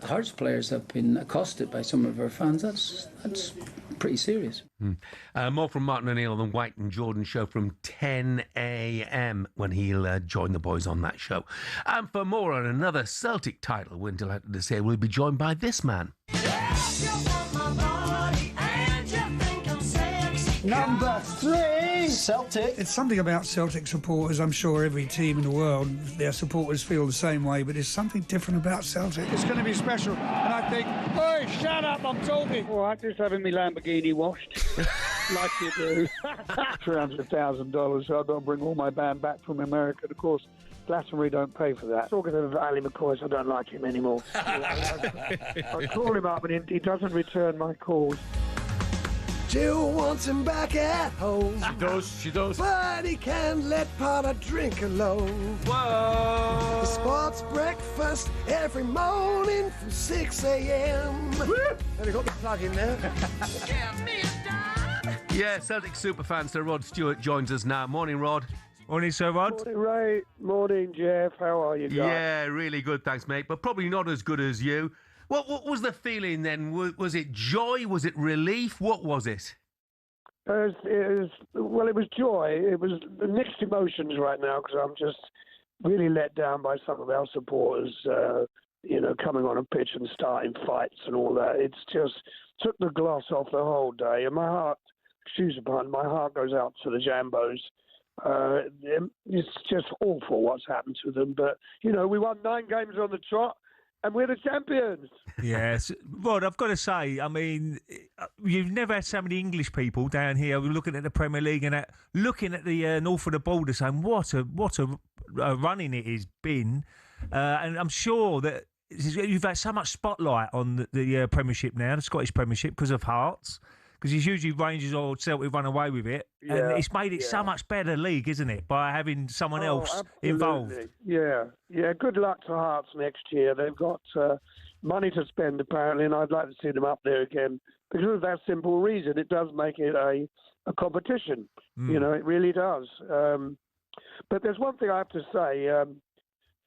Hearts players have been accosted by some of our fans, that's pretty serious. More from Martin O'Neill on the White and Jordan show from 10 a.m. when he'll join the boys on that show. And for more on another Celtic title, we're delighted to say we'll be joined by this man. Number 3, Celtic. It's something about Celtic supporters. I'm sure every team in the world, their supporters feel the same way, but there's something different about Celtic. It's going to be special, and I think, hey, shut up, I'm talking. All right, just having my Lamborghini washed, like you do. $300,000, so I've got to bring all my band back from America, and of course, Glastonbury don't pay for that. Talking of Ally McCoist, I don't like him anymore. I call him up, and he doesn't return my calls. Jill wants him back at home. She does. But he can't let Potter drink alone. Whoa! The sports breakfast every morning from 6 a.m. Have you got the plug in there? Yeah, Celtic superfan Sir Rod Stewart joins us now. Morning, Rod. Morning, Sir Rod. Morning, Ray. Morning, Jeff. How are you guys? Yeah, really good, thanks, mate. But probably not as good as you. What was the feeling then? Was it joy? Was it relief? What was it? It was joy. It was mixed emotions right now because I'm just really let down by some of our supporters, coming on a pitch and starting fights and all that. It's just took the gloss off the whole day. And my heart goes out to the Jambos. It's just awful what's happened to them. But, we won 9 games on the trot. And we're the champions. Yes. Rod, I've got to say, I mean, you've never had so many English people down here looking at the Premier League and looking at the north of the border saying, what a running it has been. And I'm sure that you've had so much spotlight on the Premiership now, the Scottish Premiership, because of Hearts. Because it's usually Rangers or Celtic run away with it. Yeah, and it's made it so much better league, isn't it, by having someone else involved? Yeah. Good luck to Hearts next year. They've got money to spend, apparently, and I'd like to see them up there again because of that simple reason. It does make it a competition. You know, it really does. But there's one thing I have to say.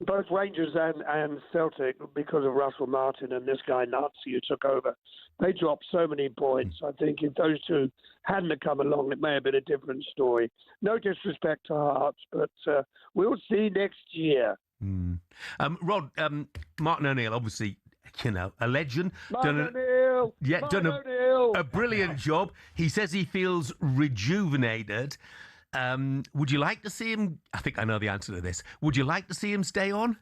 Both Rangers and Celtic, because of Russell Martin and this guy Nuts who took over, they dropped so many points. I think if those two hadn't have come along, it may have been a different story. No disrespect to Hearts, but we'll see next year. Rod, Martin O'Neill, obviously, you know, a legend. Done a brilliant job. He says he feels rejuvenated. Would you like to see him? I think I know the answer to this. Would you like to see him stay on?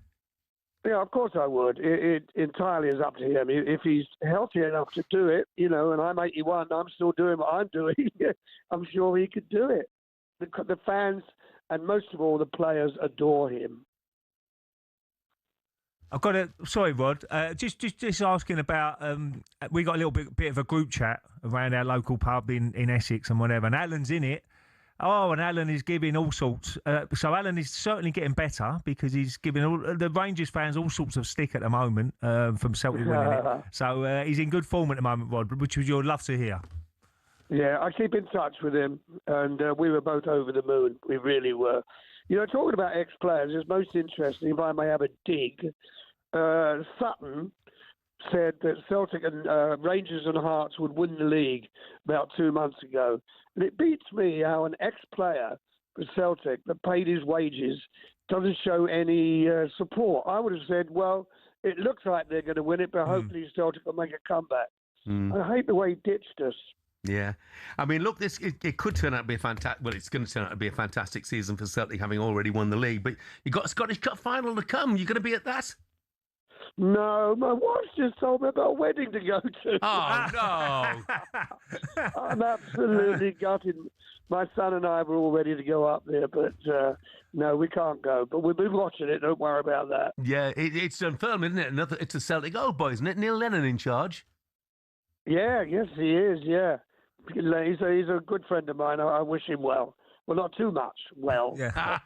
Yeah, of course I would. It entirely is up to him. If he's healthy enough to do it, you know, and I'm 81, I'm still doing what I'm doing, I'm sure he could do it. The fans and most of all the players adore him. I've got a... Sorry, Rod. Just asking about... we got a little bit of a group chat around our local pub in Essex and whatever, and Alan's in it. Oh, and Alan is giving all sorts. So Alan is certainly getting better because he's giving all the Rangers fans all sorts of stick at the moment from Celtic winning it. So he's in good form at the moment, Rod, which you'd love to hear. Yeah, I keep in touch with him, and we were both over the moon. We really were. You know, talking about ex-players, it's most interesting, if I may have a dig. Sutton said that Celtic and Rangers and Hearts would win the league about 2 months ago. And it beats me how an ex-player for Celtic that paid his wages doesn't show any support. I would have said, well, it looks like they're going to win it, but hopefully Celtic will make a comeback. I hate the way he ditched us. Yeah. I mean, look, it could turn out to be a fantastic... Well, it's going to turn out to be a fantastic season for Celtic, having already won the league. But you've got a Scottish Cup final to come. You're going to be at that? No, my wife just told me about a wedding to go to. Oh, no. I'm absolutely gutted. My son and I were all ready to go up there, but no, we can't go. But we'll be watching it. Don't worry about that. Yeah, it's firm, isn't it? It's a Celtic old boy, isn't it? Neil Lennon in charge. Yeah, yes, he is, yeah. He's a good friend of mine. I wish him well. Well, not too much. Well. Yeah.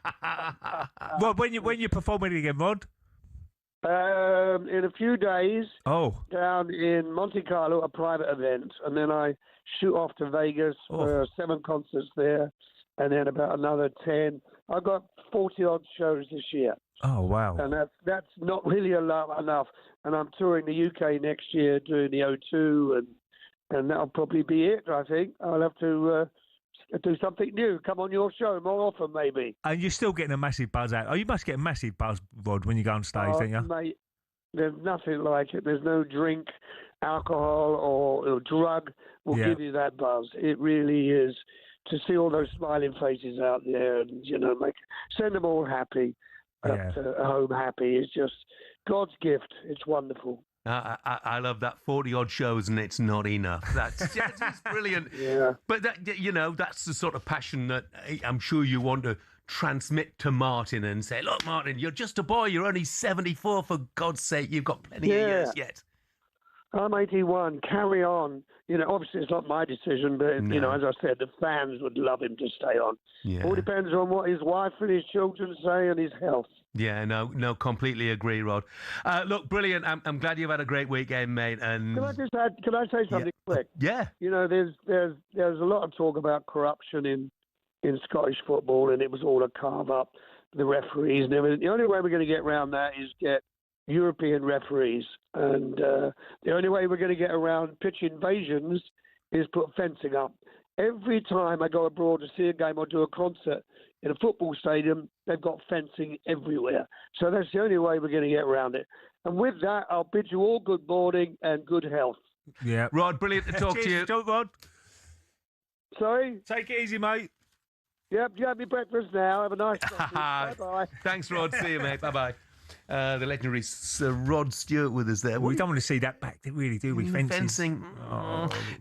Rod, when you're performing again, Rod? In a few days, down in Monte Carlo, a private event, and then I shoot off to Vegas for 7 concerts there, and then about another 10. I've got 40-odd shows this year. Oh, wow. And that's not really enough. And I'm touring the UK next year, doing the O2, and that'll probably be it, I think. I'll have to do something new. Come on your show more often, maybe. And you're still getting a massive buzz out. Oh, you must get a massive buzz, Rod, when you go on stage, don't you? Mate, there's nothing like it. There's no drink, alcohol, or drug will give you that buzz. It really is. To see all those smiling faces out there and, you know, send them all happy, home happy. It's just God's gift. It's wonderful. I love that 40-odd shows and it's not enough. That's just brilliant. Yeah. But, that's the sort of passion that I'm sure you want to transmit to Martin and say, look, Martin, you're just a boy. You're only 74. For God's sake, you've got plenty of years yet. I'm 81. Carry on. You know, obviously it's not my decision, but, you know, as I said, the fans would love him to stay on. Yeah. All depends on what his wife and his children say and his health. Yeah, no, completely agree, Rod. Look, brilliant. I'm glad you've had a great weekend, mate. And Can I say something quick? Yeah. You know, there's a lot of talk about corruption in Scottish football, and it was all a carve up, the referees and everything. The only way we're going to get around that is get European referees, and the only way we're going to get around pitch invasions is put fencing up. Every time I go abroad to see a game or do a concert in a football stadium, they've got fencing everywhere. So that's the only way we're going to get around it. And with that, I'll bid you all good morning and good health. Yeah. Rod, brilliant to talk to you. Rod. Sorry? Take it easy, mate. Yep, you have your breakfast now. Have a nice coffee. Bye-bye. Thanks, Rod. See you, mate. Bye-bye. The legendary Sir Rod Stewart with us there. We don't want to see that back, really, do we? Fencing.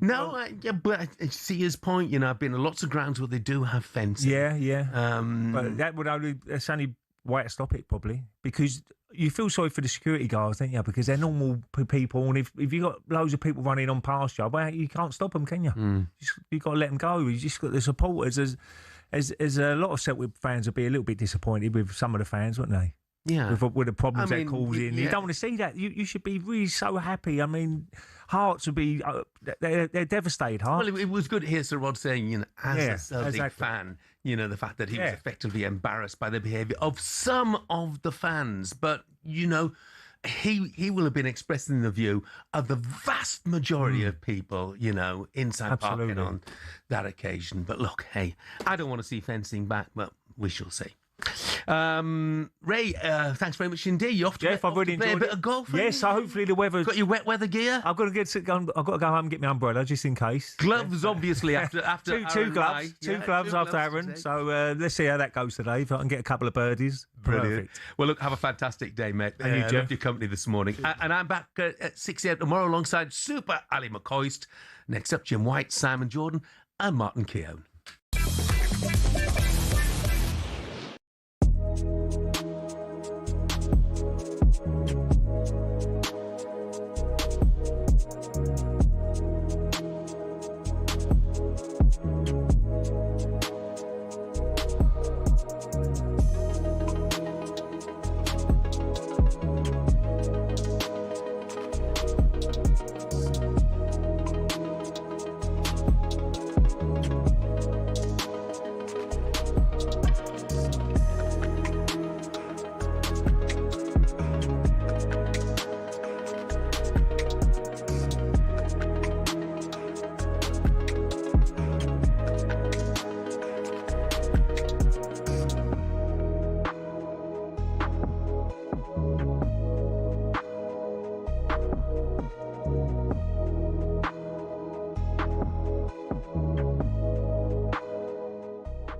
No, but I see his point. You know, I've been to lots of grounds where they do have fencing. Yeah. But that's only way to stop it, probably, because you feel sorry for the security guards, don't you? Because they're normal people, and if you've got loads of people running on past you, well, you can't stop them, can you? You've got to let them go. You just got the supporters. As a lot of Celtic fans would be a little bit disappointed with some of the fans, wouldn't they? Yeah. with the problems I mean, they're causing. yeah. You don't want to see that. You should be really so happy. I mean, Hearts would be they're devastated. Hearts. Well, it was good to hear Sir Rod saying, as a Celtic fan, the fact that he was effectively embarrassed by the behaviour of some of the fans, but he will have been expressing the view of the vast majority of people, inside Parkhead on that occasion. But look, hey, I don't want to see fencing back, but we shall see. Ray, thanks very much indeed. You off to, Jeff, I've really play a enjoyed bit it. of golf? Yes, so hopefully the weather's got your wet weather gear. I've got to go home and get my umbrella just in case. Gloves, obviously, after two gloves, two gloves after Aaron. So let's see how that goes today. If I can get a couple of birdies, brilliant. Perfect. Well, look, have a fantastic day, mate. And you, Jeff. Loved your company this morning, and I'm back at 6 a.m. tomorrow alongside Super Ally McCoist. Next up, Jim White, Simon Jordan, and Martin Keown.